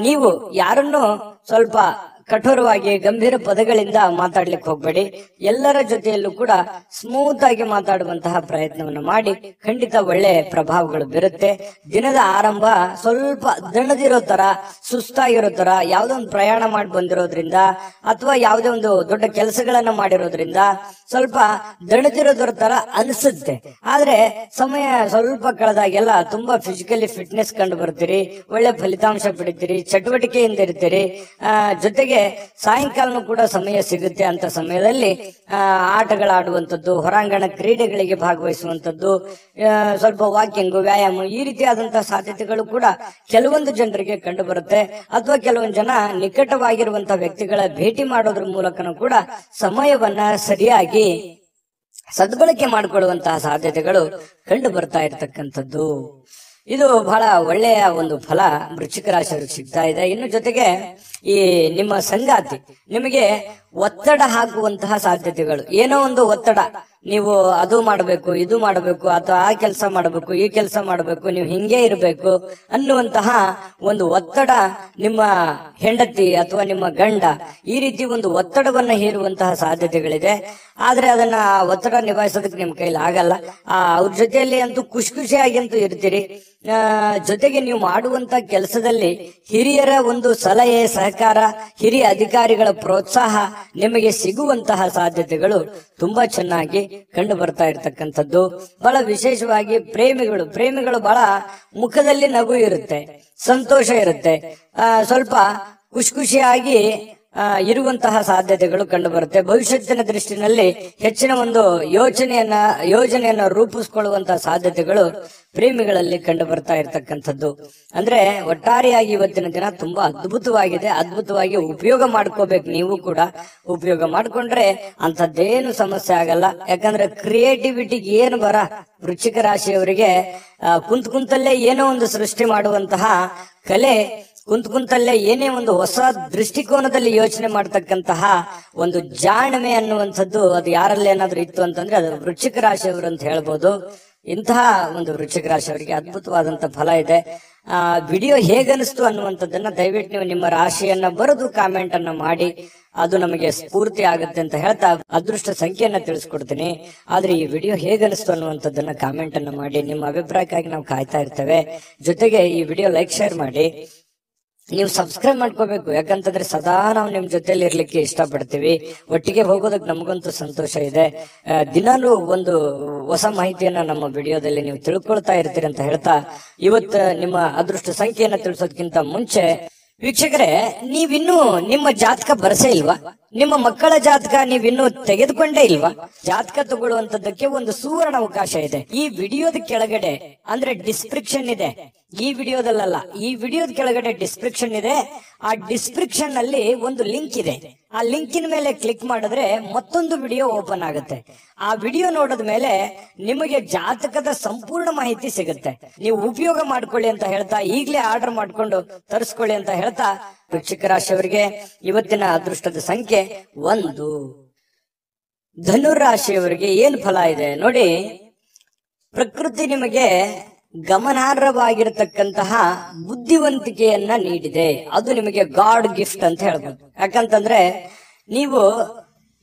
ನೀವು ಯಾರನ್ನು ಸ್ವಲ್ಪ ಕಠೋರವಾಗಿ ಗಂಭೀರ ಪದಗಳಿಂದ ಮಾತಾಡ್ಲಿಕ್ಕೆ ಹೋಗ್ಬೇಡಿ. ಎಲ್ಲರ ಜೊತೆಯಲ್ಲೂ ಕೂಡ ಸ್ಮೂತ್ ಆಗಿ ಮಾತಾಡುವಂತಹ ಪ್ರಯತ್ನವನ್ನು ಮಾಡಿ, ಖಂಡಿತ ಒಳ್ಳೆ ಪ್ರಭಾವಗಳು ಬೀರುತ್ತೆ. ದಿನದ ಆರಂಭ ಸ್ವಲ್ಪ ದಣದಿರೋ ತರ, ಸುಸ್ತಾಗಿರೋ ತರ, ಯಾವುದೋ ಒಂದು ಪ್ರಯಾಣ ಮಾಡಿ ಬಂದಿರೋದ್ರಿಂದ ಅಥವಾ ಯಾವುದೇ ಒಂದು ದೊಡ್ಡ ಕೆಲಸಗಳನ್ನ ಮಾಡಿರೋದ್ರಿಂದ ಸ್ವಲ್ಪ ದಣದಿರೋದ್ರ ತರ ಅನಿಸುತ್ತೆ. ಆದ್ರೆ ಸಮಯ ಸ್ವಲ್ಪ ಕಳೆದಾಗೆಲ್ಲ ತುಂಬಾ ಫಿಸಿಕಲಿ ಫಿಟ್ನೆಸ್ ಕಂಡು ಬರ್ತೀರಿ, ಒಳ್ಳೆ ಫಲಿತಾಂಶ ಪಡಿತೀರಿ, ಚಟುವಟಿಕೆಯಿಂದ ಇರ್ತೀರಿ. ಜೊತೆಗೆ ಸಾಯಂಕಾಲನೂ ಕೂಡ ಸಮಯ ಸಿಗುತ್ತೆ. ಅಂತ ಸಮಯದಲ್ಲಿ ಆಟಗಳಾಡುವಂಥದ್ದು, ಹೊರಾಂಗಣ ಕ್ರೀಡೆಗಳಿಗೆ ಭಾಗವಹಿಸುವಂಥದ್ದು, ಸ್ವಲ್ಪ ವಾಕಿಂಗ್, ವ್ಯಾಯಾಮ, ಈ ರೀತಿಯಾದಂತಹ ಸಾಧ್ಯತೆಗಳು ಕೂಡ ಕೆಲವೊಂದು ಜನರಿಗೆ ಕಂಡು ಬರುತ್ತೆ. ಅಥವಾ ಕೆಲವೊಂದು ಜನ ನಿಕಟವಾಗಿರುವಂತಹ ವ್ಯಕ್ತಿಗಳ ಭೇಟಿ ಮಾಡೋದ್ರ ಮೂಲಕನೂ ಕೂಡ ಸಮಯವನ್ನ ಸರಿಯಾಗಿ ಸದ್ಬಳಕೆ ಮಾಡಿಕೊಳ್ಳುವಂತಹ ಸಾಧ್ಯತೆಗಳು ಕಂಡು ಬರ್ತಾ ಇರತಕ್ಕಂಥದ್ದು. ಇದು ಬಹಳ ಒಳ್ಳೆಯ ಒಂದು ಫಲ ವೃಶ್ಚಿಕ ರಾಶಿಯವರಿಗೆ ಸಿಗ್ತಾ ಇದೆ. ಇನ್ನು ಜೊತೆಗೆ ಈ ನಿಮ್ಮ ಸಂಗಾತಿ ನಿಮಗೆ ಒತ್ತಡ ಹಾಕುವಂತಹ ಸಾಧ್ಯತೆಗಳು, ಏನೋ ಒಂದು ಒತ್ತಡ, ನೀವು ಅದು ಮಾಡಬೇಕು, ಇದು ಮಾಡಬೇಕು, ಅಥವಾ ಆ ಕೆಲಸ ಮಾಡಬೇಕು, ಈ ಕೆಲಸ ಮಾಡಬೇಕು, ನೀವು ಹಿಂಗೆ ಇರಬೇಕು ಅನ್ನುವಂತಹ ಒಂದು ಒತ್ತಡ ನಿಮ್ಮ ಹೆಂಡತಿ ಅಥವಾ ನಿಮ್ಮ ಗಂಡ ಈ ರೀತಿ ಒಂದು ಒತ್ತಡವನ್ನ ಹೇರುವಂತಹ ಸಾಧ್ಯತೆಗಳಿದೆ. ಆದ್ರೆ ಅದನ್ನ ಒತ್ತಡ ನಿಭಾಯಿಸೋದಕ್ಕೆ ನಿಮ್ ಕೈಲಿ ಆಗಲ್ಲ. ಅವ್ರ ಜೊತೆಯಲ್ಲಿ ಅಂತೂ ಖುಷಿಯಾಗಿ ಅಂತೂ ಇರ್ತೀರಿ. ಜೊತೆಗೆ ನೀವು ಮಾಡುವಂತ ಕೆಲಸದಲ್ಲಿ ಹಿರಿಯರ ಒಂದು ಸಲಹೆ, ಸಹಕಾರ, ಹಿರಿಯ ಅಧಿಕಾರಿಗಳ ಪ್ರೋತ್ಸಾಹ ನಿಮಗೆ ಸಿಗುವಂತಹ ಸಾಧ್ಯತೆಗಳು ತುಂಬಾ ಚೆನ್ನಾಗಿ ಕಂಡು ಬರ್ತಾ ಇರತಕ್ಕಂಥದ್ದು. ಬಹಳ ವಿಶೇಷವಾಗಿ ಪ್ರೇಮಿಗಳು ಬಹಳ ಮುಖದಲ್ಲಿ ನಗು ಇರುತ್ತೆ, ಸಂತೋಷ ಇರುತ್ತೆ, ಸ್ವಲ್ಪ ಖುಷಿಯಾಗಿ ಇರುವಂತಹ ಸಾಧ್ಯತೆಗಳು ಕಂಡು ಬರುತ್ತೆ. ಭವಿಷ್ಯತ್ತಿನ ದೃಷ್ಟಿನಲ್ಲಿ ಹೆಚ್ಚಿನ ಒಂದು ಯೋಜನೆಯನ್ನ ರೂಪಿಸಿಕೊಳ್ಳುವಂತಹ ಸಾಧ್ಯತೆಗಳು ಪ್ರೇಮಿಗಳಲ್ಲಿ ಕಂಡು ಬರ್ತಾ ಇರತಕ್ಕಂಥದ್ದು. ಅಂದ್ರೆ ಒಟ್ಟಾರೆಯಾಗಿ ಇವತ್ತಿನ ದಿನ ತುಂಬಾ ಅದ್ಭುತವಾಗಿ ಉಪಯೋಗ ಮಾಡ್ಕೋಬೇಕು. ನೀವು ಕೂಡ ಉಪಯೋಗ ಮಾಡ್ಕೊಂಡ್ರೆ ಅಂತದ್ದೇನು ಸಮಸ್ಯೆ ಆಗಲ್ಲ. ಯಾಕಂದ್ರೆ ಕ್ರಿಯೇಟಿವಿಟಿಗೆ ಏನು ಬರ ವೃಶ್ಚಿಕ ರಾಶಿಯವರಿಗೆ ಕುಂತಲ್ಲೇ ಏನೋ ಒಂದು ಸೃಷ್ಟಿ ಮಾಡುವಂತಹ ಕಲೆ, ಕುಂತಲ್ಲೇ ಏನೇ ಒಂದು ಹೊಸ ದೃಷ್ಟಿಕೋನದಲ್ಲಿ ಯೋಚನೆ ಮಾಡ್ತಕ್ಕಂತಹ ಒಂದು ಜಾಣ್ಮೆ ಅನ್ನುವಂಥದ್ದು ಅದು ಯಾರಲ್ಲಿ ಏನಾದ್ರೂ ಇತ್ತು ಅಂತಂದ್ರೆ ಅದು ವೃಶ್ಚಿಕ ರಾಶಿಯವರು ಅಂತ ಹೇಳ್ಬೋದು. ಇಂತಹ ಒಂದು ವೃಶ್ಚಿಕ ರಾಶಿಯವರಿಗೆ ಅದ್ಭುತವಾದಂತ ಫಲ ಇದೆ. ವಿಡಿಯೋ ಹೇಗನಿಸ್ತು ಅನ್ನುವಂಥದ್ದನ್ನ ದಯವಿಟ್ಟು ನೀವು ನಿಮ್ಮ ರಾಶಿಯನ್ನ ಬರೆದು ಕಾಮೆಂಟ್ ಅನ್ನ ಮಾಡಿ, ಅದು ನಮಗೆ ಸ್ಫೂರ್ತಿ ಆಗುತ್ತೆ ಅಂತ ಹೇಳ್ತಾ ಅದೃಷ್ಟ ಸಂಖ್ಯೆಯನ್ನ ತಿಳಿಸ್ಕೊಡ್ತೀನಿ. ಆದ್ರೆ ಈ ವಿಡಿಯೋ ಹೇಗನಿಸ್ತು ಅನ್ನುವಂಥದ್ದನ್ನ ಕಾಮೆಂಟ್ ಅನ್ನ ಮಾಡಿ, ನಿಮ್ಮ ಅಭಿಪ್ರಾಯಕ್ಕಾಗಿ ನಾವು ಕಾಯ್ತಾ ಇರ್ತೇವೆ. ಜೊತೆಗೆ ಈ ವಿಡಿಯೋ ಲೈಕ್, ಶೇರ್ ಮಾಡಿ. ನೀವು ಸಬ್ಸ್ಕ್ರೈಬ್ ಮಾಡ್ಕೋಬೇಕು. ಯಾಕಂತಂದ್ರೆ ಸದಾ ನಾವು ನಿಮ್ ಜೊತೆಲಿ ಇರ್ಲಿಕ್ಕೆ ಇಷ್ಟಪಡ್ತೀವಿ. ಒಟ್ಟಿಗೆ ಹೋಗೋದಕ್ಕೆ ನಮಗಂತೂ ಸಂತೋಷ ಇದೆ. ದಿನಾಲೂ ಒಂದು ಹೊಸ ಮಾಹಿತಿಯನ್ನ ನಮ್ಮ ವಿಡಿಯೋದಲ್ಲಿ ನೀವು ತಿಳ್ಕೊಳ್ತಾ ಇರ್ತೀರಿ ಅಂತ ಹೇಳ್ತಾ, ಇವತ್ತು ನಿಮ್ಮ ಅದೃಷ್ಟ ಸಂಖ್ಯೆಯನ್ನ ತಿಳಿಸೋದಕ್ಕಿಂತ ಮುಂಚೆ ವೀಕ್ಷಕರೇ, ನೀವಿನ್ನೂ ನಿಮ್ಮ ಜಾತಕ ಬರಸೇ ಇಲ್ವಾ? ನಿಮ್ಮ ಮಕ್ಕಳ ಜಾತಕ ನೀವಿನ್ನೂ ತೆಗೆದುಕೊಂಡೇ ಇಲ್ವಾ? ಜಾತಕ ತಗೊಳ್ಳುವಂತದ್ದಕ್ಕೆ ಒಂದು ಸುವರ್ಣ ಅವಕಾಶ ಇದೆ. ಈ ವಿಡಿಯೋದ ಕೆಳಗಡೆ ಅಂದ್ರೆ ಡಿಸ್ಕ್ರಿಪ್ಷನ್ ಇದೆ. ಈ ವಿಡಿಯೋದಲ್ಲ, ಈ ವಿಡಿಯೋದ ಕೆಳಗಡೆ ಡಿಸ್ಕ್ರಿಪ್ಷನ್ ಇದೆ. ಆ ಡಿಸ್ಕ್ರಿಪ್ಷನ್ ನಲ್ಲಿ ಒಂದು ಲಿಂಕ್ ಇದೆ. ಆ ಲಿಂಕಿನ ಮೇಲೆ ಕ್ಲಿಕ್ ಮಾಡಿದ್ರೆ ಮತ್ತೊಂದು ವಿಡಿಯೋ ಓಪನ್ ಆಗುತ್ತೆ. ಆ ವಿಡಿಯೋ ನೋಡಿದ ಮೇಲೆ ನಿಮಗೆ ಜಾತಕದ ಸಂಪೂರ್ಣ ಮಾಹಿತಿ ಸಿಗುತ್ತೆ. ನೀವು ಉಪಯೋಗ ಮಾಡ್ಕೊಳ್ಳಿ ಅಂತ ಹೇಳ್ತಾ, ಈಗಲೇ ಆರ್ಡರ್ ಮಾಡ್ಕೊಂಡು ತರಿಸ್ಕೊಳ್ಳಿ ಅಂತ ಹೇಳ್ತಾ, ವೃಶ್ಚಿಕ ರಾಶಿಯವರಿಗೆ ಇವತ್ತಿನ ಅದೃಷ್ಟದ ಸಂಖ್ಯೆ 1. ಧನುರಾಶಿಯವರಿಗೆ ಏನು ಫಲ ಇದೆ ನೋಡಿ. ಪ್ರಕೃತಿ ನಿಮಗೆ ಗಮನಾರ್ಹವಾಗಿರತಕ್ಕಂತಹ ಬುದ್ಧಿವಂತಿಕೆಯನ್ನ ನೀಡಿದೆ. ಅದು ನಿಮಗೆ ಗಾಡ್ ಗಿಫ್ಟ್ ಅಂತ ಹೇಳ್ಬೋದು. ಯಾಕಂತಂದ್ರೆ ನೀವು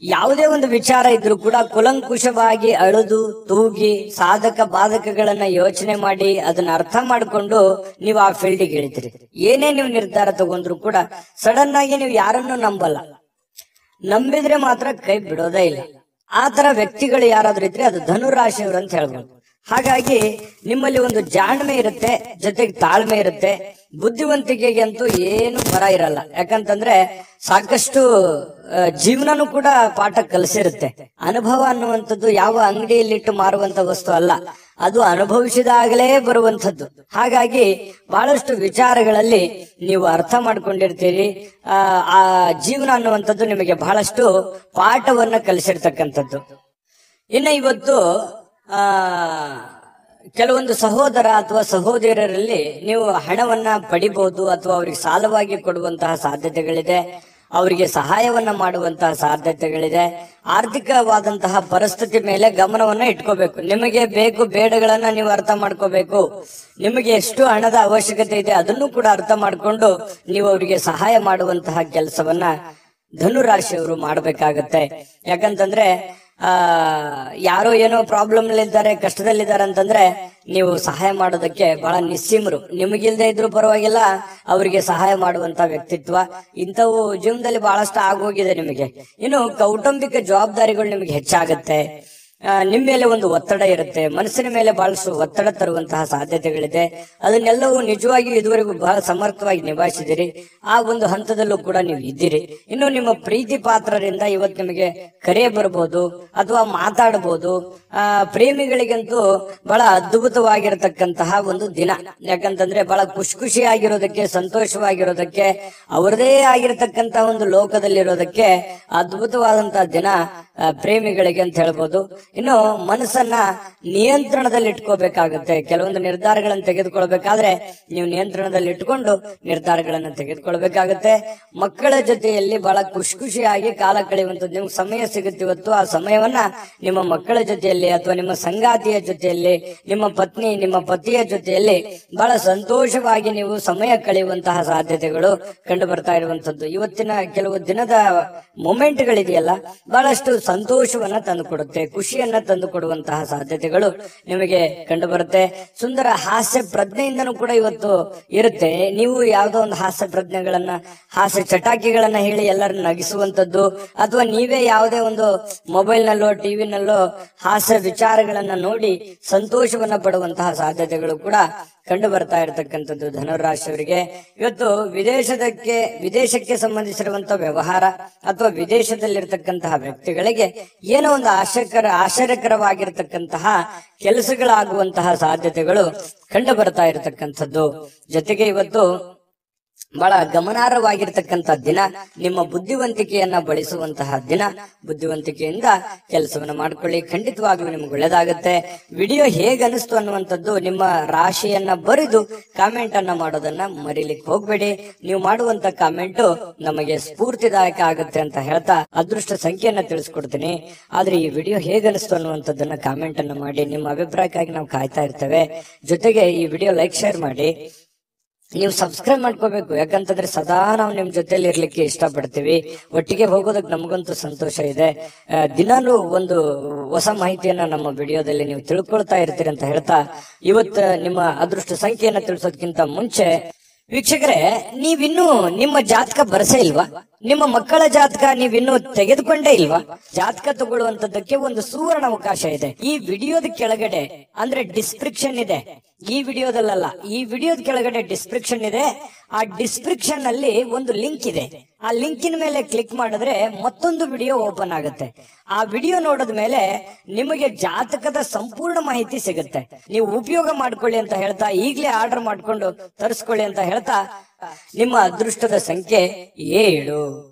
ಯಾವುದೇ ಒಂದು ವಿಚಾರ ಇದ್ರೂ ಕೂಡ ಕುಲಂಕುಷವಾಗಿ ಅಳುದು ತೂಗಿ ಸಾಧಕ ಬಾಧಕಗಳನ್ನ ಯೋಚನೆ ಮಾಡಿ ಅದನ್ನ ಅರ್ಥ ಮಾಡಿಕೊಂಡು ನೀವು ಆ ಫೀಲ್ಡಿಗೆ ಇಳಿತೀರಿ. ಏನೇ ನೀವು ನಿರ್ಧಾರ ತಗೊಂಡ್ರು ಕೂಡ ಸಡನ್ ಆಗಿ ನೀವು ಯಾರನ್ನು ನಂಬಲ್ಲ. ನಂಬಿದ್ರೆ ಮಾತ್ರ ಕೈ ಬಿಡೋದೇ ಇಲ್ಲ. ಆ ತರ ವ್ಯಕ್ತಿಗಳು ಯಾರಾದ್ರೂ ಇದ್ರೆ ಅದು ಧನುರಾಶಿಯವರು ಅಂತ ಹೇಳ್ಬೋದು. ಹಾಗಾಗಿ ನಿಮ್ಮಲ್ಲಿ ಒಂದು ಜಾಣ್ಮೆ ಇರುತ್ತೆ, ಜೊತೆಗೆ ತಾಳ್ಮೆ ಇರುತ್ತೆ. ಬುದ್ಧಿವಂತಿಕೆಗೆ ಅಂತೂ ಏನು ಬರ ಇರಲ್ಲ. ಯಾಕಂತಂದ್ರೆ ಸಾಕಷ್ಟು ಜೀವನನೂ ಕೂಡ ಪಾಠ ಕಲಿಸಿರುತ್ತೆ. ಅನುಭವ ಅನ್ನುವಂಥದ್ದು ಯಾವ ಅಂಗಡಿಯಲ್ಲಿಟ್ಟು ಮಾರುವಂತ ವಸ್ತು ಅಲ್ಲ, ಅದು ಅನುಭವಿಸಿದಾಗಲೇ ಬರುವಂಥದ್ದು. ಹಾಗಾಗಿ ಬಹಳಷ್ಟು ವಿಚಾರಗಳಲ್ಲಿ ನೀವು ಅರ್ಥ ಮಾಡ್ಕೊಂಡಿರ್ತೀರಿ. ಆ ಜೀವನ ಅನ್ನುವಂಥದ್ದು ನಿಮಗೆ ಬಹಳಷ್ಟು ಪಾಠವನ್ನ ಕಲಿಸಿರ್ತಕ್ಕಂಥದ್ದು. ಇನ್ನು ಇವತ್ತು ಕೆಲವೊಂದು ಸಹೋದರ ಅಥವಾ ಸಹೋದರರಲ್ಲಿ ನೀವು ಹಣವನ್ನ ಪಡಿಬಹುದು, ಅಥವಾ ಅವರಿಗೆ ಸಾಲವಾಗಿ ಕೊಡುವಂತಹ ಸಾಧ್ಯತೆಗಳಿದೆ, ಅವರಿಗೆ ಸಹಾಯವನ್ನ ಮಾಡುವಂತಹ ಸಾಧ್ಯತೆಗಳಿದೆ. ಆರ್ಥಿಕವಾದಂತಹ ಪರಿಸ್ಥಿತಿ ಮೇಲೆ ಗಮನವನ್ನ ಇಟ್ಕೋಬೇಕು. ನಿಮಗೆ ಬೇಕು ಬೇಡಗಳನ್ನ ನೀವು ಅರ್ಥ ಮಾಡ್ಕೋಬೇಕು. ನಿಮಗೆ ಎಷ್ಟು ಹಣದ ಅವಶ್ಯಕತೆ ಇದೆ ಅದನ್ನು ಕೂಡ ಅರ್ಥ ಮಾಡ್ಕೊಂಡು ನೀವು ಅವರಿಗೆ ಸಹಾಯ ಮಾಡುವಂತಹ ಕೆಲಸವನ್ನ ಧನುರಾಶಿಯವರು ಮಾಡಬೇಕಾಗತ್ತೆ. ಯಾಕಂತಂದ್ರೆ ಯಾರೋ ಏನೋ ಪ್ರಾಬ್ಲಮ್ ಇದ್ದಾರೆ, ಕಷ್ಟದಲ್ಲಿದ್ದಾರೆ ಅಂತಂದ್ರೆ ನೀವು ಸಹಾಯ ಮಾಡೋದಕ್ಕೆ ಬಹಳ ನಿಸ್ಸೀಮರು. ನಿಮಗಿಲ್ದೇ ಇದ್ರು ಪರವಾಗಿಲ್ಲ, ಅವರಿಗೆ ಸಹಾಯ ಮಾಡುವಂತ ವ್ಯಕ್ತಿತ್ವ ಇಂಥವು ಜೀವನದಲ್ಲಿ ಬಹಳಷ್ಟು ಆಗೋಗಿದೆ ನಿಮಗೆ. ಇನ್ನು ಕೌಟುಂಬಿಕ ಜವಾಬ್ದಾರಿಗಳು ನಿಮಗೆ ಹೆಚ್ಚಾಗತ್ತೆ. ನಿಮ್ಮ ಮೇಲೆ ಒಂದು ಒತ್ತಡ ಇರುತ್ತೆ, ಮನಸ್ಸಿನ ಮೇಲೆ ಬಹಳಷ್ಟು ಒತ್ತಡ ತರುವಂತಹ ಸಾಧ್ಯತೆಗಳಿದೆ. ಅದನ್ನೆಲ್ಲವೂ ನಿಜವಾಗಿಯೂ ಇದುವರೆಗೂ ಬಹಳ ಸಮರ್ಥವಾಗಿ ನಿಭಾಯಿಸಿದಿರಿ. ಆ ಒಂದು ಹಂತದಲ್ಲೂ ಕೂಡ ನೀವು ಇದ್ದೀರಿ. ಇನ್ನು ನಿಮ್ಮ ಪ್ರೀತಿ ಪಾತ್ರರಿಂದ ಇವತ್ತು ನಿಮಗೆ ಕರೆ ಬರಬಹುದು ಅಥವಾ ಮಾತಾಡಬಹುದು. ಪ್ರೇಮಿಗಳಿಗಂತೂ ಬಹಳ ಅದ್ಭುತವಾಗಿರತಕ್ಕಂತಹ ಒಂದು ದಿನ. ಯಾಕಂತಂದ್ರೆ ಬಹಳ ಖುಷಿಯಾಗಿರೋದಕ್ಕೆ, ಸಂತೋಷವಾಗಿರೋದಕ್ಕೆ, ಅವರದೇ ಆಗಿರತಕ್ಕಂತಹ ಒಂದು ಲೋಕದಲ್ಲಿರೋದಕ್ಕೆ ಅದ್ಭುತವಾದಂತಹ ದಿನ ಪ್ರೇಮಿಗಳಿಗೆ ಅಂತ ಹೇಳ್ಬೋದು. ಇನ್ನು ಮನಸ್ಸನ್ನ ನಿಯಂತ್ರಣದಲ್ಲಿ ಇಟ್ಕೋಬೇಕಾಗುತ್ತೆ. ಕೆಲವೊಂದು ನಿರ್ಧಾರಗಳನ್ನು ತೆಗೆದುಕೊಳ್ಬೇಕಾದ್ರೆ ನೀವು ನಿಯಂತ್ರಣದಲ್ಲಿ ಇಟ್ಕೊಂಡು ನಿರ್ಧಾರಗಳನ್ನು ತೆಗೆದುಕೊಳ್ಬೇಕಾಗುತ್ತೆ. ಮಕ್ಕಳ ಜೊತೆಯಲ್ಲಿ ಬಹಳ ಖುಷಿಯಾಗಿ ಕಾಲ ಕಳೆಯುವಂಥದ್ದು ನಿಮ್ಗೆ ಸಮಯ ಸಿಗುತ್ತೆ ಇವತ್ತು. ಆ ಸಮಯವನ್ನ ನಿಮ್ಮ ಮಕ್ಕಳ ಜೊತೆಯಲ್ಲಿ ಅಥವಾ ನಿಮ್ಮ ಸಂಗಾತಿಯ ಜೊತೆಯಲ್ಲಿ, ನಿಮ್ಮ ಪತ್ನಿ ನಿಮ್ಮ ಪತಿಯ ಜೊತೆಯಲ್ಲಿ ಬಹಳ ಸಂತೋಷವಾಗಿ ನೀವು ಸಮಯ ಕಳೆಯುವಂತಹ ಸಾಧ್ಯತೆಗಳು ಕಂಡು ಬರ್ತಾ ಇರುವಂತದ್ದು. ಇವತ್ತಿನ ಕೆಲವು ದಿನದ ಮೊಮೆಂಟ್ಗಳಿದೆಯಲ್ಲ, ಬಹಳಷ್ಟು ಸಂತೋಷವನ್ನ ತಂದುಕೊಡುತ್ತೆ, ಖುಷಿಯನ್ನ ತಂದು ಕೊಡುವಂತಹ ಸಾಧ್ಯತೆಗಳು ನಿಮಗೆ ಕಂಡು ಬರುತ್ತೆ. ಸುಂದರ ಹಾಸ್ಯ ಪ್ರಜ್ಞೆಯಿಂದನೂ ಕೂಡ ಇವತ್ತು ಇರುತ್ತೆ. ನೀವು ಯಾವುದೋ ಒಂದು ಹಾಸ್ಯ ಪ್ರಜ್ಞೆಗಳನ್ನ, ಹಾಸ್ಯ ಚಟಾಕಿಗಳನ್ನ ಹೇಳಿ ಎಲ್ಲರನ್ನ ನಗಿಸುವಂತದ್ದು, ಅಥವಾ ನೀವೇ ಯಾವುದೇ ಒಂದು ಮೊಬೈಲ್ ನಲ್ಲೋ ಟಿವಿನಲ್ಲೋ ಹಾಸ್ಯ ವಿಚಾರಗಳನ್ನ ನೋಡಿ ಸಂತೋಷವನ್ನ ಪಡುವಂತಹ ಸಾಧ್ಯತೆಗಳು ಕೂಡ ಕಂಡು ಬರ್ತಾ ಇರತಕ್ಕಂಥದ್ದು ಧನುರಾಶಿಯವರಿಗೆ. ಇವತ್ತು ವಿದೇಶಕ್ಕೆ ಸಂಬಂಧಿಸಿರುವಂತಹ ವ್ಯವಹಾರ ಅಥವಾ ವಿದೇಶದಲ್ಲಿರ್ತಕ್ಕಂತಹ ವ್ಯಕ್ತಿಗಳಿಗೆ ಏನೋ ಒಂದು ಆಶ್ಚರ್ಯಕರವಾಗಿರ್ತಕ್ಕಂತಹ ಕೆಲಸಗಳಾಗುವಂತಹ ಸಾಧ್ಯತೆಗಳು ಕಂಡು ಬರ್ತಾ ಇರತಕ್ಕಂಥದ್ದು. ಜೊತೆಗೆ ಇವತ್ತು ಬಹಳ ಗಮನಾರ್ಹವಾಗಿರ್ತಕ್ಕಂಥ ದಿನ, ನಿಮ್ಮ ಬುದ್ಧಿವಂತಿಕೆಯನ್ನ ಬಳಸುವಂತಹ ದಿನ. ಬುದ್ಧಿವಂತಿಕೆಯಿಂದ ಕೆಲಸವನ್ನ ಮಾಡ್ಕೊಳ್ಳಿ, ಖಂಡಿತವಾಗ್ಲೂ ನಿಮ್ಗೆ ಒಳ್ಳೇದಾಗುತ್ತೆ. ವಿಡಿಯೋ ಹೇಗೆ ಅನಿಸ್ತು ಅನ್ನುವಂಥದ್ದು ನಿಮ್ಮ ರಾಶಿಯನ್ನ ಬರೆದು ಕಾಮೆಂಟ್ ಅನ್ನ ಮಾಡೋದನ್ನ ಮರಿಲಿಕ್ಕೆ ಹೋಗ್ಬೇಡಿ. ನೀವು ಮಾಡುವಂತ ಕಾಮೆಂಟ್ ನಮಗೆ ಸ್ಫೂರ್ತಿದಾಯಕ ಆಗುತ್ತೆ ಅಂತ ಹೇಳ್ತಾ ಅದೃಷ್ಟ ಸಂಖ್ಯೆಯನ್ನ ತಿಳಿಸ್ಕೊಡ್ತೀನಿ. ಆದ್ರೆ ಈ ವಿಡಿಯೋ ಹೇಗೆ ಅನಿಸ್ತು ಅನ್ನುವಂಥದ್ದನ್ನ ಕಾಮೆಂಟ್ ಅನ್ನ ಮಾಡಿ. ನಿಮ್ಮ ಅಭಿಪ್ರಾಯಕ್ಕಾಗಿ ನಾವು ಕಾಯ್ತಾ ಇರ್ತೇವೆ. ಜೊತೆಗೆ ಈ ವಿಡಿಯೋ ಲೈಕ್ ಶೇರ್ ಮಾಡಿ. ನೀವು ಸಬ್ಸ್ಕ್ರೈಬ್ ಮಾಡ್ಕೋಬೇಕು. ಯಾಕಂತಂದ್ರೆ ಸದಾ ನಾವು ನಿಮ್ ಜೊತೆಲಿ ಇರ್ಲಿಕ್ಕೆ ಇಷ್ಟಪಡ್ತೀವಿ. ಒಟ್ಟಿಗೆ ಹೋಗೋದಕ್ಕೆ ನಮಗಂತೂ ಸಂತೋಷ ಇದೆ. ದಿನಾಲೂ ಒಂದು ಹೊಸ ಮಾಹಿತಿಯನ್ನ ನಮ್ಮ ವಿಡಿಯೋದಲ್ಲಿ ನೀವು ತಿಳ್ಕೊಳ್ತಾ ಇರ್ತೀರಿ ಅಂತ ಹೇಳ್ತಾ, ಇವತ್ತು ನಿಮ್ಮ ಅದೃಷ್ಟ ಸಂಖ್ಯೆಯನ್ನ ತಿಳಿಸೋದಕ್ಕಿಂತ ಮುಂಚೆ ವೀಕ್ಷಕರೇ, ನೀವಿನ್ನೂ ನಿಮ್ಮ ಜಾತಕ ಬರಸೇ ಇಲ್ವಾ? ನಿಮ್ಮ ಮಕ್ಕಳ ಜಾತಕ ನೀವಿನ್ನೂ ತೆಗೆದುಕೊಂಡೇ ಇಲ್ವಾ? ಜಾತಕ ತಗೊಳ್ಳುವಂತದ್ದಕ್ಕೆ ಒಂದು ಸುವರ್ಣ ಅವಕಾಶ ಇದೆ. ಈ ವಿಡಿಯೋದ ಕೆಳಗಡೆ ಅಂದ್ರೆ ಡಿಸ್ಕ್ರಿಪ್ಷನ್ ಇದೆ. ಈ ವಿಡಿಯೋದಲ್ಲ, ಈ ವಿಡಿಯೋದ ಕೆಳಗಡೆ ಡಿಸ್ಕ್ರಿಪ್ಷನ್ ಇದೆ. ಆ ಡಿಸ್ಕ್ರಿಪ್ಷನ್ ಅಲ್ಲಿ ಒಂದು ಲಿಂಕ್ ಇದೆ. ಆ ಲಿಂಕಿನ ಮೇಲೆ ಕ್ಲಿಕ್ ಮಾಡಿದ್ರೆ ಮತ್ತೊಂದು ವಿಡಿಯೋ ಓಪನ್ ಆಗುತ್ತೆ. ಆ ವಿಡಿಯೋ ನೋಡಿದ ಮೇಲೆ ನಿಮಗೆ ಜಾತಕದ ಸಂಪೂರ್ಣ ಮಾಹಿತಿ ಸಿಗುತ್ತೆ. ನೀವು ಉಪಯೋಗ ಮಾಡ್ಕೊಳ್ಳಿ ಅಂತ ಹೇಳ್ತಾ, ಈಗಲೇ ಆರ್ಡರ್ ಮಾಡ್ಕೊಂಡು ತರಿಸ್ಕೊಳ್ಳಿ ಅಂತ ಹೇಳ್ತಾ, ನಿಮ್ಮ ಅದೃಷ್ಟದ ಸಂಖ್ಯೆ 7.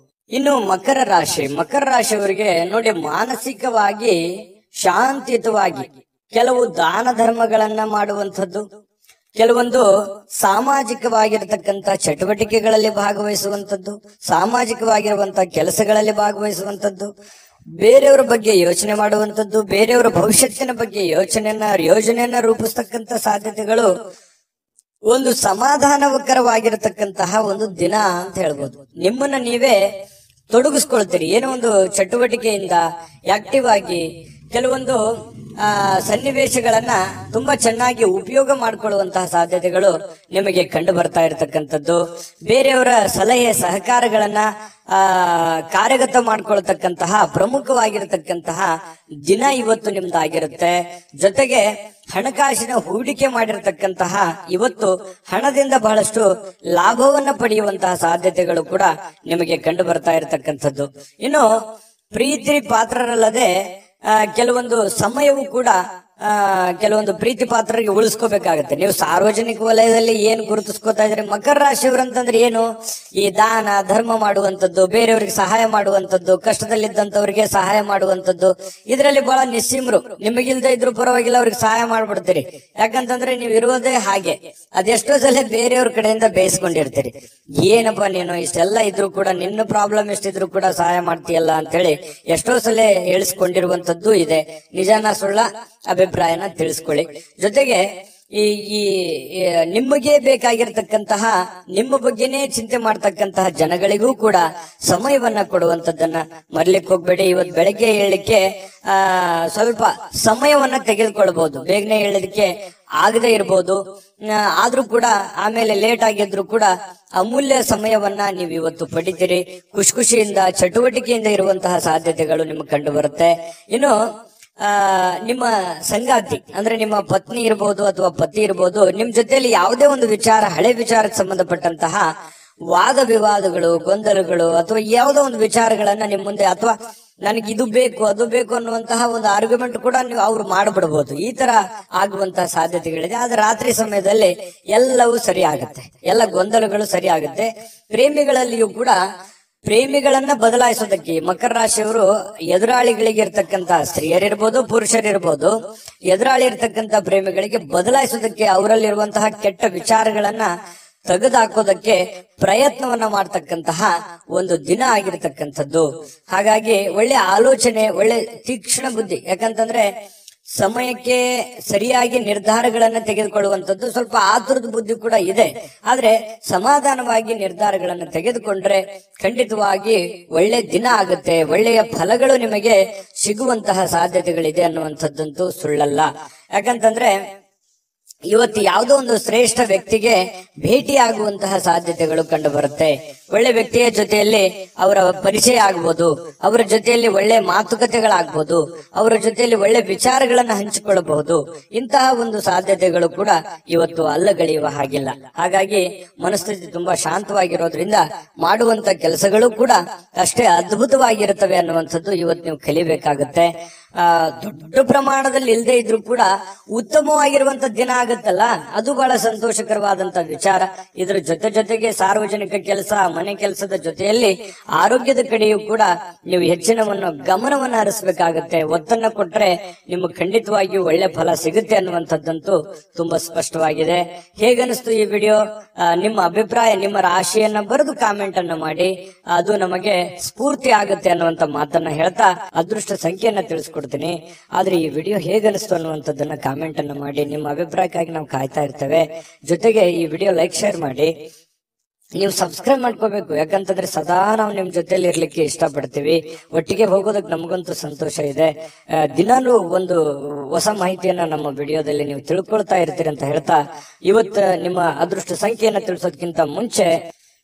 ಇನ್ನು ಮಕರ ರಾಶಿಯವರಿಗೆ ನೋಡಿ, ಮಾನಸಿಕವಾಗಿ ಶಾಂತಿಯುತವಾಗಿ ಕೆಲವು ದಾನ ಧರ್ಮಗಳನ್ನ ಮಾಡುವಂಥದ್ದು, ಕೆಲವೊಂದು ಸಾಮಾಜಿಕವಾಗಿರತಕ್ಕಂತ ಚಟುವಟಿಕೆಗಳಲ್ಲಿ ಭಾಗವಹಿಸುವಂಥದ್ದು, ಸಾಮಾಜಿಕವಾಗಿರುವಂತಹ ಕೆಲಸಗಳಲ್ಲಿ ಭಾಗವಹಿಸುವಂಥದ್ದು, ಬೇರೆಯವರ ಬಗ್ಗೆ ಯೋಚನೆ ಮಾಡುವಂಥದ್ದು, ಬೇರೆಯವರ ಭವಿಷ್ಯತ್ತಿನ ಬಗ್ಗೆ ಯೋಜನೆಯನ್ನ ರೂಪಿಸ್ತಕ್ಕಂತ ಸಾಧ್ಯತೆಗಳು, ಒಂದು ಸಮಾಧಾನಕರವಾಗಿರತಕ್ಕಂತಹ ಒಂದು ದಿನ ಅಂತ ಹೇಳ್ಬೋದು. ನಿಮ್ಮನ್ನ ನೀವೇ ತೊಡಗಿಸ್ಕೊಳ್ತೀರಿ ಏನೋ ಒಂದು ಚಟುವಟಿಕೆಯಿಂದ ಆಕ್ಟಿವ್ ಆಗಿ ಕೆಲವೊಂದು ಸನ್ನಿವೇಶಗಳನ್ನ ತುಂಬಾ ಚೆನ್ನಾಗಿ ಉಪಯೋಗ ಮಾಡಿಕೊಳ್ಳುವಂತಹ ಸಾಧ್ಯತೆಗಳು ನಿಮಗೆ ಕಂಡು ಬರ್ತಾ ಇರತಕ್ಕಂಥದ್ದು. ಬೇರೆಯವರ ಸಲಹೆ ಸಹಕಾರಗಳನ್ನ ಕಾರ್ಯಗತ ಮಾಡ್ಕೊಳ್ತಕ್ಕಂತಹ ಪ್ರಮುಖವಾಗಿರತಕ್ಕಂತಹ ದಿನ ಇವತ್ತು ನಿಮ್ದಾಗಿರುತ್ತೆ. ಜೊತೆಗೆ ಹಣಕಾಸಿನ ಹೂಡಿಕೆ ಮಾಡಿರತಕ್ಕಂತಹ ಇವತ್ತು ಹಣದಿಂದ ಬಹಳಷ್ಟು ಲಾಭವನ್ನ ಪಡೆಯುವಂತಹ ಸಾಧ್ಯತೆಗಳು ಕೂಡ ನಿಮಗೆ ಕಂಡು ಬರ್ತಾ ಇರತಕ್ಕಂಥದ್ದು. ಇನ್ನು ಪ್ರೀತಿ ಪಾತ್ರರಲ್ಲದೆ ಕೆಲವೊಂದು ಸಮಯವು ಕೂಡ ಕೆಲವೊಂದು ಪ್ರೀತಿ ಪಾತ್ರರಿಗೆ ಉಳಿಸ್ಕೋಬೇಕಾಗತ್ತೆ. ನೀವು ಸಾರ್ವಜನಿಕ ವಲಯದಲ್ಲಿ ಏನು ಗುರುತಿಸ್ಕೋತಾ ಇದ್ರೆ, ಮಕರ ರಾಶಿಯವರಂತಂದ್ರೆ ಏನು? ಈ ದಾನ ಧರ್ಮ ಮಾಡುವಂಥದ್ದು, ಬೇರೆಯವರಿಗೆ ಸಹಾಯ ಮಾಡುವಂಥದ್ದು, ಕಷ್ಟದಲ್ಲಿದ್ದಂಥವ್ರಿಗೆ ಸಹಾಯ ಮಾಡುವಂಥದ್ದು, ಇದರಲ್ಲಿ ಬಹಳ ನಿಸ್ಸೀಮರು. ನಿಮಗಿಲ್ದೇ ಇದ್ರು ಪರವಾಗಿಲ್ಲ, ಅವ್ರಿಗೆ ಸಹಾಯ ಮಾಡ್ಬಿಡ್ತೀರಿ. ಯಾಕಂತಂದ್ರೆ ನೀವು ಇರೋದೇ ಹಾಗೆ. ಅದೆಷ್ಟೋ ಸಲ ಬೇರೆಯವ್ರ ಕಡೆಯಿಂದ ಬೇಯಿಸ್ಕೊಂಡಿರ್ತೀರಿ. ಏನಪ್ಪಾ ನೀನು ಇಷ್ಟೆಲ್ಲ ಇದ್ರು ಕೂಡ, ನಿನ್ನ ಪ್ರಾಬ್ಲಮ್ ಎಷ್ಟಿದ್ರು ಕೂಡ ಸಹಾಯ ಮಾಡ್ತೀಯಲ್ಲ ಅಂತ ಹೇಳಿ ಎಷ್ಟೋ ಸಲ ಹೇಳಿಸ್ಕೊಂಡಿರುವಂತದ್ದು ಇದೆ. ನಿಜಾನ ಸುಳ್ಳ ಅಭಿಪ್ರಾಯನ ತಿಳಿಸ್ಕೊಳ್ಳಿ. ಜೊತೆಗೆ ಈ ನಿಮಗೆ ಬೇಕಾಗಿರ್ತಕ್ಕಂತಹ, ನಿಮ್ಮ ಬಗ್ಗೆನೇ ಚಿಂತೆ ಮಾಡ್ತಕ್ಕಂತಹ ಜನಗಳಿಗೂ ಕೂಡ ಸಮಯವನ್ನ ಕೊಡುವಂತದ್ದನ್ನ ಮರ್ಲಿಕ್ಕೆ ಹೋಗ್ಬೇಡಿ. ಇವತ್ತು ಬೆಳಗ್ಗೆ ಹೇಳಲಿಕ್ಕೆ ಸ್ವಲ್ಪ ಸಮಯವನ್ನ ತೆಗೆದುಕೊಳ್ಬಹುದು. ಬೇಗನೆ ಹೇಳಲಿಕ್ಕೆ ಆಗದೆ ಇರ್ಬೋದು, ಆದ್ರೂ ಕೂಡ ಆಮೇಲೆ ಲೇಟ್ ಆಗಿದ್ರು ಕೂಡ ಅಮೂಲ್ಯ ಸಮಯವನ್ನ ನೀವು ಇವತ್ತು ಪಡಿತೀರಿ. ಖುಷಿಯಿಂದ ಚಟುವಟಿಕೆಯಿಂದ ಇರುವಂತಹ ಸಾಧ್ಯತೆಗಳು ನಿಮಗೆ ಕಂಡು ಬರುತ್ತೆ. ಇನ್ನು ನಿಮ್ಮ ಸಂಗಾತಿ ಅಂದ್ರೆ ನಿಮ್ಮ ಪತ್ನಿ ಇರ್ಬೋದು ಅಥವಾ ಪತಿ ಇರ್ಬೋದು, ನಿಮ್ ಜೊತೆಯಲ್ಲಿ ಯಾವುದೇ ಒಂದು ವಿಚಾರ, ಹಳೆ ವಿಚಾರಕ್ಕೆ ಸಂಬಂಧಪಟ್ಟಂತಹ ವಾದ ವಿವಾದಗಳು, ಗೊಂದಲಗಳು ಅಥವಾ ಯಾವುದೋ ಒಂದು ವಿಚಾರಗಳನ್ನ ನಿಮ್ ಮುಂದೆ, ಅಥವಾ ನನಗೆ ಇದು ಬೇಕು ಅದು ಬೇಕು ಅನ್ನುವಂತಹ ಒಂದು ಆರ್ಗ್ಯುಮೆಂಟ್ ಕೂಡ ನೀವು ಅವ್ರು ಮಾಡ್ಬಿಡ್ಬೋದು. ಈ ತರ ಆಗುವಂತಹ ಸಾಧ್ಯತೆಗಳಿದೆ. ಆದ್ರೆ ರಾತ್ರಿ ಸಮಯದಲ್ಲಿ ಎಲ್ಲವೂ ಸರಿ ಆಗುತ್ತೆ, ಎಲ್ಲ ಗೊಂದಲಗಳು ಸರಿ ಆಗುತ್ತೆ. ಪ್ರೇಮಿಗಳಲ್ಲಿಯೂ ಕೂಡ ಪ್ರೇಮಿಗಳನ್ನ ಬದಲಾಯಿಸೋದಕ್ಕೆ ಮಕರ ರಾಶಿಯವರು ಎದುರಾಳಿಗಳಿಗೆ ಇರ್ತಕ್ಕಂತ ಸ್ತ್ರೀಯರಿರ್ಬೋದು ಪುರುಷರಿರ್ಬೋದು, ಎದುರಾಳಿ ಇರ್ತಕ್ಕಂತ ಪ್ರೇಮಿಗಳಿಗೆ ಬದಲಾಯಿಸೋದಕ್ಕೆ, ಅವರಲ್ಲಿರುವಂತಹ ಕೆಟ್ಟ ವಿಚಾರಗಳನ್ನ ತೆಗೆದುಹಾಕೋದಕ್ಕೆ ಪ್ರಯತ್ನವನ್ನ ಮಾಡ್ತಕ್ಕಂತಹ ಒಂದು ದಿನ ಆಗಿರ್ತಕ್ಕಂಥದ್ದು. ಹಾಗಾಗಿ ಒಳ್ಳೆ ಆಲೋಚನೆ, ಒಳ್ಳೆ ತೀಕ್ಷ್ಣ ಬುದ್ಧಿ. ಯಾಕಂತಂದ್ರೆ ಸಮಯಕ್ಕೆ ಸರಿಯಾಗಿ ನಿರ್ಧಾರಗಳನ್ನ ತೆಗೆದುಕೊಳ್ಳುವಂಥದ್ದು, ಸ್ವಲ್ಪ ಆತುರದ ಬುದ್ಧಿ ಕೂಡ ಇದೆ. ಆದ್ರೆ ಸಮಾಧಾನವಾಗಿ ನಿರ್ಧಾರಗಳನ್ನು ತೆಗೆದುಕೊಂಡ್ರೆ ಖಂಡಿತವಾಗಿ ಒಳ್ಳೆ ದಿನ ಆಗುತ್ತೆ, ಒಳ್ಳೆಯ ಫಲಗಳು ನಿಮಗೆ ಸಿಗುವಂತಹ ಸಾಧ್ಯತೆಗಳಿದೆ ಅನ್ನುವಂಥದ್ದಂತೂ ಸುಳ್ಳಲ್ಲ. ಯಾಕಂತಂದ್ರೆ ಇವತ್ತು ಯಾವುದೋ ಒಂದು ಶ್ರೇಷ್ಠ ವ್ಯಕ್ತಿಗೆ ಭೇಟಿಯಾಗುವಂತಹ ಸಾಧ್ಯತೆಗಳು ಕಂಡು ಬರುತ್ತೆ. ಒಳ್ಳೆ ವ್ಯಕ್ತಿಯ ಜೊತೆಯಲ್ಲಿ ಅವರ ಪರಿಚಯ ಆಗ್ಬೋದು, ಅವರ ಜೊತೆಯಲ್ಲಿ ಒಳ್ಳೆ ಮಾತುಕತೆಗಳಾಗ್ಬೋದು, ಅವರ ಜೊತೆಯಲ್ಲಿ ಒಳ್ಳೆ ವಿಚಾರಗಳನ್ನ ಹಂಚಿಕೊಳ್ಳಬಹುದು. ಇಂತಹ ಒಂದು ಸಾಧ್ಯತೆಗಳು ಕೂಡ ಇವತ್ತು ಅಲ್ಲಗಳೆಯುವ ಹಾಗಿಲ್ಲ. ಹಾಗಾಗಿ ಮನಸ್ಥಿತಿ ತುಂಬಾ ಶಾಂತವಾಗಿರೋದ್ರಿಂದ ಮಾಡುವಂತ ಕೆಲಸಗಳು ಕೂಡ ಅಷ್ಟೇ ಅದ್ಭುತವಾಗಿರುತ್ತವೆ ಅನ್ನುವಂಥದ್ದು ಇವತ್ತು ನೀವು ಕಲಿಬೇಕಾಗುತ್ತೆ. ದೊಡ್ಡ ಪ್ರಮಾಣದಲ್ಲಿ ಇಲ್ಲದೆ ಇದ್ರೂ ಕೂಡ ಉತ್ತಮವಾಗಿರುವಂತ ದಿನ ಆಗುತ್ತಲ್ಲ, ಅದು ಬಹಳ ಸಂತೋಷಕರವಾದಂತ ವಿಚಾರ. ಇದರ ಜೊತೆಗೆ ಸಾರ್ವಜನಿಕ ಕೆಲಸ, ಮನೆ ಕೆಲಸದ ಜೊತೆಯಲ್ಲಿ ಆರೋಗ್ಯದ ಕಡೆಯೂ ಕೂಡ ನೀವು ಹೆಚ್ಚಿನ ಗಮನವನ್ನ ಹರಿಸಬೇಕಾಗತ್ತೆ. ಒತ್ತನ್ನ ಕೊಟ್ರೆ ನಿಮಗೆ ಖಂಡಿತವಾಗಿಯೂ ಒಳ್ಳೆ ಫಲ ಸಿಗುತ್ತೆ ಅನ್ನುವಂಥದ್ದಂತೂ ತುಂಬಾ ಸ್ಪಷ್ಟವಾಗಿದೆ. ಹೇಗನಿಸ್ತು ಈ ವಿಡಿಯೋ? ನಿಮ್ಮ ಅಭಿಪ್ರಾಯ, ನಿಮ್ಮ ರಾಶಿಯನ್ನ ಬರೆದು ಕಾಮೆಂಟ್ ಅನ್ನ ಮಾಡಿ, ಅದು ನಮಗೆ ಸ್ಫೂರ್ತಿ ಆಗುತ್ತೆ ಅನ್ನುವಂತ ಮಾತನ್ನ ಹೇಳ್ತಾ ಅದೃಷ್ಟ ಸಂಖ್ಯೆಯನ್ನ ತಿಳಿಸ್ಕೊಡ್ತೀನಿ. ಆದ್ರೆ ಈ ವಿಡಿಯೋ ಹೇಗನಿಸ್ತು ಅನ್ನುವಂಥದ್ದನ್ನ ಕಾಮೆಂಟ್ ಅನ್ನ ಮಾಡಿ. ನಿಮ್ಮ ಅಭಿಪ್ರಾಯಕ್ಕಾಗಿ ನಾವು ಕಾಯ್ತಾ ಇರ್ತೇವೆ. ಜೊತೆಗೆ ಈ ವಿಡಿಯೋ ಲೈಕ್, ಶೇರ್ ಮಾಡಿ. ನೀವು ಸಬ್ಸ್ಕ್ರೈಬ್ ಮಾಡ್ಕೋಬೇಕು. ಯಾಕಂತಂದ್ರೆ ಸದಾ ನಾವು ನಿಮ್ ಜೊತೆಲಿ ಇರ್ಲಿಕ್ಕೆ ಇಷ್ಟಪಡ್ತೀವಿ. ಒಟ್ಟಿಗೆ ಹೋಗೋದಕ್ಕೆ ನಮಗಂತೂ ಸಂತೋಷ ಇದೆ. ದಿನಾನು ಒಂದು ಹೊಸ ಮಾಹಿತಿಯನ್ನ ನಮ್ಮ ವಿಡಿಯೋದಲ್ಲಿ ನೀವು ತಿಳ್ಕೊಳ್ತಾ ಇರ್ತೀರಿ ಅಂತ ಹೇಳ್ತಾ, ಇವತ್ತು ನಿಮ್ಮ ಅದೃಷ್ಟ ಸಂಖ್ಯೆಯನ್ನ ತಿಳಿಸೋದಕ್ಕಿಂತ ಮುಂಚೆ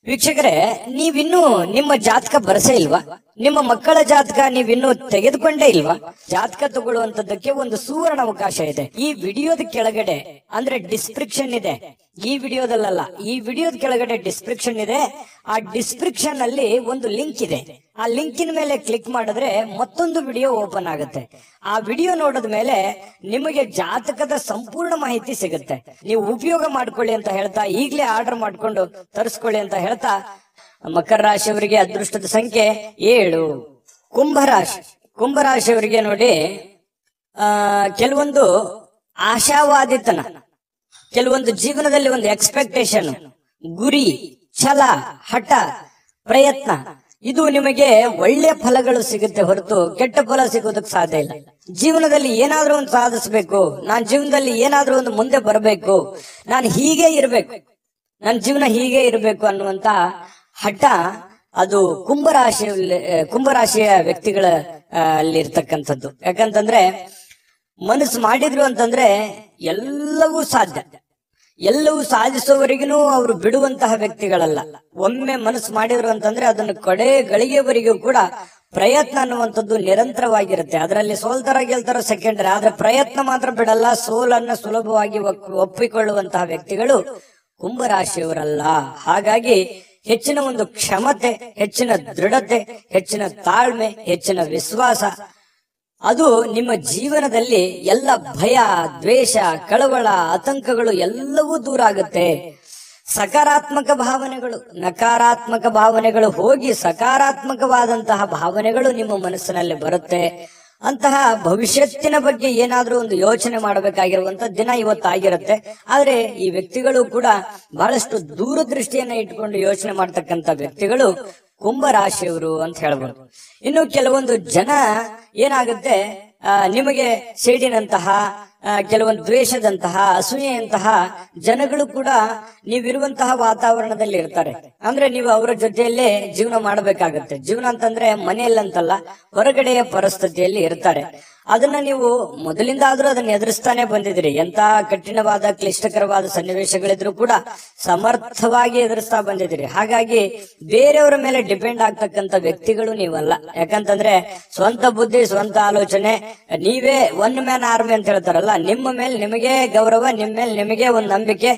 ವೀಕ್ಷಕರೇ, ನೀವಿನ್ನೂ ನಿಮ್ಮ ಜಾತಕ ಬರಸೇ ಇಲ್ವಾ? ನಿಮ್ಮ ಮಕ್ಕಳ ಜಾತಕ ನೀವಿನ್ನೂ ತೆಗೆದುಕೊಂಡೇ ಇಲ್ವಾ? ಜಾತಕ ತಗೊಳ್ಳುವಂತದ್ದಕ್ಕೆ ಒಂದು ಸುವರ್ಣ ಅವಕಾಶ ಇದೆ. ಈ ವಿಡಿಯೋದ ಕೆಳಗಡೆ ಅಂದ್ರೆ ಡಿಸ್ಕ್ರಿಪ್ಷನ್ ಇದೆ. ಈ ವಿಡಿಯೋದಲ್ಲ, ಈ ವಿಡಿಯೋದ ಕೆಳಗಡೆ ಡಿಸ್ಕ್ರಿಪ್ಷನ್ ಇದೆ. ಆ ಡಿಸ್ಕ್ರಿಪ್ಷನ್ ಅಲ್ಲಿ ಒಂದು ಲಿಂಕ್ ಇದೆ. ಆ ಲಿಂಕಿನ ಮೇಲೆ ಕ್ಲಿಕ್ ಮಾಡಿದ್ರೆ ಮತ್ತೊಂದು ವಿಡಿಯೋ ಓಪನ್ ಆಗುತ್ತೆ. ಆ ವಿಡಿಯೋ ನೋಡಿದ ಮೇಲೆ ನಿಮಗೆ ಜಾತಕದ ಸಂಪೂರ್ಣ ಮಾಹಿತಿ ಸಿಗುತ್ತೆ. ನೀವು ಉಪಯೋಗ ಮಾಡ್ಕೊಳ್ಳಿ ಅಂತ ಹೇಳ್ತಾ, ಈಗಲೇ ಆರ್ಡರ್ ಮಾಡ್ಕೊಂಡು ತರಿಸ್ಕೊಳ್ಳಿ ಅಂತ ಹೇಳ್ತಾ, ಮಕರ ರಾಶಿಯವರಿಗೆ ಅದೃಷ್ಟದ ಸಂಖ್ಯೆ 7. ಕುಂಭರಾಶಿಯವರಿಗೆ ನೋಡಿ, ಕೆಲವೊಂದು ಆಶಾವಾದಿತನ, ಕೆಲವೊಂದು ಜೀವನದಲ್ಲಿ ಒಂದು ಎಕ್ಸ್ಪೆಕ್ಟೇಷನ್, ಗುರಿ, ಛಲ, ಹಠ, ಪ್ರಯತ್ನ, ಇದು ನಿಮಗೆ ಒಳ್ಳೆ ಫಲಗಳು ಸಿಗುತ್ತೆ ಹೊರತು ಕೆಟ್ಟ ಫಲ ಸಿಗೋದಕ್ಕೆ ಸಾಧ್ಯ ಇಲ್ಲ. ಜೀವನದಲ್ಲಿ ಏನಾದ್ರೂ ಒಂದು ಸಾಧಿಸಬೇಕು, ನಾನ್ ಜೀವನದಲ್ಲಿ ಏನಾದ್ರೂ ಒಂದು ಮುಂದೆ ಬರಬೇಕು, ನಾನು ಹೀಗೆ ಇರಬೇಕು, ನನ್ನ ಜೀವನ ಹೀಗೆ ಇರಬೇಕು ಅನ್ನುವಂತ ಹಠ ಅದು ಕುಂಭರಾಶಿಯ ವ್ಯಕ್ತಿಗಳ ಅಲ್ಲಿ ಇರ್ತಕ್ಕಂಥದ್ದು. ಯಾಕಂತಂದ್ರೆ ಮನಸ್ಸು ಮಾಡಿದ್ರು ಅಂತಂದ್ರೆ ಎಲ್ಲವೂ ಸಾಧ್ಯ. ಎಲ್ಲವೂ ಸಾಧಿಸುವವರೆಗೂ ಅವರು ಬಿಡುವಂತಹ ವ್ಯಕ್ತಿಗಳಲ್ಲ. ಒಮ್ಮೆ ಮನಸ್ಸು ಮಾಡಿದ್ರು ಅಂತಂದ್ರೆ ಅದನ್ನು ಕಡೆ ಗಳಿಗೆವರೆಗೂ ಕೂಡ ಪ್ರಯತ್ನ ಅನ್ನುವಂಥದ್ದು ನಿರಂತರವಾಗಿರುತ್ತೆ. ಅದರಲ್ಲಿ ಸೋಲ್ತಾರ ಗೆಲ್ತಾರ ಸೆಕೆಂಡರಿ, ಆದ್ರೆ ಪ್ರಯತ್ನ ಮಾತ್ರ ಬಿಡಲ್ಲ. ಸೋಲನ್ನ ಸುಲಭವಾಗಿ ಒಪ್ಪಿಕೊಳ್ಳುವಂತಹ ವ್ಯಕ್ತಿಗಳು ಕುಂಭರಾಶಿಯವರಲ್ಲ. ಹಾಗಾಗಿ ಹೆಚ್ಚಿನ ಒಂದು ಕ್ಷಮತೆ, ಹೆಚ್ಚಿನ ದೃಢತೆ, ಹೆಚ್ಚಿನ ತಾಳ್ಮೆ, ಹೆಚ್ಚಿನ ವಿಶ್ವಾಸ, ಅದು ನಿಮ್ಮ ಜೀವನದಲ್ಲಿ ಎಲ್ಲ ಭಯ, ದ್ವೇಷ, ಕಳವಳ, ಆತಂಕಗಳು ಎಲ್ಲವೂ ದೂರ ಆಗುತ್ತೆ. ಸಕಾರಾತ್ಮಕ ಭಾವನೆಗಳು, ನಕಾರಾತ್ಮಕ ಭಾವನೆಗಳು ಹೋಗಿ ಸಕಾರಾತ್ಮಕವಾದಂತಹ ಭಾವನೆಗಳು ನಿಮ್ಮ ಮನಸ್ಸಿನಲ್ಲಿ ಬರುತ್ತೆ. ಅಂತಹ ಭವಿಷ್ಯತ್ತಿನ ಬಗ್ಗೆ ಏನಾದ್ರೂ ಒಂದು ಯೋಚನೆ ಮಾಡಬೇಕಾಗಿರುವಂತ ದಿನ ಇವತ್ತಾಗಿರುತ್ತೆ. ಆದ್ರೆ ಈ ವ್ಯಕ್ತಿಗಳು ಕೂಡ ಬಹಳಷ್ಟು ದೂರದೃಷ್ಟಿಯನ್ನ ಇಟ್ಕೊಂಡು ಯೋಚನೆ ಮಾಡ್ತಕ್ಕಂತ ವ್ಯಕ್ತಿಗಳು ಕುಂಭರಾಶಿಯವರು ಅಂತ ಹೇಳ್ಬೋದು. ಇನ್ನು ಕೆಲವೊಂದು ಜನ ಏನಾಗುತ್ತೆ, ನಿಮಗೆ ಸೇಡಿನಂತಹ, ಕೆಲವೊಂದು ದ್ವೇಷದಂತಹ, ಅಸೂಯೆಯಂತಹ ಜನಗಳು ಕೂಡ ನೀವಿರುವಂತಹ ವಾತಾವರಣದಲ್ಲಿ ಇರ್ತಾರೆ. ಅಂದ್ರೆ ನೀವು ಅವರ ಜೊತೆಯಲ್ಲೇ ಜೀವನ ಮಾಡಬೇಕಾಗತ್ತೆ. ಜೀವನ ಅಂತಂದ್ರೆ ಮನೆಯಲ್ಲಂತಲ್ಲ, ಹೊರಗಡೆಯ ಪರಿಸ್ಥಿತಿಯಲ್ಲಿ ಇರ್ತಾರೆ. ಅದನ್ನ ನೀವು ಮೊದಲಿಂದಾದ್ರೂ ಅದನ್ನ ಎದುರಿಸ್ತಾನೆ ಬಂದಿದ್ರಿ. ಎಂತ ಕಠಿಣವಾದ, ಕ್ಲಿಷ್ಟಕರವಾದ ಸನ್ನಿವೇಶಗಳಿದ್ರು ಕೂಡ ಸಮರ್ಥವಾಗಿ ಎದುರಿಸ್ತಾ ಬಂದಿದ್ರಿ. ಹಾಗಾಗಿ ಬೇರೆಯವರ ಮೇಲೆ ಡಿಪೆಂಡ್ ಆಗ್ತಕ್ಕಂತ ವ್ಯಕ್ತಿಗಳು ನೀವಲ್ಲ. ಯಾಕಂತಂದ್ರೆ ಸ್ವಂತ ಬುದ್ಧಿ, ಸ್ವಂತ ಆಲೋಚನೆ, ನೀವೇ ಒನ್ ಮ್ಯಾನ್ ಆರ್ಮಿ ಅಂತ ಹೇಳ್ತಾರಲ್ಲ, ನಿಮ್ಮ ಮೇಲೆ ನಿಮಗೆ ಗೌರವ, ನಿಮ್ಮ ಮೇಲೆ ನಿಮಗೆ ಒಂದು ನಂಬಿಕೆ,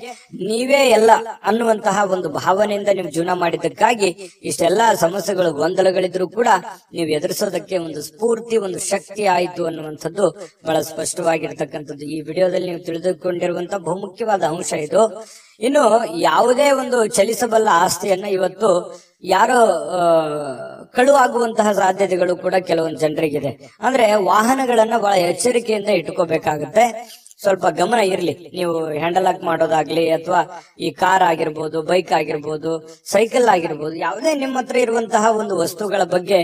ನೀವೇ ಎಲ್ಲ ಅನ್ನುವಂತಹ ಒಂದು ಭಾವನೆಯಿಂದ ನೀವು ಜೀವನ ಮಾಡಿದ್ದಕ್ಕಾಗಿ ಇಷ್ಟೆಲ್ಲಾ ಸಮಸ್ಯೆಗಳು, ಗೊಂದಲಗಳಿದ್ರು ಕೂಡ ನೀವು ಎದುರಿಸೋದಕ್ಕೆ ಒಂದು ಸ್ಫೂರ್ತಿ, ಒಂದು ಶಕ್ತಿ ಆಯಿತು ಅನ್ನುವಂಥದ್ದು ಬಹಳ ಸ್ಪಷ್ಟವಾಗಿರ್ತಕ್ಕಂಥದ್ದು ಈ ವಿಡಿಯೋದಲ್ಲಿ ನೀವು ತಿಳಿದುಕೊಂಡಿರುವಂತಹ ಬಹುಮುಖ್ಯವಾದ ಅಂಶ ಇದು. ಇನ್ನು ಯಾವುದೇ ಒಂದು ಚಲಿಸಬಲ್ಲ ಆಸ್ತಿಯನ್ನ ಇವತ್ತು ಯಾರೋ ಕಳುವಾಗುವಂತಹ ಸಾಧ್ಯತೆಗಳು ಕೂಡ ಕೆಲವೊಂದು ಜನರಿಗಿದೆ. ಅಂದ್ರೆ ವಾಹನಗಳನ್ನ ಬಹಳ ಎಚ್ಚರಿಕೆಯಿಂದ ಇಟ್ಕೋಬೇಕಾಗುತ್ತೆ. ಸ್ವಲ್ಪ ಗಮನ ಇರ್ಲಿ. ನೀವು ಹ್ಯಾಂಡಲ್ ಹಾಕ್ ಮಾಡೋದಾಗ್ಲಿ, ಅಥವಾ ಈ ಕಾರ್ ಆಗಿರ್ಬೋದು, ಬೈಕ್ ಆಗಿರ್ಬೋದು, ಸೈಕಲ್ ಆಗಿರ್ಬೋದು, ಯಾವುದೇ ನಿಮ್ಮ ಹತ್ರ ಇರುವಂತಹ ಒಂದು ವಸ್ತುಗಳ ಬಗ್ಗೆ,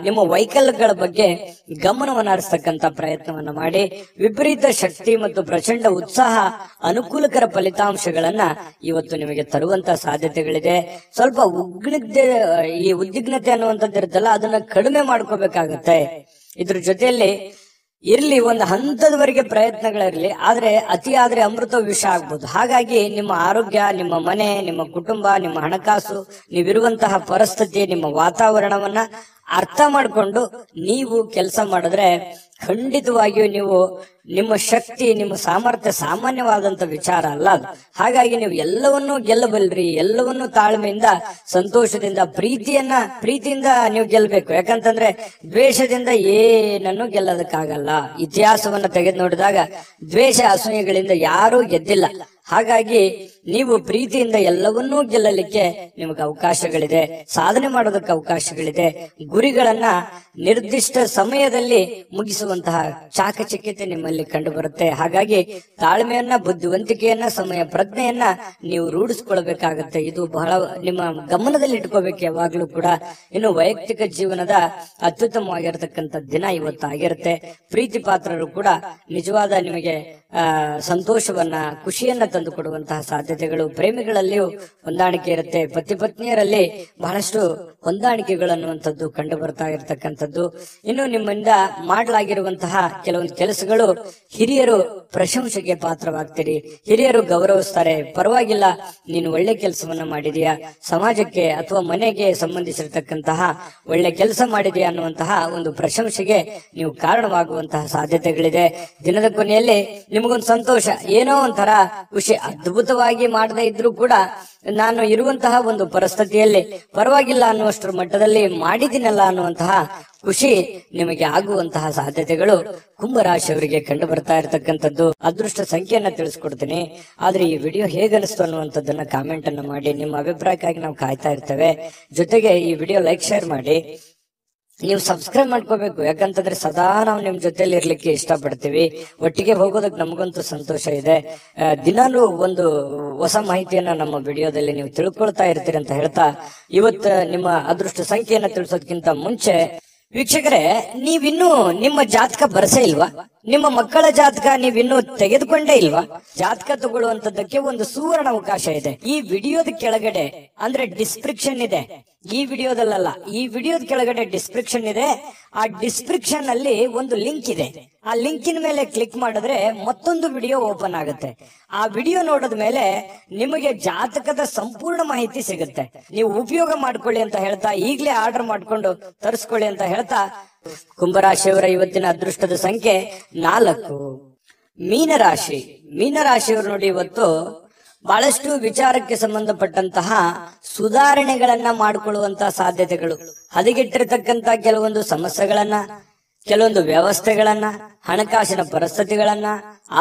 ನಿಮ್ಮ ವೆಹಿಕಲ್ಗಳ ಬಗ್ಗೆ ಗಮನವನ್ನು ಹರಿಸ್ತಕ್ಕಂತ ಪ್ರಯತ್ನವನ್ನ ಮಾಡಿ, ವಿಪರೀತ ಶಕ್ತಿ ಮತ್ತು ಪ್ರಚಂಡ ಉತ್ಸಾಹ, ಅನುಕೂಲಕರ ಫಲಿತಾಂಶಗಳನ್ನ ಇವತ್ತು ನಿಮಗೆ ತರುವಂತಹ ಸಾಧ್ಯತೆಗಳಿದೆ. ಸ್ವಲ್ಪ ಈ ಉದ್ವಿಗ್ನತೆ ಅನ್ನುವಂಥದ್ದು ಇರುತ್ತಲ್ಲ, ಅದನ್ನ ಕಡಿಮೆ ಮಾಡ್ಕೋಬೇಕಾಗತ್ತೆ. ಇದ್ರ ಜೊತೆಯಲ್ಲಿ ಇರ್ಲಿ, ಒಂದು ಹಂತದವರೆಗೆ ಪ್ರಯತ್ನಗಳಿರ್ಲಿ, ಆದ್ರೆ ಅತಿ ಆದ್ರೆ ಅಮೃತ ವಿಷ ಆಗ್ಬೋದು. ಹಾಗಾಗಿ ನಿಮ್ಮ ಆರೋಗ್ಯ, ನಿಮ್ಮ ಮನೆ, ನಿಮ್ಮ ಕುಟುಂಬ, ನಿಮ್ಮ ಹಣಕಾಸು, ನೀವಿರುವಂತಹ ಪರಿಸ್ಥಿತಿ, ನಿಮ್ಮ ವಾತಾವರಣವನ್ನ ಅರ್ಥ ಮಾಡಿಕೊಂಡು ನೀವು ಕೆಲಸ ಮಾಡಿದ್ರೆ ಖಂಡಿತವಾಗಿಯೂ ನೀವು ನಿಮ್ಮ ಶಕ್ತಿ, ನಿಮ್ಮ ಸಾಮರ್ಥ್ಯ ಸಾಮಾನ್ಯವಾದಂತ ವಿಚಾರ ಅಲ್ಲ ಅದು. ಹಾಗಾಗಿ ನೀವು ಎಲ್ಲವನ್ನೂ ಗೆಲ್ಲಬಲ್ರಿ. ಎಲ್ಲವನ್ನೂ ತಾಳ್ಮೆಯಿಂದ, ಸಂತೋಷದಿಂದ, ಪ್ರೀತಿಯಿಂದ ನೀವು ಗೆಲ್ಲಬೇಕು. ಯಾಕಂತಂದ್ರೆ ದ್ವೇಷದಿಂದ ಏನನ್ನು ಗೆಲ್ಲೋದಕ್ಕಾಗಲ್ಲ. ಇತಿಹಾಸವನ್ನ ತೆಗೆದು ನೋಡಿದಾಗ ದ್ವೇಷ, ಅಸೂಯೆಗಳಿಂದ ಯಾರೂ ಗೆದ್ದಿಲ್ಲ. ಹಾಗಾಗಿ ನೀವು ಪ್ರೀತಿಯಿಂದ ಎಲ್ಲವನ್ನೂ ಗೆಲ್ಲಲಿಕ್ಕೆ ನಿಮಗೆ ಅವಕಾಶಗಳಿದೆ, ಸಾಧನೆ ಮಾಡೋದಕ್ಕೆ ಅವಕಾಶಗಳಿದೆ. ಗುರಿಗಳನ್ನ ನಿರ್ದಿಷ್ಟ ಸಮಯದಲ್ಲಿ ಮುಗಿಸುವಂತಹ ಚಾಕಚಕ್ಯತೆ ನಿಮ್ಮಲ್ಲಿ ಕಂಡು ಬರುತ್ತೆ. ಹಾಗಾಗಿ ತಾಳ್ಮೆಯನ್ನ, ಬುದ್ಧಿವಂತಿಕೆಯನ್ನ, ಸಮಯ ಪ್ರಜ್ಞೆಯನ್ನ ನೀವು ರೂಢಿಸ್ಕೊಳ್ಬೇಕಾಗತ್ತೆ. ಇದು ಬಹಳ ನಿಮ್ಮ ಗಮನದಲ್ಲಿ ಇಟ್ಕೋಬೇಕು ಯಾವಾಗ್ಲೂ ಕೂಡ. ಇನ್ನು ವೈಯಕ್ತಿಕ ಜೀವನದ ಅತ್ಯುತ್ತಮವಾಗಿರತಕ್ಕಂಥ ದಿನ ಇವತ್ತಾಗಿರುತ್ತೆ. ಪ್ರೀತಿ ಪಾತ್ರರು ಕೂಡ ನಿಜವಾದ ನಿಮಗೆ ಸಂತೋಷವನ್ನ, ಖುಷಿಯನ್ನ ತಂದು ಕೊಡುವಂತಹ ಸಾಧ್ಯತೆಗಳು, ಪ್ರೇಮಿಗಳಲ್ಲಿಯೂ ಹೊಂದಾಣಿಕೆ ಇರುತ್ತೆ, ಪತಿ ಪತ್ನಿಯರಲ್ಲಿ ಬಹಳಷ್ಟು ಹೊಂದಾಣಿಕೆಗಳು ಅನ್ನುವಂಥದ್ದು ಕಂಡು ಬರ್ತಾ ಇರತಕ್ಕಂಥದ್ದು. ಇನ್ನು ನಿಮ್ಮಿಂದ ಮಾಡಲಾಗಿರುವಂತಹ ಕೆಲವೊಂದು ಕೆಲಸಗಳು ಹಿರಿಯರು ಪ್ರಶಂಸೆಗೆ ಪಾತ್ರವಾಗ್ತೀರಿ, ಹಿರಿಯರು ಗೌರವಿಸ್ತಾರೆ. ಪರವಾಗಿಲ್ಲ, ನೀನು ಒಳ್ಳೆ ಕೆಲಸವನ್ನ ಮಾಡಿದೀಯಾ, ಸಮಾಜಕ್ಕೆ ಅಥವಾ ಮನೆಗೆ ಸಂಬಂಧಿಸಿರ್ತಕ್ಕಂತಹ ಒಳ್ಳೆ ಕೆಲಸ ಮಾಡಿದೆಯಾ ಅನ್ನುವಂತಹ ಒಂದು ಪ್ರಶಂಸೆಗೆ ನೀವು ಕಾರಣವಾಗುವಂತಹ ಸಾಧ್ಯತೆಗಳಿದೆ. ದಿನದ ಕೊನೆಯಲ್ಲಿ ನಿಮಗೊಂದು ಸಂತೋಷ, ಏನೋ ಒಂಥರ ಖುಷಿ. ಅದ್ಭುತವಾಗಿ ಮಾಡದೇ ಇದ್ರೂ ಕೂಡ ನಾನು ಇರುವಂತಹ ಒಂದು ಪರಿಸ್ಥಿತಿಯಲ್ಲಿ ಪರವಾಗಿಲ್ಲ ಅನ್ನುವಷ್ಟರ ಮಟ್ಟದಲ್ಲಿ ಮಾಡಿದ್ದೀನಲ್ಲ ಅನ್ನುವಂತಹ ಖುಷಿ ನಿಮಗೆ ಆಗುವಂತಹ ಸಾಧ್ಯತೆಗಳು ಕುಂಭರಾಶಿಯವರಿಗೆ ಕಂಡು ಬರ್ತಾ ಇರತಕ್ಕಂಥದ್ದು. ಅದೃಷ್ಟ ಸಂಖ್ಯೆಯನ್ನ ತಿಳಿಸ್ಕೊಡ್ತೀನಿ, ಆದ್ರೆ ಈ ವಿಡಿಯೋ ಹೇಗನಿಸ್ತು ಅನ್ನುವಂಥದ್ದನ್ನ ಕಾಮೆಂಟ್ ಅನ್ನ ಮಾಡಿ. ನಿಮ್ಮ ಅಭಿಪ್ರಾಯಕ್ಕಾಗಿ ನಾವು ಕಾಯ್ತಾ ಇರ್ತೇವೆ. ಜೊತೆಗೆ ಈ ವಿಡಿಯೋ ಲೈಕ್ ಶೇರ್ ಮಾಡಿ. ನೀವು ಸಬ್ಸ್ಕ್ರೈಬ್ ಮಾಡ್ಕೋಬೇಕು, ಯಾಕಂತಂದ್ರೆ ಸದಾ ನಾವು ನಿಮ್ ಜೊತೆಲಿ ಇರ್ಲಿಕ್ಕೆ ಇಷ್ಟಪಡ್ತೀವಿ. ಒಟ್ಟಿಗೆ ಹೋಗೋದಕ್ಕೆ ನಮಗಂತೂ ಸಂತೋಷ ಇದೆ. ದಿನಾಲೂ ಒಂದು ಹೊಸ ಮಾಹಿತಿಯನ್ನ ನಮ್ಮ ವಿಡಿಯೋದಲ್ಲಿ ನೀವು ತಿಳ್ಕೊಳ್ತಾ ಇರ್ತೀರಿ ಅಂತ ಹೇಳ್ತಾ, ಇವತ್ತು ನಿಮ್ಮ ಅದೃಷ್ಟ ಸಂಖ್ಯೆಯನ್ನ ತಿಳಿಸೋದಕ್ಕಿಂತ ಮುಂಚೆ ವೀಕ್ಷಕರೇ, ನೀವಿನ್ನೂ ನಿಮ್ಮ ಜಾತಕ ಬರಸೇ ಇಲ್ವಾ? ನಿಮ್ಮ ಮಕ್ಕಳ ಜಾತಕ ನೀವಿನ್ನೂ ತೆಗೆದುಕೊಂಡೇ ಇಲ್ವಾ? ಜಾತಕ ತಗೊಳ್ಳುವಂತದ್ದಕ್ಕೆ ಒಂದು ಸುವರ್ಣ ಅವಕಾಶ ಇದೆ. ಈ ವಿಡಿಯೋದ ಕೆಳಗಡೆ ಅಂದ್ರೆ ಡಿಸ್ಕ್ರಿಪ್ಷನ್ ಇದೆ, ಈ ವಿಡಿಯೋದಲ್ಲ, ಈ ವಿಡಿಯೋದ ಕೆಳಗಡೆ ಡಿಸ್ಕ್ರಿಪ್ಷನ್ ಇದೆ. ಆ ಡಿಸ್ಕ್ರಿಪ್ಷನ್ ಅಲ್ಲಿ ಒಂದು ಲಿಂಕ್ ಇದೆ. ಆ ಲಿಂಕಿನ ಮೇಲೆ ಕ್ಲಿಕ್ ಮಾಡಿದ್ರೆ ಮತ್ತೊಂದು ವಿಡಿಯೋ ಓಪನ್ ಆಗುತ್ತೆ. ಆ ವಿಡಿಯೋ ನೋಡಿದ ಮೇಲೆ ನಿಮಗೆ ಜಾತಕದ ಸಂಪೂರ್ಣ ಮಾಹಿತಿ ಸಿಗುತ್ತೆ. ನೀವು ಉಪಯೋಗ ಮಾಡ್ಕೊಳ್ಳಿ ಅಂತ ಹೇಳ್ತಾ, ಈಗಲೇ ಆರ್ಡರ್ ಮಾಡ್ಕೊಂಡು ತರಿಸ್ಕೊಳ್ಳಿ ಅಂತ ಹೇಳ್ತಾ, ಕುಂಭರಾಶಿಯವರ ಇವತ್ತಿನ ಅದೃಷ್ಟದ ಸಂಖ್ಯೆ 4. ಮೀನರಾಶಿ. ಮೀನರಾಶಿಯವರು ನೋಡಿ, ಇವತ್ತು ಬಹಳಷ್ಟು ವಿಚಾರಕ್ಕೆ ಸಂಬಂಧಪಟ್ಟಂತಹ ಸುಧಾರಣೆಗಳನ್ನ ಮಾಡಿಕೊಳ್ಳುವಂತಹ ಸಾಧ್ಯತೆಗಳು, ಹದಗೆಟ್ಟಿರತಕ್ಕಂತ ಕೆಲವೊಂದು ಸಮಸ್ಯೆಗಳನ್ನ, ಕೆಲವೊಂದು ವ್ಯವಸ್ಥೆಗಳನ್ನ, ಹಣಕಾಸಿನ ಪರಿಸ್ಥಿತಿಗಳನ್ನ,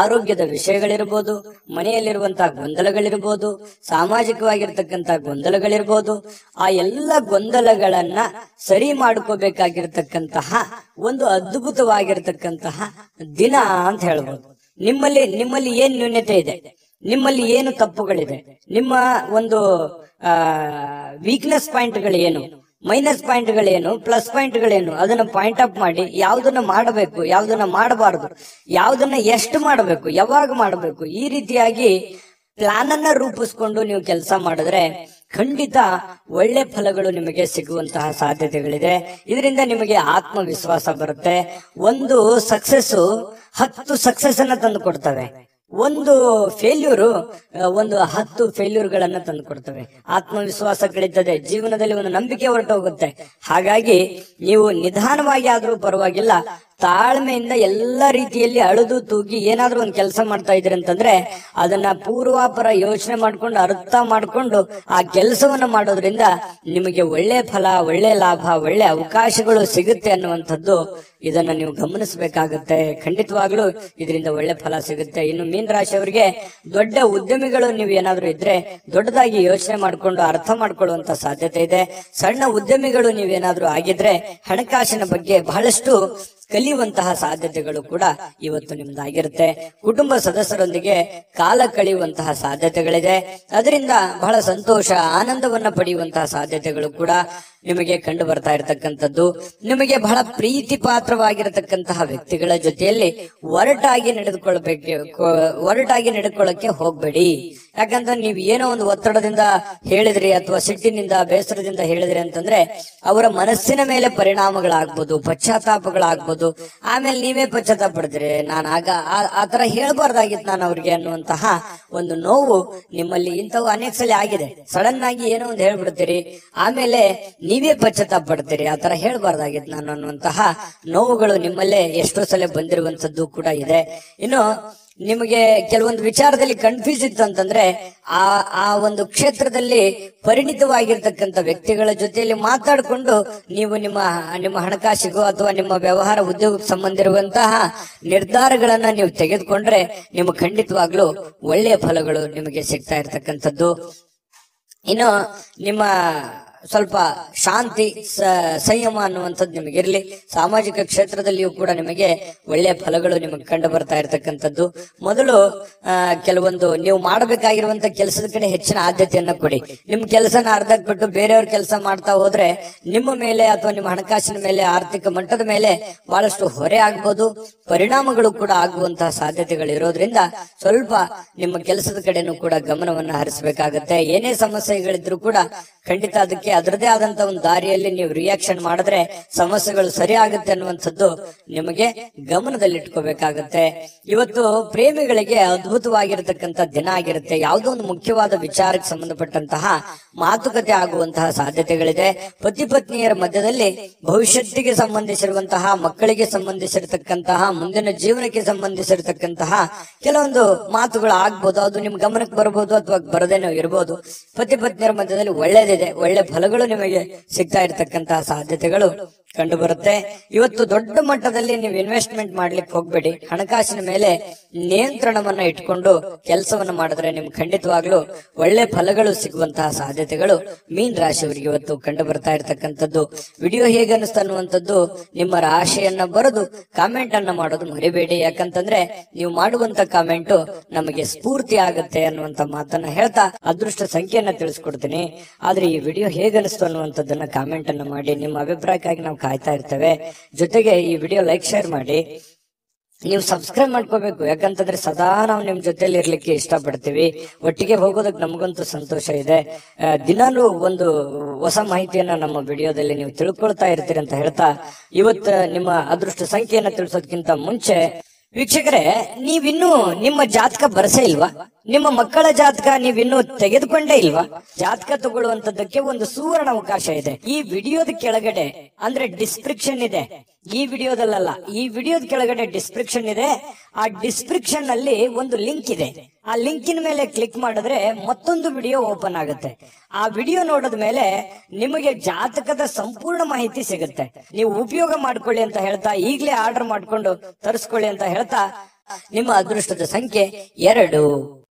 ಆರೋಗ್ಯದ ವಿಷಯಗಳಿರ್ಬೋದು, ಮನೆಯಲ್ಲಿರುವಂತಹ ಗೊಂದಲಗಳಿರ್ಬೋದು, ಸಾಮಾಜಿಕವಾಗಿರ್ತಕ್ಕಂತಹ ಗೊಂದಲಗಳಿರ್ಬೋದು, ಆ ಎಲ್ಲ ಗೊಂದಲಗಳನ್ನ ಸರಿ ಮಾಡ್ಕೋಬೇಕಾಗಿರ್ತಕ್ಕಂತಹ ಒಂದು ಅದ್ಭುತವಾಗಿರ್ತಕ್ಕಂತಹ ದಿನ ಅಂತ ಹೇಳ್ಬೋದು. ನಿಮ್ಮಲ್ಲಿ ಏನ್ ನ್ಯೂನ್ಯತೆ ಇದೆ, ನಿಮ್ಮಲ್ಲಿ ಏನು ತಪ್ಪುಗಳಿದೆ, ನಿಮ್ಮ ಒಂದು ವೀಕ್ನೆಸ್ ಪಾಯಿಂಟ್ಗಳೇನು, ಮೈನಸ್ ಪಾಯಿಂಟ್ಗಳೇನು, ಪ್ಲಸ್ ಪಾಯಿಂಟ್ಗಳೇನು, ಅದನ್ನ ಪಾಯಿಂಟ್ ಅಪ್ ಮಾಡಿ ಯಾವ್ದನ್ನ ಮಾಡಬೇಕು, ಯಾವ್ದನ್ನ ಮಾಡಬಾರದು, ಯಾವ್ದನ್ನ ಎಷ್ಟು ಮಾಡಬೇಕು, ಯಾವಾಗ ಮಾಡಬೇಕು, ಈ ರೀತಿಯಾಗಿ ಪ್ಲಾನ್ ಅನ್ನ ರೂಪಿಸ್ಕೊಂಡು ನೀವು ಕೆಲಸ ಮಾಡಿದ್ರೆ ಖಂಡಿತ ಒಳ್ಳೆ ಫಲಗಳು ನಿಮಗೆ ಸಿಗುವಂತಹ ಸಾಧ್ಯತೆಗಳಿದೆ. ಇದರಿಂದ ನಿಮಗೆ ಆತ್ಮವಿಶ್ವಾಸ ಬರುತ್ತೆ. ಒಂದು ಸಕ್ಸಸ್ 10 ಸಕ್ಸಸ್ ಅನ್ನ ತಂದು ಕೊಡ್ತವೆ. ಒಂದು ಫೇಲ್ಯೂರು 10 ಫೇಲ್ಯೂರ್ಗಳನ್ನ ತಂದು ಕೊಡ್ತವೆ. ಆತ್ಮವಿಶ್ವಾಸ ಕಳೀತದೆ, ಜೀವನದಲ್ಲಿ ಒಂದು ನಂಬಿಕೆ ಹೊರಟೋಗುತ್ತೆ. ಹಾಗಾಗಿ ನೀವು ನಿಧಾನವಾಗಿ ಆದ್ರೂ ಪರವಾಗಿಲ್ಲ, ತಾಳ್ಮೆಯಿಂದ ಎಲ್ಲ ರೀತಿಯಲ್ಲಿ ಅಳುದು ತೂಗಿ ಏನಾದ್ರೂ ಒಂದು ಕೆಲಸ ಮಾಡ್ತಾ ಇದ್ರಿ ಅಂತಂದ್ರೆ ಅದನ್ನ ಪೂರ್ವಾಪರ ಯೋಚನೆ ಮಾಡ್ಕೊಂಡು, ಅರ್ಥ ಮಾಡ್ಕೊಂಡು ಆ ಕೆಲಸವನ್ನ ಮಾಡೋದ್ರಿಂದ ನಿಮಗೆ ಒಳ್ಳೆ ಫಲ, ಒಳ್ಳೆ ಲಾಭ, ಒಳ್ಳೆ ಅವಕಾಶಗಳು ಸಿಗುತ್ತೆ ಅನ್ನುವಂಥದ್ದು ಇದನ್ನ ನೀವು ಗಮನಿಸಬೇಕಾಗುತ್ತೆ. ಖಂಡಿತವಾಗ್ಲೂ ಇದರಿಂದ ಒಳ್ಳೆ ಫಲ ಸಿಗುತ್ತೆ. ಇನ್ನು ಮೀನ ರಾಶಿಯವರಿಗೆ ದೊಡ್ಡ ಉದ್ಯಮಿಗಳು ನೀವು ಏನಾದ್ರೂ ಇದ್ರೆ ದೊಡ್ಡದಾಗಿ ಯೋಚನೆ ಮಾಡ್ಕೊಂಡು ಅರ್ಥ ಮಾಡ್ಕೊಳ್ಳುವಂತ ಸಾಧ್ಯತೆ ಇದೆ. ಸಣ್ಣ ಉದ್ಯಮಿಗಳು ನೀವೇನಾದ್ರೂ ಆಗಿದ್ರೆ ಹಣಕಾಸಿನ ಬಗ್ಗೆ ಬಹಳಷ್ಟು ಕಲಿಯುವಂತಹ ಸಾಧ್ಯತೆಗಳು ಕೂಡ ಇವತ್ತು ನಿಮ್ದಾಗಿರುತ್ತೆ. ಕುಟುಂಬ ಸದಸ್ಯರೊಂದಿಗೆ ಕಾಲ ಕಳೆಯುವಂತಹ ಸಾಧ್ಯತೆಗಳಿದೆ. ಅದರಿಂದ ಬಹಳ ಸಂತೋಷ, ಆನಂದವನ್ನ ಪಡೆಯುವಂತಹ ಸಾಧ್ಯತೆಗಳು ಕೂಡ ನಿಮಗೆ ಕಂಡು ಬರ್ತಾ ಇರತಕ್ಕಂಥದ್ದು. ನಿಮಗೆ ಬಹಳ ಪ್ರೀತಿ ಪಾತ್ರವಾಗಿರತಕ್ಕಂತಹ ವ್ಯಕ್ತಿಗಳ ಜೊತೆಯಲ್ಲಿ ಒರಟಾಗಿ ನಡೆದುಕೊಳ್ಳಕ್ಕೆ ಹೋಗ್ಬೇಡಿ. ಯಾಕಂದ್ರೆ ನೀವು ಏನೋ ಒಂದು ಒತ್ತಡದಿಂದ ಹೇಳಿದ್ರಿ ಅಥವಾ ಸಿಟ್ಟಿನಿಂದ, ಬೇಸರದಿಂದ ಹೇಳಿದ್ರಿ ಅಂತಂದ್ರೆ ಅವರ ಮನಸ್ಸಿನ ಮೇಲೆ ಪರಿಣಾಮಗಳಾಗ್ಬೋದು, ಪಶ್ಚಾತ್ತಾಪಗಳಾಗ್ಬೋದು. ಆಮೇಲೆ ನೀವೇ ಪಶ್ಚಾತ್ತಾಪ ಪಡ್ತೀರಿ, ನಾನು ಆ ತರ ಹೇಳ್ಬಾರ್ದಾಗಿತ್ತು ನಾನು ಅವ್ರಿಗೆ ಅನ್ನುವಂತಹ ಒಂದು ನೋವು ನಿಮ್ಮಲ್ಲಿ ಇಂಥವು ಅನೇಕ ಸಲ ಆಗಿದೆ. ಸಡನ್ ಆಗಿ ಏನೋ ಒಂದು ಹೇಳ್ಬಿಡ್ತೀರಿ, ಆಮೇಲೆ ನೀವೇ ಪಶ್ಚಾತ್ತಾಪ ಪಡ್ತೀರಿ, ಆ ತರ ಹೇಳ್ಬಾರ್ದಾಗಿತ್ತು ನಾನು ಅನ್ನುವಂತಹ ನೋವುಗಳು ನಿಮ್ಮಲ್ಲೇ ಎಷ್ಟೋ ಸಲ ಬಂದಿರುವಂತದ್ದು ಕೂಡ ಇದೆ. ಇನ್ನು ನಿಮಗೆ ಕೆಲವೊಂದು ವಿಚಾರದಲ್ಲಿ ಕನ್ಫ್ಯೂಸ್ ಇತ್ತು ಅಂತಂದ್ರೆ ಆ ಒಂದು ಕ್ಷೇತ್ರದಲ್ಲಿ ಪರಿಣಿತವಾಗಿರ್ತಕ್ಕಂಥ ವ್ಯಕ್ತಿಗಳ ಜೊತೆಯಲ್ಲಿ ಮಾತಾಡಿಕೊಂಡು ನೀವು ನಿಮ್ಮ ಹಣಕಾಸಿಗೂ ಅಥವಾ ನಿಮ್ಮ ವ್ಯವಹಾರ ಉದ್ಯೋಗಕ್ಕೆ ಸಂಬಂಧಿರುವಂತಹ ನಿರ್ಧಾರಗಳನ್ನ ನೀವು ತೆಗೆದುಕೊಂಡ್ರೆ ನಿಮಗೆ ಖಂಡಿತವಾಗ್ಲೂ ಒಳ್ಳೆಯ ಫಲಗಳು ನಿಮಗೆ ಸಿಗ್ತಾ ಇರ್ತಕ್ಕಂಥದ್ದು. ಇನ್ನು ನಿಮ್ಮ ಸ್ವಲ್ಪ ಶಾಂತಿ ಸಂಯಮ ಅನ್ನುವಂಥದ್ದು ನಿಮಗಿರ್ಲಿ. ಸಾಮಾಜಿಕ ಕ್ಷೇತ್ರದಲ್ಲಿಯೂ ಕೂಡ ನಿಮಗೆ ಒಳ್ಳೆಯ ಫಲಗಳು ನಿಮಗೆ ಕಂಡು ಬರ್ತಾ ಇರತಕ್ಕಂಥದ್ದು. ಮೊದಲು ಕೆಲವೊಂದು ನೀವು ಮಾಡಬೇಕಾಗಿರುವಂತ ಕೆಲಸದ ಕಡೆ ಹೆಚ್ಚಿನ ಆದ್ಯತೆಯನ್ನ ಕೊಡಿ. ನಿಮ್ ಕೆಲಸನ ಅರ್ಧಕ್ಕೆ ಬಿಟ್ಟು ಬೇರೆಯವ್ರ ಕೆಲಸ ಮಾಡ್ತಾ ಹೋದ್ರೆ ನಿಮ್ಮ ಮೇಲೆ ಅಥವಾ ನಿಮ್ಮ ಹಣಕಾಸಿನ ಮೇಲೆ, ಆರ್ಥಿಕ ಮಟ್ಟದ ಮೇಲೆ ಬಹಳಷ್ಟು ಹೊರೆ ಆಗ್ಬೋದು, ಪರಿಣಾಮಗಳು ಕೂಡ ಆಗುವಂತಹ ಸಾಧ್ಯತೆಗಳು ಇರೋದ್ರಿಂದ ಸ್ವಲ್ಪ ನಿಮ್ಮ ಕೆಲಸದ ಕಡೆನೂ ಕೂಡ ಗಮನವನ್ನ ಹರಿಸಬೇಕಾಗತ್ತೆ. ಏನೇ ಸಮಸ್ಯೆಗಳಿದ್ರು ಕೂಡ ಖಂಡಿತ ಅದಕ್ಕೆ ಅದರದೇ ಆದಂತ ಒಂದು ದಾರಿಯಲ್ಲಿ ನೀವು ರಿಯಾಕ್ಷನ್ ಮಾಡಿದ್ರೆ ಸಮಸ್ಯೆಗಳು ಸರಿ ಆಗುತ್ತೆ ಅನ್ನುವಂಥದ್ದು ನಿಮಗೆ ಗಮನದಲ್ಲಿಟ್ಕೋಬೇಕಾಗತ್ತೆ. ಇವತ್ತು ಪ್ರೇಮಿಗಳಿಗೆ ಅದ್ಭುತವಾಗಿರತಕ್ಕಂತ ದಿನ ಆಗಿರುತ್ತೆ. ಯಾವುದೋ ಒಂದು ಮುಖ್ಯವಾದ ವಿಚಾರಕ್ಕೆ ಸಂಬಂಧಪಟ್ಟಂತಹ ಮಾತುಕತೆ ಆಗುವಂತಹ ಸಾಧ್ಯತೆಗಳಿದೆ. ಪತಿ ಪತ್ನಿಯರ ಮಧ್ಯದಲ್ಲಿ ಭವಿಷ್ಯತ್ತಿಗೆ ಸಂಬಂಧಿಸಿರುವಂತಹ, ಮಕ್ಕಳಿಗೆ ಸಂಬಂಧಿಸಿರತಕ್ಕಂತಹ, ಮುಂದಿನ ಜೀವನಕ್ಕೆ ಸಂಬಂಧಿಸಿರತಕ್ಕಂತಹ ಕೆಲವೊಂದು ಮಾತುಗಳು ಆಗ್ಬೋದು. ಅದು ನಿಮ್ ಗಮನಕ್ಕೆ ಬರಬಹುದು ಅಥವಾ ಬರದೇನೋ ಇರಬಹುದು. ಪತಿ ಪತ್ನಿಯರ ಮಧ್ಯದಲ್ಲಿ ಒಳ್ಳೇದಿದೆ, ಒಳ್ಳೆ ಫಲಗಳು ನಿಮಗೆ ಸಿಗ್ತಾ ಇರತಕ್ಕಂತಹ ಸಾಧ್ಯತೆಗಳು ಕಂಡು ಬರುತ್ತೆ. ಇವತ್ತು ದೊಡ್ಡ ಮಟ್ಟದಲ್ಲಿ ನೀವು ಇನ್ವೆಸ್ಟ್ಮೆಂಟ್ ಮಾಡ್ಲಿಕ್ಕೆ ಹೋಗ್ಬೇಡಿ. ಹಣಕಾಸಿನ ಮೇಲೆ ನಿಯಂತ್ರಣವನ್ನ ಇಟ್ಕೊಂಡು ಕೆಲಸವನ್ನ ಮಾಡಿದ್ರೆ ನಿಮ್ಗೆ ಖಂಡಿತವಾಗ್ಲೂ ಒಳ್ಳೆ ಫಲಗಳು ಸಿಗುವಂತಹ ಸಾಧ್ಯತೆಗಳು ಮೀನ್ ರಾಶಿಯವರಿಗೆ ಇವತ್ತು ಕಂಡು ಬರ್ತಾ ಇರತಕ್ಕಂಥದ್ದು. ವಿಡಿಯೋ ಹೇಗೆ ಅನಿಸ್ತಾ ಅನ್ನುವಂಥದ್ದು ನಿಮ್ಮ ರಾಶಿಯನ್ನ ಬರೆದು ಕಾಮೆಂಟ್ ಅನ್ನ ಮಾಡೋದು ಮರಿಬೇಡಿ. ಯಾಕಂತಂದ್ರೆ ನೀವು ಮಾಡುವಂತ ಕಾಮೆಂಟ್ ನಮಗೆ ಸ್ಫೂರ್ತಿ ಆಗುತ್ತೆ ಅನ್ನುವಂತ ಮಾತನ್ನ ಹೇಳ್ತಾ ಅದೃಷ್ಟ ಸಂಖ್ಯೆಯನ್ನ ತಿಳಿಸ್ಕೊಡ್ತೀನಿ. ಆದ್ರೆ ಈ ವಿಡಿಯೋ ಹೇಗೆ ಅನಿಸ್ತು ಅನ್ನುವಂಥದ್ದನ್ನ ಕಾಮೆಂಟ್ ಅನ್ನ ಮಾಡಿ. ನಿಮ್ಮ ಅಭಿಪ್ರಾಯಕ್ಕಾಗಿ ನಾವು ಕಾಯ್ತಾ ಇರ್ತೇವೆ. ಜೊತೆಗೆ ಈ ವಿಡಿಯೋ ಲೈಕ್, ಶೇರ್ ಮಾಡಿ. ನೀವು ಸಬ್ಸ್ಕ್ರೈಬ್ ಮಾಡ್ಕೋಬೇಕು. ಯಾಕಂತಂದ್ರೆ ಸದಾ ನಾವು ನಿಮ್ ಜೊತೆಲಿ ಇರ್ಲಿಕ್ಕೆ ಇಷ್ಟಪಡ್ತೀವಿ. ಒಟ್ಟಿಗೆ ಹೋಗೋದಕ್ಕೆ ನಮಗಂತೂ ಸಂತೋಷ ಇದೆ. ದಿನಾಲೂ ಒಂದು ಹೊಸ ಮಾಹಿತಿಯನ್ನ ನಮ್ಮ ವಿಡಿಯೋದಲ್ಲಿ ನೀವು ತಿಳ್ಕೊಳ್ತಾ ಇರ್ತೀರಿ ಅಂತ ಹೇಳ್ತಾ ಇವತ್ತು ನಿಮ್ಮ ಅದೃಷ್ಟ ಸಂಖ್ಯೆಯನ್ನ ತಿಳಿಸೋದಕ್ಕಿಂತ ಮುಂಚೆ ವೀಕ್ಷಕರೇ, ನೀವಿನ್ನೂ ನಿಮ್ಮ ಜಾತಕ ಬರಸೇ ಇಲ್ವಾ? ನಿಮ್ಮ ಮಕ್ಕಳ ಜಾತಕ ನೀವಿನ್ನೂ ತೆಗೆದುಕೊಂಡೇ ಇಲ್ವಾ? ಜಾತಕ ತಗೊಳ್ಳುವಂತದ್ದಕ್ಕೆ ಒಂದು ಸುವರ್ಣ ಅವಕಾಶ ಇದೆ. ಈ ವಿಡಿಯೋದ ಕೆಳಗಡೆ ಅಂದ್ರೆ ಡಿಸ್ಕ್ರಿಪ್ಷನ್ ಇದೆ. ಈ ವಿಡಿಯೋದಲ್ಲ, ಈ ವಿಡಿಯೋದ ಕೆಳಗಡೆ ಡಿಸ್ಕ್ರಿಪ್ಷನ್ ಇದೆ. ಆ ಡಿಸ್ಕ್ರಿಪ್ಷನ್ ಅಲ್ಲಿ ಒಂದು ಲಿಂಕ್ ಇದೆ. ಆ ಲಿಂಕಿನ ಮೇಲೆ ಕ್ಲಿಕ್ ಮಾಡಿದ್ರೆ ಮತ್ತೊಂದು ವಿಡಿಯೋ ಓಪನ್ ಆಗುತ್ತೆ. ಆ ವಿಡಿಯೋ ನೋಡಿದ ಮೇಲೆ ನಿಮಗೆ ಜಾತಕದ ಸಂಪೂರ್ಣ ಮಾಹಿತಿ ಸಿಗುತ್ತೆ. ನೀವು ಉಪಯೋಗ ಮಾಡ್ಕೊಳ್ಳಿ ಅಂತ ಹೇಳ್ತಾ, ಈಗಲೇ ಆರ್ಡರ್ ಮಾಡ್ಕೊಂಡು ತರಿಸ್ಕೊಳ್ಳಿ ಅಂತ ಹೇಳ್ತಾ, ನಿಮ್ಮ ಅದೃಷ್ಟದ ಸಂಖ್ಯೆ 2.